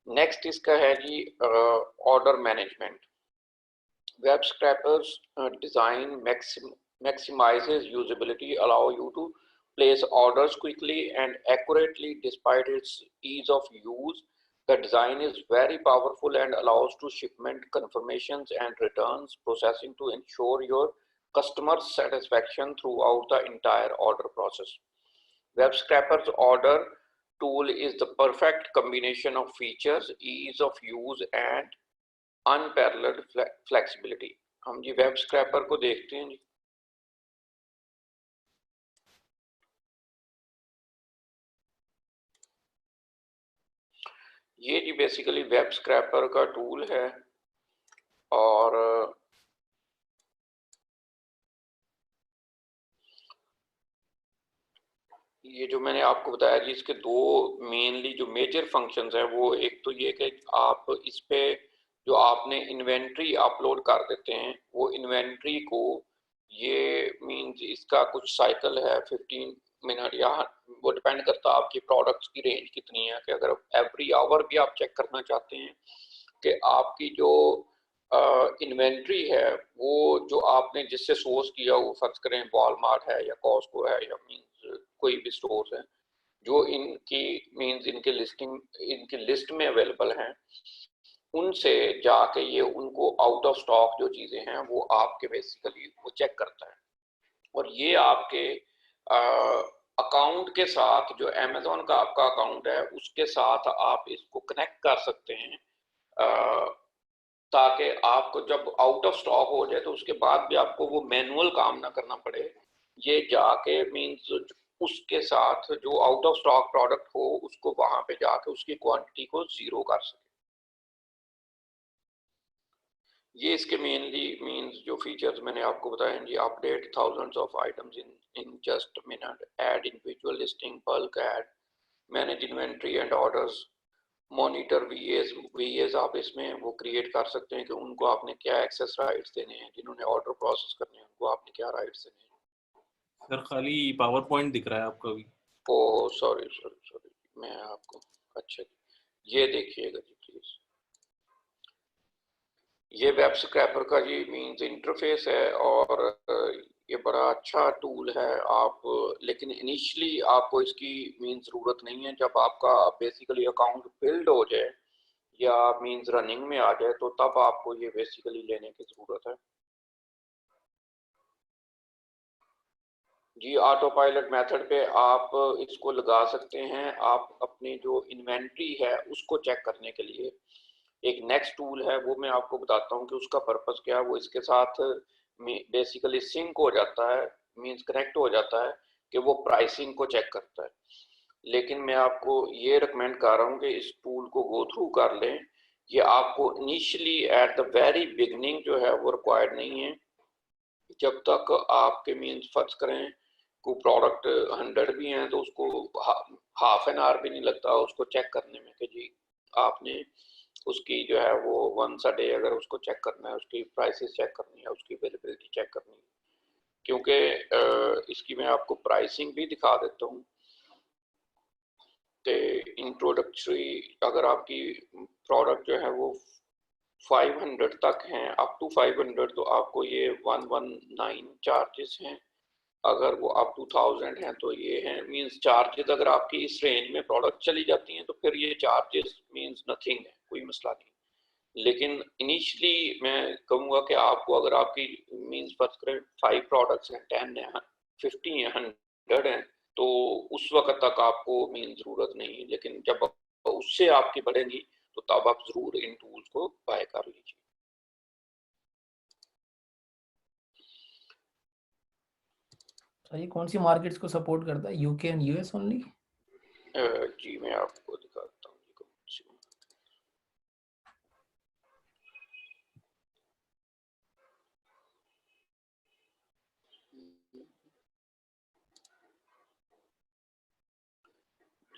नेक्स्ट इसका है जी order management. Web scrapers design maximizes usability, allow you to place orders quickly and accurately despite its ease of use. The design is very powerful and allows to shipment confirmations and returns processing to ensure your customer satisfaction throughout the entire order process. Web Scraper's order tool is the perfect combination of features, ease of use and unparalleled flexibility. हम जी वेब स्क्रैपर को देखते हैं जी। ये जी बेसिकली वेब स्क्रैपर का टूल है और ये जो मैंने आपको बताया जी इसके दो मेनली जो मेजर फंक्शंस है वो एक तो ये कि आप इस पे जो आपने इन्वेंट्री अपलोड कर देते हैं वो इन्वेंट्री को ये मींस इसका कुछ साइकिल है 15 मिनट या वो डिपेंड करता है आपकी प्रोडक्ट्स की रेंज कितनी है कि अगर एवरी आवर भी आप चेक करना चाहते हैं कि आपकी जो इन्वेंट्री है वो जो आपने जिससे सोर्स किया वो फर्ज करें वॉलमार्ट है या कॉस्को है या मींस कोई भी स्टोर्स है जो इनकी मींस इनकी लिस्ट में अवेलेबल हैं, उनसे जाके ये उनको आउट ऑफ स्टॉक जो चीज़ें हैं वो आपके बेसिकली वो चेक करता है और ये आपके अकाउंट के साथ जो अमेज़न का आपका अकाउंट है उसके साथ आप इसको कनेक्ट कर सकते हैं ताकि आपको जब आउट ऑफ स्टॉक हो जाए तो उसके बाद भी आपको वो मैनुअल काम ना करना पड़े। ये जाके मींस उसके साथ जो आउट ऑफ स्टॉक प्रोडक्ट हो उसको वहां पे जाके उसकी क्वांटिटी को जीरो कर सके। ये इसके मेनली मींस जो फीचर्स मैंने आपको बताए हैं जी, update thousands of items in just minute, add individual listing, bulk add, manage inventory and orders, monitor VS आप इसमें वो क्रिएट कर सकते हैं कि उनको आपने क्या एक्सेस राइट्स देने हैं, जिन्होंने ऑर्डर प्रोसेस करने हैं उनको आपने क्या राइट्स देने हैं। सर खाली पावर पॉइंट दिख रहा है आपका भी। ओह सॉरी सॉरी सॉरी, मैं आपको, अच्छा ये देखिएगा जी प्लीज, ये वेब स्क्रैपर का जी मींस इंटरफेस है और ये बड़ा अच्छा टूल है आप, लेकिन इनिशियली आपको इसकी मींस ज़रूरत नहीं है। जब आपका बेसिकली अकाउंट बिल्ड हो जाए या मींस रनिंग में आ जाए तो तब आपको ये बेसिकली लेने की ज़रूरत है जी। ऑटो पायलट मेथड पे आप इसको लगा सकते हैं, आप अपनी जो इन्वेंट्री है उसको चेक करने के लिए। एक नेक्स्ट टूल है, वो मैं आपको बताता हूँ कि उसका पर्पस क्या है। वो इसके साथ बेसिकली सिंक हो जाता है, मींस कनेक्ट हो जाता है कि वो प्राइसिंग को चेक करता है। लेकिन मैं आपको ये रिकमेंड कर रहा हूँ कि इस टूल को गो थ्रू कर लें। ये आपको initially at the very beginning जो है वो रिक्वायर्ड नहीं है। जब तक आपके मीन्स फर्ज करें को प्रोडक्ट 100 भी हैं तो उसको हाफ एन आवर भी नहीं लगता उसको चेक करने में कि जी आपने उसकी जो है वो वंस अ डे अगर उसको चेक करना है, उसकी प्राइसेस चेक करनी है, उसकी अवेलेबिलिटी चेक करनी है। क्योंकि इसकी मैं आपको प्राइसिंग भी दिखा देता हूँ कि इंट्रोडक्टरी अगर आपकी प्रोडक्ट जो है वो 500 तक हैं, अप टू 500, तो आपको ये 119 चार्जेस हैं। अगर वो अप टू 1000 हैं तो ये हैं मींस चार्जेस। अगर आपकी इस रेंज में प्रोडक्ट चली जाती हैं तो फिर ये चार्जेस मींस नथिंग है, कोई मसला नहीं। लेकिन इनिशियली मैं कहूँगा कि आपको अगर आपकी मींस फर्ज करें 5 प्रोडक्ट्स हैं, 10 हैं, 50 हैं, 100 हैं, तो उस वक्त तक आपको मीन ज़रूरत नहीं है। लेकिन जब उससे आपकी बढ़ेंगी तो तब आप ज़रूर इन टूल्स को बाय कर लीजिए। ये कौन सी मार्केट्स को सपोर्ट करता है, यूके एंड यूएस ओनली? जी मैं आपको दिखाता हूँ जी कौन सी।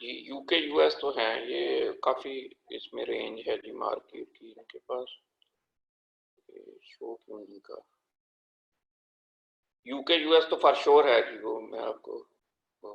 जी यूके यूएस तो हैं, ये काफ़ी इसमें रेंज है जी मार्केट की इनके पास। शो क्यों नहीं कर, यूके यूएस तो फॉर श्योर है जी, वो मैं आपको वो,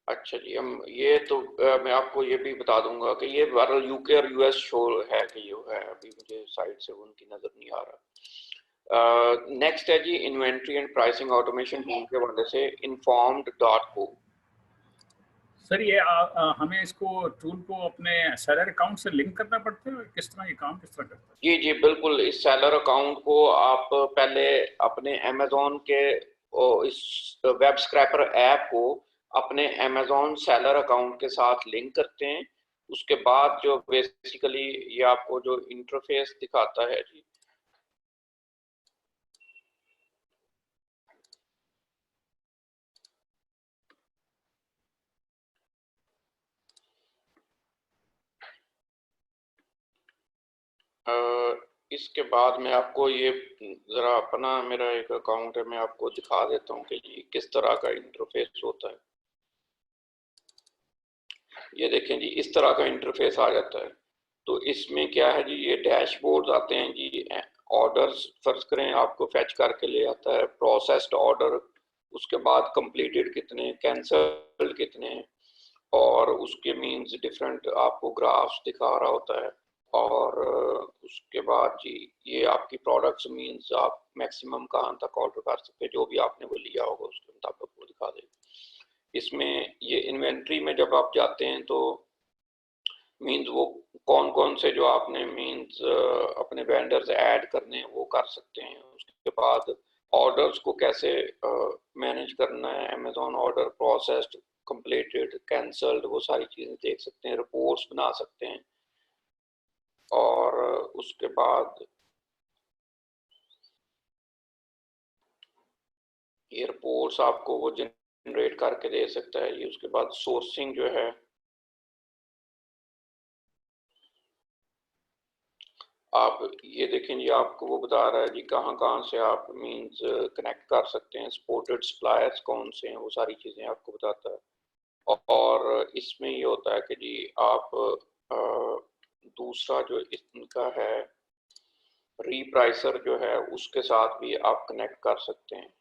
अच्छा जी। हम ये तो मैं आपको ये भी बता दूंगा कि ये बहरहाल यूके और यूएस शो है कि ये है, अभी मुझे साइड से उनकी नज़र नहीं आ रहा। नेक्स्ट है जी inventory and pricing automation tool के वाले से informed.co। सर ये हमें इसको टूल को अपने सेलर अकाउंट से लिंक करना पड़ता है, किस तरह ये काम किस तरह करता है? जी जी बिल्कुल। इस सेलर अकाउंट को आप पहले अपने अमेजोन के इस वेब स्क्रैपर ऐप को अपने अमेजोन सेलर अकाउंट के साथ लिंक करते हैं। उसके बाद जो बेसिकली ये आपको जो इंटरफेस दिखाता है जी, इसके बाद मैं आपको ये ज़रा अपना मेरा एक अकाउंट है, मैं आपको दिखा देता हूँ कि ये किस तरह का इंटरफेस होता है। ये देखें जी, इस तरह का इंटरफेस आ जाता है। तो इसमें क्या है जी, ये डैशबोर्ड आते हैं जी। ऑर्डर्स फर्ज करें आपको फैच करके ले आता है, प्रोसेस्ड ऑर्डर, उसके बाद कंप्लीटेड कितने, कैंसल्ड कितने, और उसके मींस डिफरेंट आपको ग्राफ्स दिखा रहा होता है। और उसके बाद जी ये आपकी प्रोडक्ट्स मींस आप मैक्सिमम कहाँ तक ऑर्डर कर सकते हैं, जो भी आपने वो लिया होगा उसके मुताबिक वो दिखा देगा। इसमें ये इन्वेंट्री में जब आप जाते हैं तो मींस वो कौन कौन से जो आपने मींस अपने वेंडर्स ऐड करने हैं वो कर सकते हैं। उसके बाद ऑर्डर्स को कैसे मैनेज करना है, Amazon order processed, completed, cancelled, वो सारी चीज़ें देख सकते हैं, रिपोर्ट्स बना सकते हैं। और उसके बाद ये रिपोर्ट्स आपको वो जनरेट करके दे सकता है। ये उसके बाद सोर्सिंग जो है आप ये देखें जी, आपको वो बता रहा है जी कहाँ कहाँ से आप मींस कनेक्ट कर सकते हैं, सपोर्टेड सप्लायर्स कौन से हैं, वो सारी चीज़ें आपको बताता है। और इसमें ये होता है कि जी आप दूसरा जो इनका है रीप्राइसर जो है उसके साथ भी आप कनेक्ट कर सकते हैं।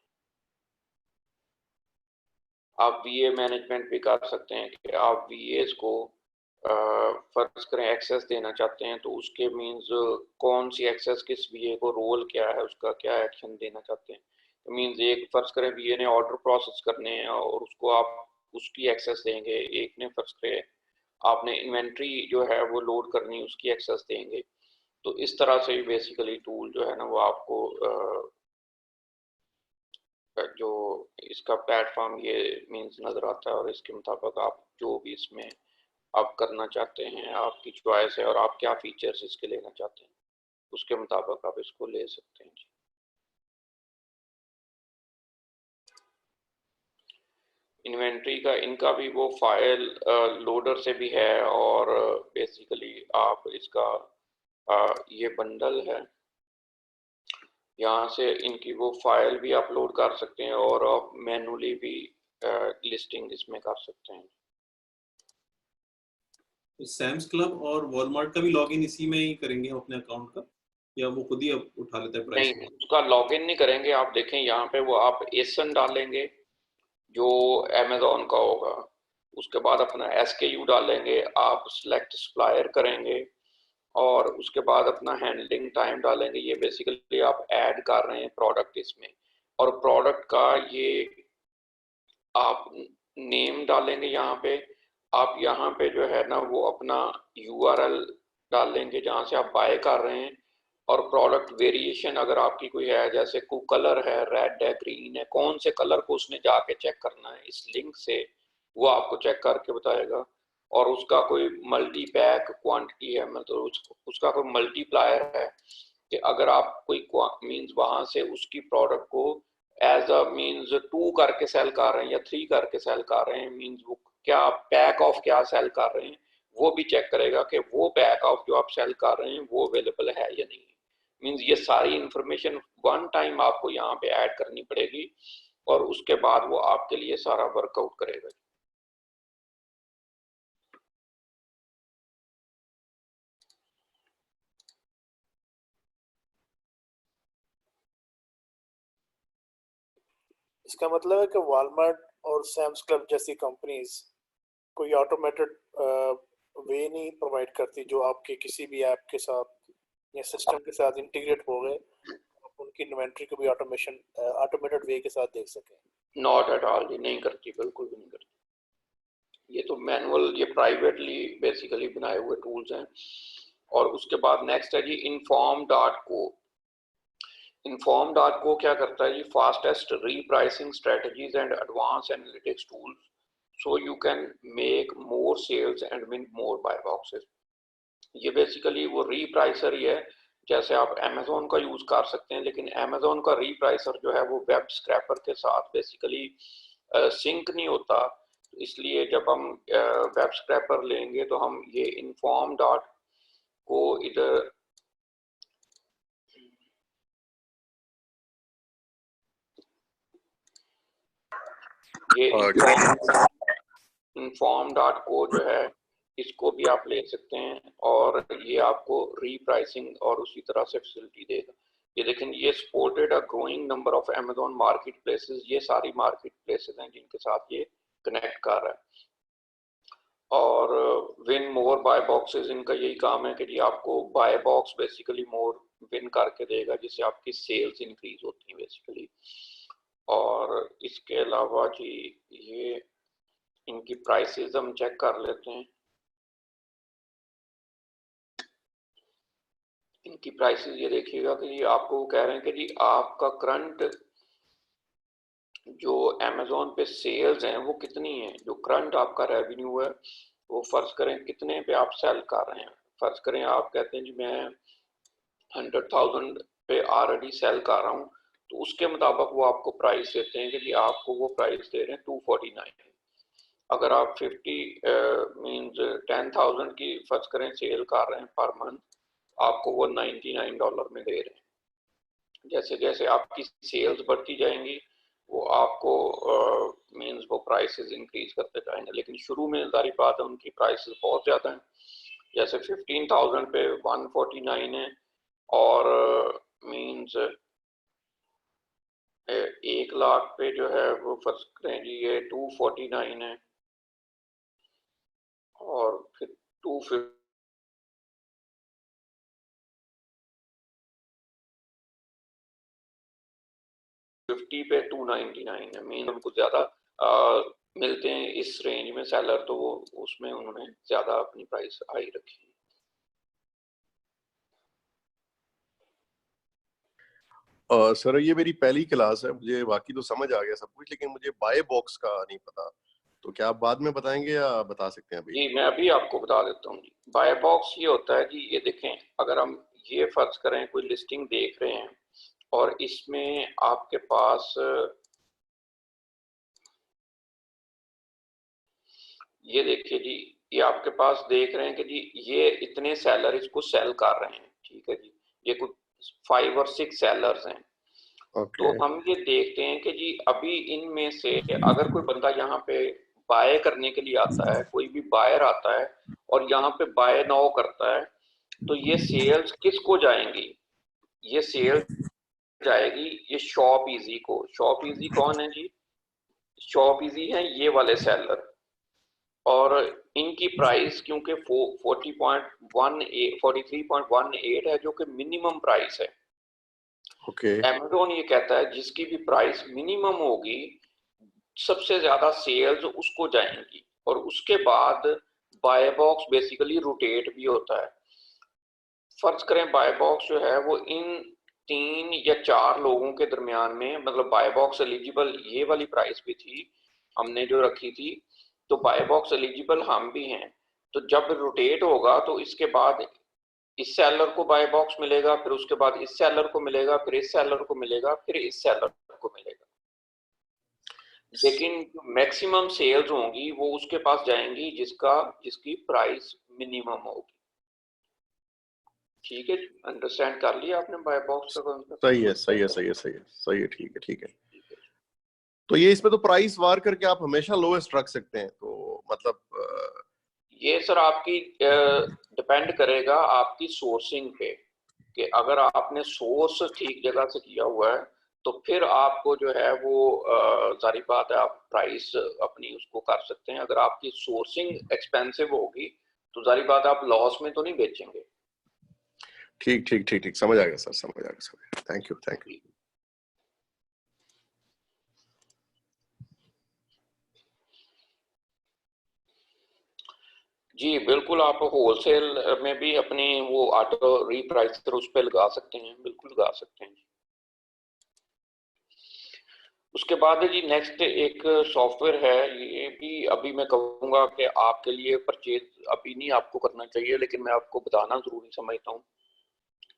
आप वीए मैनेजमेंट भी कर सकते हैं कि आप वीएस को फर्ज करें एक्सेस देना चाहते हैं तो उसके मींस कौन सी एक्सेस किस वीए को रोल क्या है, उसका क्या एक्शन देना चाहते हैं। तो मींस एक फर्ज करें वीए ने ऑर्डर प्रोसेस करने हैं और उसको आप उसकी एक्सेस देंगे, एक ने फर्ज करें आपने इन्वेंट्री जो है वो लोड करनी उसकी एक्सेस देंगे। तो इस तरह से बेसिकली टूल जो है ना वो आपको जो इसका प्लेटफॉर्म ये मींस नज़र आता है और इसके मुताबिक आप जो भी इसमें आप करना चाहते हैं आपकी चॉइस है और आप क्या फीचर्स इसके लेना चाहते हैं उसके मुताबिक आप इसको ले सकते हैं जी। इन्वेंट्री का इनका भी वो फाइल लोडर से भी है और बेसिकली आप इसका ये बंडल है, यहाँ से इनकी वो फाइल भी अपलोड कर सकते हैं और आप मैनुअली भी लिस्टिंग इसमें कर सकते हैं। सैम्स क्लब और वॉलमार्ट का भी लॉगिन इसी में ही करेंगे अपने अकाउंट का, या वो खुद ही अब उठा लेता है प्राइस? नहीं, उसका लॉगिन नहीं करेंगे। आप देखें यहाँ पे वो आप एसन डालेंगे जो अमेज़न का होगा, उसके बाद अपना SKU डालेंगे, आप सिलेक्ट सप्लायर करेंगे और उसके बाद अपना हैंडलिंग टाइम डालेंगे। ये बेसिकली आप ऐड कर रहे हैं प्रोडक्ट इसमें, और प्रोडक्ट का ये आप नेम डालेंगे यहाँ पे। आप यहाँ पे जो है ना वो अपना URL डालेंगे जहाँ से आप बाय कर रहे हैं, और प्रोडक्ट वेरिएशन अगर आपकी कोई है, जैसे कोई कलर है, रेड है, ग्रीन है, कौन से कलर को उसने जाके चेक करना है इस लिंक से, वो आपको चेक करके बताएगा। और उसका कोई मल्टी पैक क्वांटिटी है, मतलब उसका कोई मल्टीप्लायर है कि अगर आप कोई मींस वहां से उसकी प्रोडक्ट को एज अ मींस 2 करके सेल कर रहे हैं या 3 करके सेल कर रहे हैं, मींस वो क्या पैक ऑफ क्या सेल कर रहे हैं, वो भी चेक करेगा कि वो पैक ऑफ जो आप सेल कर रहे हैं वो अवेलेबल है या नहीं। मींस ये सारी इंफॉर्मेशन वन टाइम आपको यहाँ पे ऐड करनी पड़ेगी और उसके बाद वो आपके लिए सारा वर्कआउट करेगा। इसका मतलब है कि वॉलमार्ट और सैम्स क्लब जैसी कंपनीज कोई ऑटोमेटेड वे नहीं प्रोवाइड करती जो आपके किसी भी ऐप के साथ या सिस्टम के साथ इंटीग्रेट हो गए, आप उनकी इन्वेंट्री को भी ऑटोमेटेड वे के साथ देख सकें। नॉट एट ऑल जी, नहीं करती, बिल्कुल भी नहीं करती। ये तो मैनुअल, ये प्राइवेटली बेसिकली बनाए हुए टूल्स हैं। और उसके बाद नेक्स्ट है जी इन्फॉर्म.को। इन्फॉर्म.को क्या करता है जी, fastest repricing strategies and advance analytics tools so you can make more sales and win more buy boxes. ये बेसिकली वो रीप्राइसर ही है, जैसे आप अमेज़न का यूज कर सकते हैं, लेकिन अमेज़न का रीप्राइसर जो है वो वेब स्क्रैपर के साथ बेसिकली सिंक नहीं होता। इसलिए जब हम वेब स्क्रैपर लेंगे तो हम ये इन्फॉर्म.को इधर ये इन्फॉर्म.को जो है इसको भी आप ले सकते हैं और ये आपको रीप्राइसिंग और उसी तरह से फैसिलिटी देगा। ये देखें, ये supported a growing number of Amazon market places. ये सारी मार्केट प्लेसेस हैं जिनके साथ ये कनेक्ट कर रहा है। और विन मोर बाय बॉक्सेस, इनका यही काम है कि जी आपको buy box basically more win करके देगा, जिससे आपकी सेल्स इंक्रीज होती हैं बेसिकली। और इसके अलावा जी ये इनकी प्राइसेस हम चेक कर लेते हैं। इनकी प्राइसेस ये देखिएगा कि जी आपको कह रहे हैं कि जी आपका करंट जो अमेज़न पे सेल्स हैं वो कितनी है, जो करंट आपका रेवेन्यू है वो फर्ज करें कितने पे आप सेल कर रहे हैं। फर्ज करें आप कहते हैं जी मैं 100,000 पे ऑलरेडी सेल कर रहा हूँ, तो उसके मुताबिक वो आपको प्राइस देते हैं कि जी आपको वो प्राइस दे रहे हैं 249। अगर आप 50 मींस 10,000 की फर्ज करें सेल कर रहे हैं पर मंथ, आपको वो $99 में दे रहे हैं। जैसे जैसे आपकी सेल्स बढ़ती जाएंगी वो आपको मींस वो प्राइसेस इंक्रीज करते जाएंगे, लेकिन शुरू में सारी बात है उनकी प्राइसेस बहुत ज़्यादा हैं। जैसे 15,000 पे 149 है और मींस 1 लाख पे जो है वो फर्ज करें जी ये 249 है और फिर 250 पे 299 है। मीन उनको ज़्यादा मिलते हैं इस रेंज में सेलर, तो वो उसमें उन्होंने ज़्यादा अपनी प्राइस हाई रखी। सर ये मेरी पहली क्लास है, मुझे बाकी तो समझ आ गया सब कुछ, लेकिन मुझे बाय बॉक्स का नहीं पता, तो क्या आप बाद में बताएंगे या बता सकते हैं अभी? जी मैं अभी आपको बता देता हूँ जी। बाय बॉक्स ये होता है जी, ये देखें अगर हम ये फर्ज करें कोई लिस्टिंग देख रहे हैं और इसमें आपके पास ये देखिए जी, ये आपके पास देख रहे हैं कि जी ये इतने सेलर इसको सेल कर रहे हैं, ठीक है जी, ये कुछ 5 और 6 सेलर्स हैं। तो हम ये देखते हैं कि जी अभी इनमें से अगर कोई बंदा यहाँ पे बाय करने के लिए आता है, कोई भी बायर आता है और यहाँ पे बाय नाउ करता है, तो ये सेल्स किसको जाएंगी? ये सेल्स जाएगी ये शॉप इजी को। शॉप इजी कौन है जी? शॉप इजी है ये वाले सेलर, और इनकी प्राइस क्योंकि 43.18 है जो कि मिनिमम प्राइस है। Amazon ये कहता है जिसकी भी प्राइस मिनिमम होगी सबसे ज्यादा सेल्स उसको जाएंगी, और उसके बाद बाय बॉक्स बेसिकली रोटेट भी होता है। फर्ज करें बाय बॉक्स जो है वो इन 3 या 4 लोगों के दरमियान में, मतलब बाय बॉक्स एलिजिबल ये वाली प्राइस भी थी हमने जो रखी थी, तो बाय बॉक्स एलिजिबल हम भी हैं। तो जब रोटेट होगा तो इसके बाद इस सेलर को बाय बॉक्स मिलेगा, फिर उसके बाद इस सेलर को मिलेगा, फिर इस सेलर को मिलेगा, फिर इस सेलर को मिलेगा। लेकिन मैक्सिमम सेल्स होंगी वो उसके पास जाएंगी जिसकी प्राइस मिनिमम होगी। ठीक है, अंडरस्टैंड कर लिया आपने बाय बॉक्स का कॉन्सेप्ट? सही है, ठीक है। तो ये इसमें तो प्राइस वार करके आप हमेशा लोएस्ट रख सकते हैं, तो मतलब ये सर आपकी डिपेंड करेगा आपकी सोर्सिंग पे, कि अगर आपने सोर्स ठीक जगह से किया हुआ है तो फिर आपको जो है वो सारी बात है आप प्राइस अपनी उसको कर सकते हैं। अगर आपकी सोर्सिंग एक्सपेंसिव होगी तो सारी बात आप लॉस में तो नहीं बेचेंगे। ठीक समझ आ गया सर, समझ आ गया। Thank you. जी बिल्कुल, आप होलसेल में भी अपनी वो ऑटो रीप्राइसर उस पर लगा सकते हैं, बिल्कुल लगा सकते हैं। उसके बाद जी नेक्स्ट एक सॉफ्टवेयर है, ये भी अभी मैं कहूँगा कि आपके लिए परचेज अभी नहीं आपको करना चाहिए, लेकिन मैं आपको बताना ज़रूरी समझता हूँ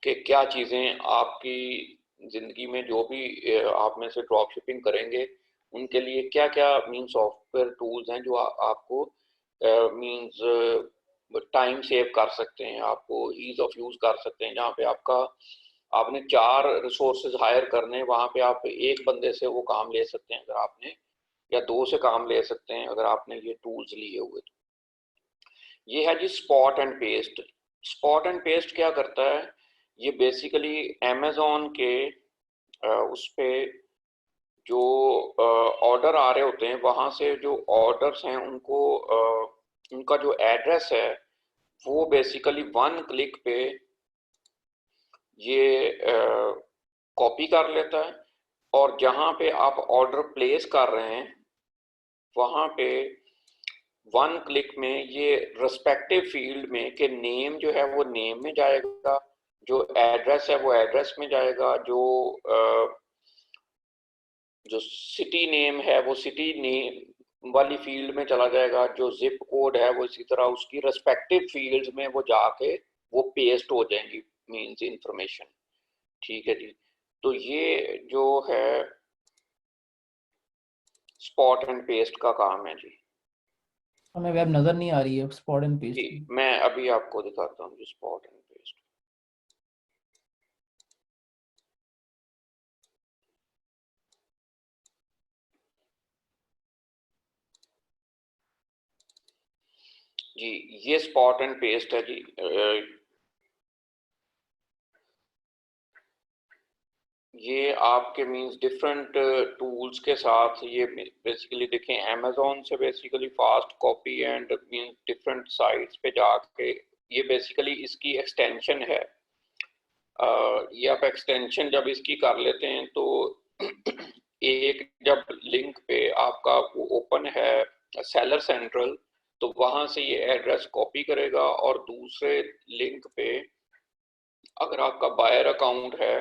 कि क्या चीज़ें आपकी ज़िंदगी में जो भी आप में से ड्रॉप शिपिंग करेंगे उनके लिए क्या क्या मीन सॉफ्टवेयर टूल्स हैं जो आपको मीन्स टाइम सेव कर सकते हैं, आपको ईज ऑफ यूज़ कर सकते हैं। जहाँ पे आपने 4 रिसोर्सेज हायर करने, वहाँ पे आप एक बंदे से वो काम ले सकते हैं अगर आपने, या 2 से काम ले सकते हैं अगर आपने ये टूल्स लिए हुए। तो ये है जी spot and paste. Spot and paste क्या करता है, ये बेसिकली अमेज़न के उस पे जो ऑर्डर आ रहे होते हैं वहाँ से जो ऑर्डर्स हैं उनको उनका जो एड्रेस है वो बेसिकली 1 क्लिक पे ये कॉपी कर लेता है, और जहाँ पे आप ऑर्डर प्लेस कर रहे हैं वहाँ पे 1 क्लिक में ये रिस्पेक्टिव फील्ड में के नेम जो है वो नेम में जाएगा, जो एड्रेस है वो एड्रेस में जाएगा, जो सिटी नेम है वो सिटी नेम वाली फील्ड में चला जाएगा, जो जिप कोड है वो इसी तरह उसकी रिस्पेक्टिव फील्ड्स में वो जाके वो पेस्ट हो जाएंगी मींस इंफॉर्मेशन। ठीक है जी, तो ये जो है स्पॉट एंड पेस्ट का काम है जी। हमें वेब नजर नहीं आ रही है स्पॉट एंड पेस्ट जी की। मैं अभी आपको दिखाता हूँ जी स्पॉट एंड पेस्ट। जी ये स्पॉट एंड पेस्ट है जी। ये आपके मींस डिफरेंट टूल्स के साथ ये बेसिकली देखें अमेज़न से basically fast copy and means different sites पे जाके ये बेसिकली इसकी एक्सटेंशन है। ये आप एक्सटेंशन जब इसकी कर लेते हैं तो एक जब लिंक पे आपका वो ओपन है सेलर सेंट्रल तो वहां से ये एड्रेस कॉपी करेगा और दूसरे लिंक पे अगर आपका बायर अकाउंट है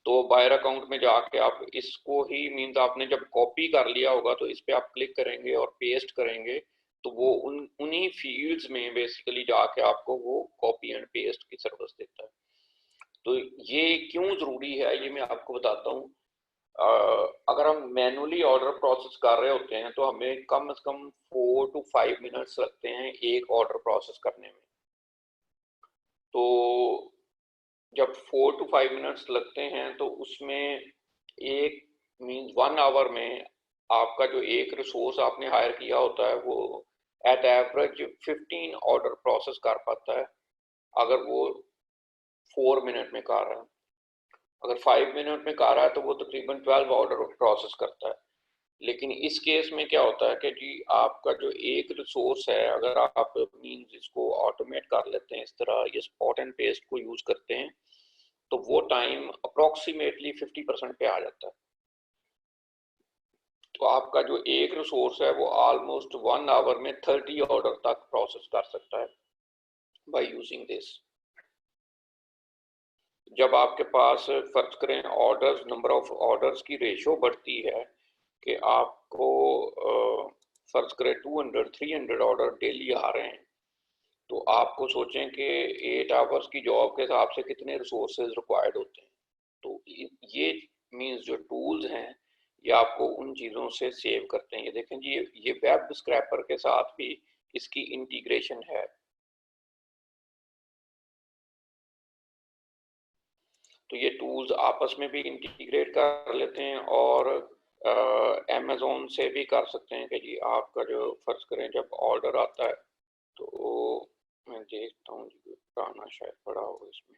तो बायर अकाउंट में जाके आप इसको ही मींस आपने जब कॉपी कर लिया होगा तो इस पे आप क्लिक करेंगे और पेस्ट करेंगे तो वो उन्हीं फील्ड्स में बेसिकली जाके आपको वो कॉपी एंड पेस्ट की सर्विस देता है। तो ये क्यों जरूरी है ये मैं आपको बताता हूँ। अगर हम मैनुअली ऑर्डर प्रोसेस कर रहे होते हैं तो हमें कम से कम 4 to 5 मिनट्स लगते हैं एक ऑर्डर प्रोसेस करने में। तो जब 4 to 5 मिनट्स लगते हैं तो उसमें एक मींस 1 आवर में आपका जो एक रिसोर्स आपने हायर किया होता है वो एट एवरेज 15 ऑर्डर प्रोसेस कर पाता है अगर वो 4 मिनट में कर रहा है। अगर 5 मिनट में कर रहा है तो वो तकरीबन 12 ऑर्डर प्रोसेस करता है। लेकिन इस केस में क्या होता है कि जी आपका जो एक रिसोर्स है अगर आप मींस इसको ऑटोमेट कर लेते हैं इस तरह ये स्पॉट एंड पेस्ट को यूज करते हैं तो वो टाइम अप्रोक्सीमेटली 50% पे आ जाता है। तो आपका जो एक रिसोर्स है वो ऑलमोस्ट 1 आवर में 30 ऑर्डर तक प्रोसेस कर सकता है बाय यूजिंग दिस। जब आपके पास फर्ज करें ऑर्डर्स नंबर ऑफ ऑर्डर्स की रेशो बढ़ती है कि आपको फर्ज करें 200-300 ऑर्डर डेली आ रहे हैं तो आपको सोचें कि 8 आवर्स की जॉब के हिसाब से कितने रिसोर्सेज रिक्वायर्ड होते हैं। तो ये मींस जो टूल्स हैं ये आपको उन चीज़ों से सेव करते हैं। ये देखें जी ये वेब स्क्रैपर के साथ भी इसकी इंटीग्रेशन है। तो ये टूल्स आपस में भी इंटीग्रेट कर लेते हैं और अमेज़न से भी कर सकते हैं कि जी आपका जो फर्ज करें जब ऑर्डर आता है तो मैं देखता हूँ जी गाना शायद पड़ा होगा इसमें।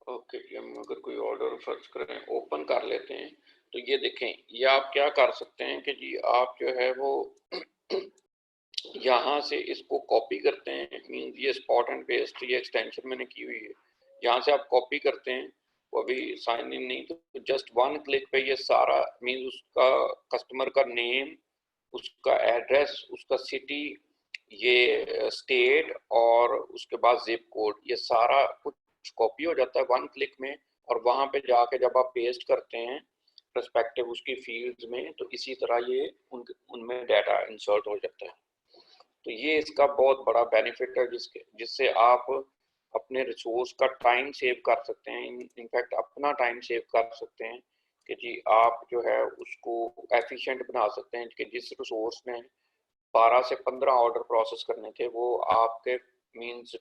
ओके हम अगर कोई ऑर्डर फर्ज करें ओपन कर लेते हैं तो ये देखें ये आप क्या कर सकते हैं कि जी आप जो है वो यहाँ से इसको कॉपी करते हैं मींस ये स्पॉट एंड पेस्ट ये एक्सटेंशन मैंने की हुई है यहाँ से आप कॉपी करते हैं वो अभी साइन इन नहीं तो जस्ट 1 क्लिक पे ये सारा मींस उसका कस्टमर का नेम उसका एड्रेस उसका सिटी ये स्टेट और उसके बाद जिप कोड ये सारा कुछ कॉपी हो जाता है 1 क्लिक में और वहाँ पे जाके जब आप पेस्ट करते हैं रेस्पेक्टिव उसकी फील्ड्स में तो इसी तरह ये उनमें डाटा इंसर्ट हो जाता है। तो ये इसका बहुत बड़ा बेनिफिट है जिससे आप अपने रिसोर्स का टाइम सेव कर सकते हैं। इनफैक्ट अपना टाइम सेव कर सकते हैं कि जी आप जो है उसको एफिशिएंट बना सकते हैं कि जिस रिसोर्स में 12 से 15 ऑर्डर प्रोसेस करने थे वो आपके मींस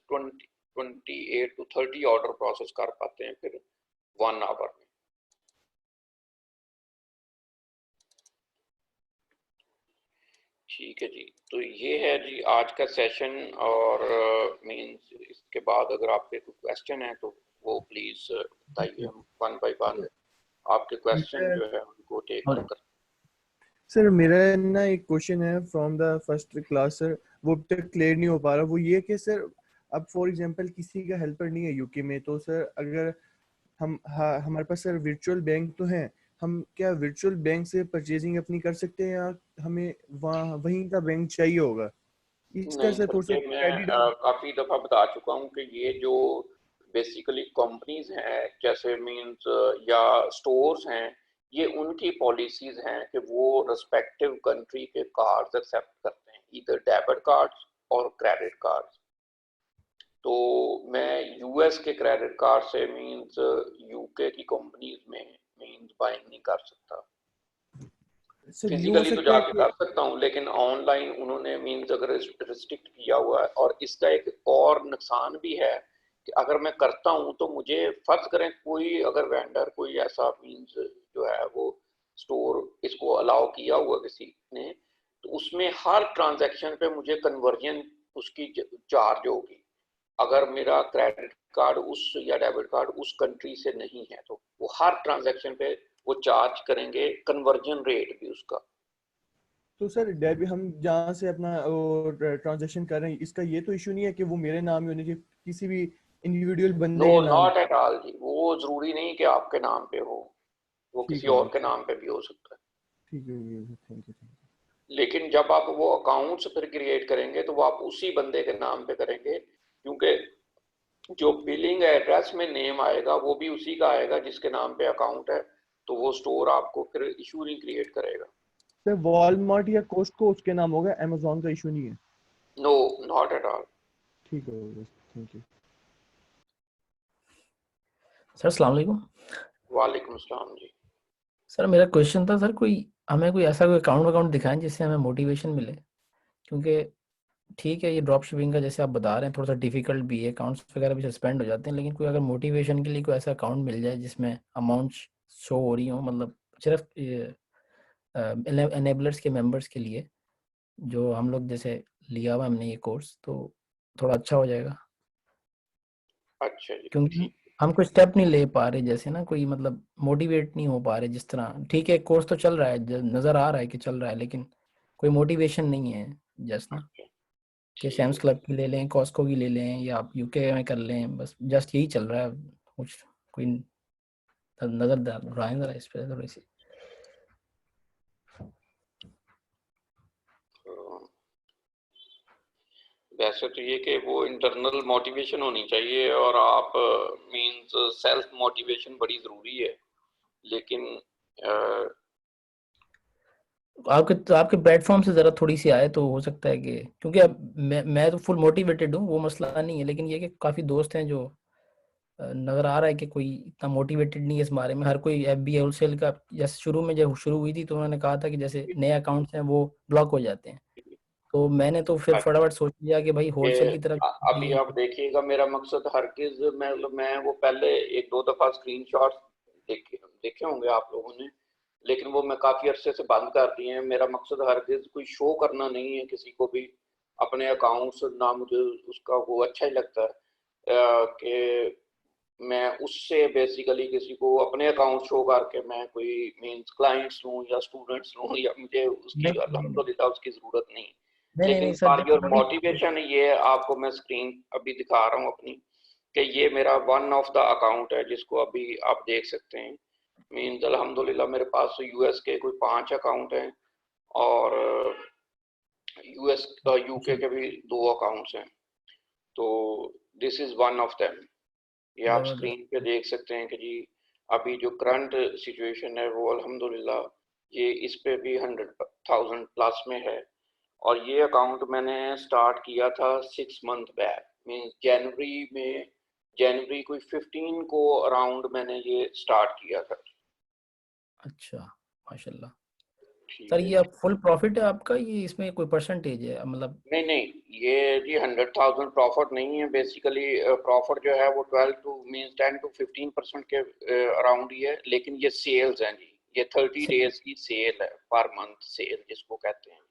28 to 30 ऑर्डर प्रोसेस कर पाते हैं फिर 1 आवर में। ठीक है जी तो ये है जी आज का सेशन और मींस इसके बाद अगर आपके कोई क्वेश्चन है तो वो प्लीज बताइए हम 1 by 1 आपके क्वेश्चन जो है उनको टेक कर। सर मेरा ना एक क्वेश्चन है from the first class sir वो अब तक क्लियर नहीं हो पा रहा वो ये कि सर अब फॉर एग्जांपल किसी का हेल्पर नहीं है यूके में तो सर अगर हमारे पास सर वर्चुअल बैंक तो है हम क्या वर्चुअल बैंक से परचेजिंग अपनी कर सकते हैं या हमें वहाँ वहीं का बैंक चाहिए होगा? इसका नहीं सर सर, थोड़ा सा ये मैं क्रेडिट काफी दफा बता चुका हूँ कि ये जो बेसिकली कंपनीज हैं जैसे मींस या स्टोर्स हैं, ये उनकी पॉलिसीज हैं कि वो रिस्पेक्टिव कंट्री के कार्ड्स एक्सेप्ट करते हैं, इधर डेबिट कार्ड्स और क्रेडिट कार्ड्स। तो मैं यूएस के क्रेडिट कार्ड से मींस यूके की कंपनीज में मींस बाइंग नहीं कर सकता। सर यूँ हो फिजिकली तो सकता है जाके कि कर सकता हूँ, लेकिन ऑनलाइन उन्होंने मींस अगर रिस्ट्रिक्ट किया हुआ है। और इसका एक और नुकसान भी है कि अगर मैं करता हूँ तो मुझे फर्ज करें कोई अगर वेंडर कोई ऐसा मींस जो है वो स्टोर इसको अलाउ किया हुआ किसी ने, तो उसमें हर ट्रांजैक्शन पे मुझे कन्वर्जन उसकी चार्ज होगी। अगर मेरा क्रेडिट कार्ड उस या डेबिट कार्ड उस कंट्री से नहीं है तो वो हर ट्रांजैक्शन पे वो चार्ज करेंगे, कन्वर्जन रेट भी उसका। तो सर डेबिट हम जहाँ से अपना ट्रांजैक्शन कर रहे हैं, इसका ये तो इशू नहीं है कि वो मेरे नाम में होने चाहिए, किसी भी इंडिविजुअल बंदे नो के नाम? नॉट एट ऑल जी, वो जरूरी नहीं कि आपके नाम पे हो, वो ठीक किसी हो और गया, के नाम पे भी हो सकता है। ठीक है, थैंक यू। लेकिन जब आप वो अकाउंट्स फिर क्रिएट करेंगे तो वो आप उसी बंदे के नाम पे करेंगे, क्योंकि जो बिलिंग एड्रेस में नेम आएगा वो भी उसी का आएगा जिसके नाम पे अकाउंट है, तो वो स्टोर आपको फिर इशू नहीं क्रिएट करेगा। सर वॉलमार्ट या कॉस्टको उसके नाम होगा, अमेजोन का इशू नहीं है? No not at all. ठीक है, थैंक यू। सर अस्सलाम वालेकुम। वालेकुम अस्सलाम जी। सर मेरा क्वेश्चन था, सर कोई हमें कोई ऐसा कोई अकाउंट दिखाएं जिससे हमें मोटिवेशन मिले, क्योंकि ठीक है ये ड्रॉप शिपिंग का जैसे आप बता रहे हैं थोड़ा सा डिफिकल्ट भी है, अकाउंट्स वगैरह भी सस्पेंड हो जाते हैं, लेकिन कोई अगर मोटिवेशन के लिए कोई ऐसा अकाउंट मिल जाए जिसमें अमाउंट शो हो रही हो, मतलब सिर्फ एनेबलर्स के मेंबर्स के लिए, जो हम लोग जैसे लिया हुआ हमने ये कोर्स, तो थोड़ा अच्छा हो जाएगा। अच्छा जी, क्योंकि ठीक। हम कोई स्टेप नहीं ले पा रहे, जैसे ना कोई मतलब मोटिवेट नहीं हो पा रहे जिस तरह, ठीक है कोर्स तो चल रहा है, नज़र आ रहा है कि चल रहा है, लेकिन कोई मोटिवेशन नहीं है जस्ट ना कि सैम्स क्लब की ले लें, कॉस्को की ले लें, या आप यूके में कर लें, बस जस्ट यही चल रहा है। कुछ कोई नज़र डालें जरा इस पे थोड़ी सी। वैसे तो ये कि वो इंटरनल मोटिवेशन होनी चाहिए और आप मींस सेल्फ मोटिवेशन बड़ी ज़रूरी है, लेकिन आपके प्लेटफॉर्म से ज़रा थोड़ी सी आए तो हो सकता है कि, क्योंकि अब मैं तो फुल मोटिवेटेड हूँ, वो मसला नहीं है, लेकिन ये कि काफ़ी दोस्त हैं जो नज़र आ रहा है कि कोई इतना मोटिवेटेड नहीं है इस बारे में। हर कोई एफबी होलसेल का, जैसे शुरू में जब शुरू हुई थी तो उन्होंने कहा था कि जैसे नए अकाउंट्स हैं वो ब्लॉक हो जाते हैं, तो मैंने तो फिर फटाफट सोच लिया कि भाई होलसेल की तरफ अभी आप देखिएगा मेरा मकसद हरगिज मैं वो पहले एक दो दफ़ा स्क्रीनशॉट्स देखे होंगे आप लोगों ने, लेकिन वो मैं काफ़ी अरसे से बंद कर दिए हैं। मेरा मकसद हरगिज कोई शो करना नहीं है किसी को भी अपने अकाउंट्स, ना मुझे उसका वो अच्छा ही लगता है कि मैं उससे बेसिकली किसी को अपने अकाउंट शो करके मैं कोई मींस क्लाइंट्स लूँ या स्टूडेंट्स लूँ, या मुझे उसकी अल्हम्दुलिल्लाह उसकी ज़रूरत नहीं। लेकिन नहीं सर, फॉर देखो योर मोटिवेशन ये आपको मैं स्क्रीन अभी दिखा रहा हूँ अपनी, कि ये मेरा वन ऑफ द अकाउंट है जिसको अभी आप देख सकते हैं। मींस अल्हम्दुलिल्लाह मेरे पास यूएस के कोई 5 अकाउंट हैं और यूएस यूके के भी 2 अकाउंट्स हैं, तो this is one of them. ये आप स्क्रीन पे देख सकते हैं कि जी अभी जो करंट सिचुएशन है वो अल्हम्दुलिल्लाह ये इस पे भी 100,000 प्लस में है। और ये अकाउंट मैंने स्टार्ट किया था 6 मंथ बैक, मींस जनवरी कोई 15 को अराउंड मैंने ये स्टार्ट किया था। अच्छा माशाल्लाह। सर ये अब फुल प्रॉफिट है आपका, ये इसमें कोई परसेंटेज है मतलब? नहीं ये जी 100,000 प्रॉफिट नहीं है, बेसिकली प्रॉफिट जो है वो 12 टू मींस 10 टू 15% के अराउंड ही है, लेकिन ये सेल्स हैं जी, ये 30 डेज की सेल है, पर मंथ सेल जिसको कहते हैं।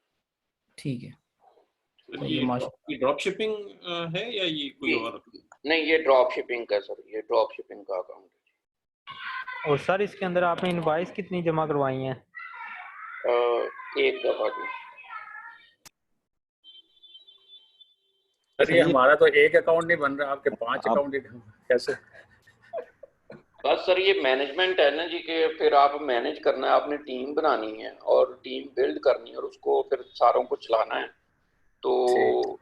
ठीक है, तो ये ड्रॉप शिपिंग है या ये कोई और? नहीं ये ड्रॉप शिपिंग का सर, ये ड्रॉप शिपिंग का अकाउंट है। और सर इसके अंदर आपने इनवॉइस कितनी जमा करवाई हैं? एक दफा भी। सर ये हमारा तो एक अकाउंट नहीं बन रहा, आपके 5 अकाउंट कैसे? बस सर ये मैनेजमेंट है ना जी कि फिर आप मैनेज करना है, आपने टीम बनानी है और टीम बिल्ड करनी है और उसको फिर सारों को चलाना है। तो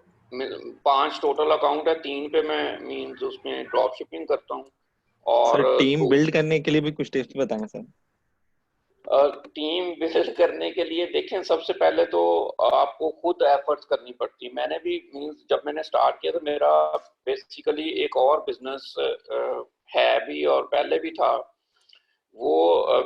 5 टोटल अकाउंट है, 3 पे मैं मींस उसमें ड्रॉप शिपिंग करता हूँ और सर टीम बिल्ड करने के लिए भी कुछ टिप्स बताएं सर। टीम बिल्ड करने के लिए देखें, सबसे पहले तो आपको खुद एफर्ट्स करनी पड़ती है। मैंने भी मींस जब मैंने स्टार्ट किया तो मेरा बेसिकली एक और बिजनेस है भी और पहले भी था, वो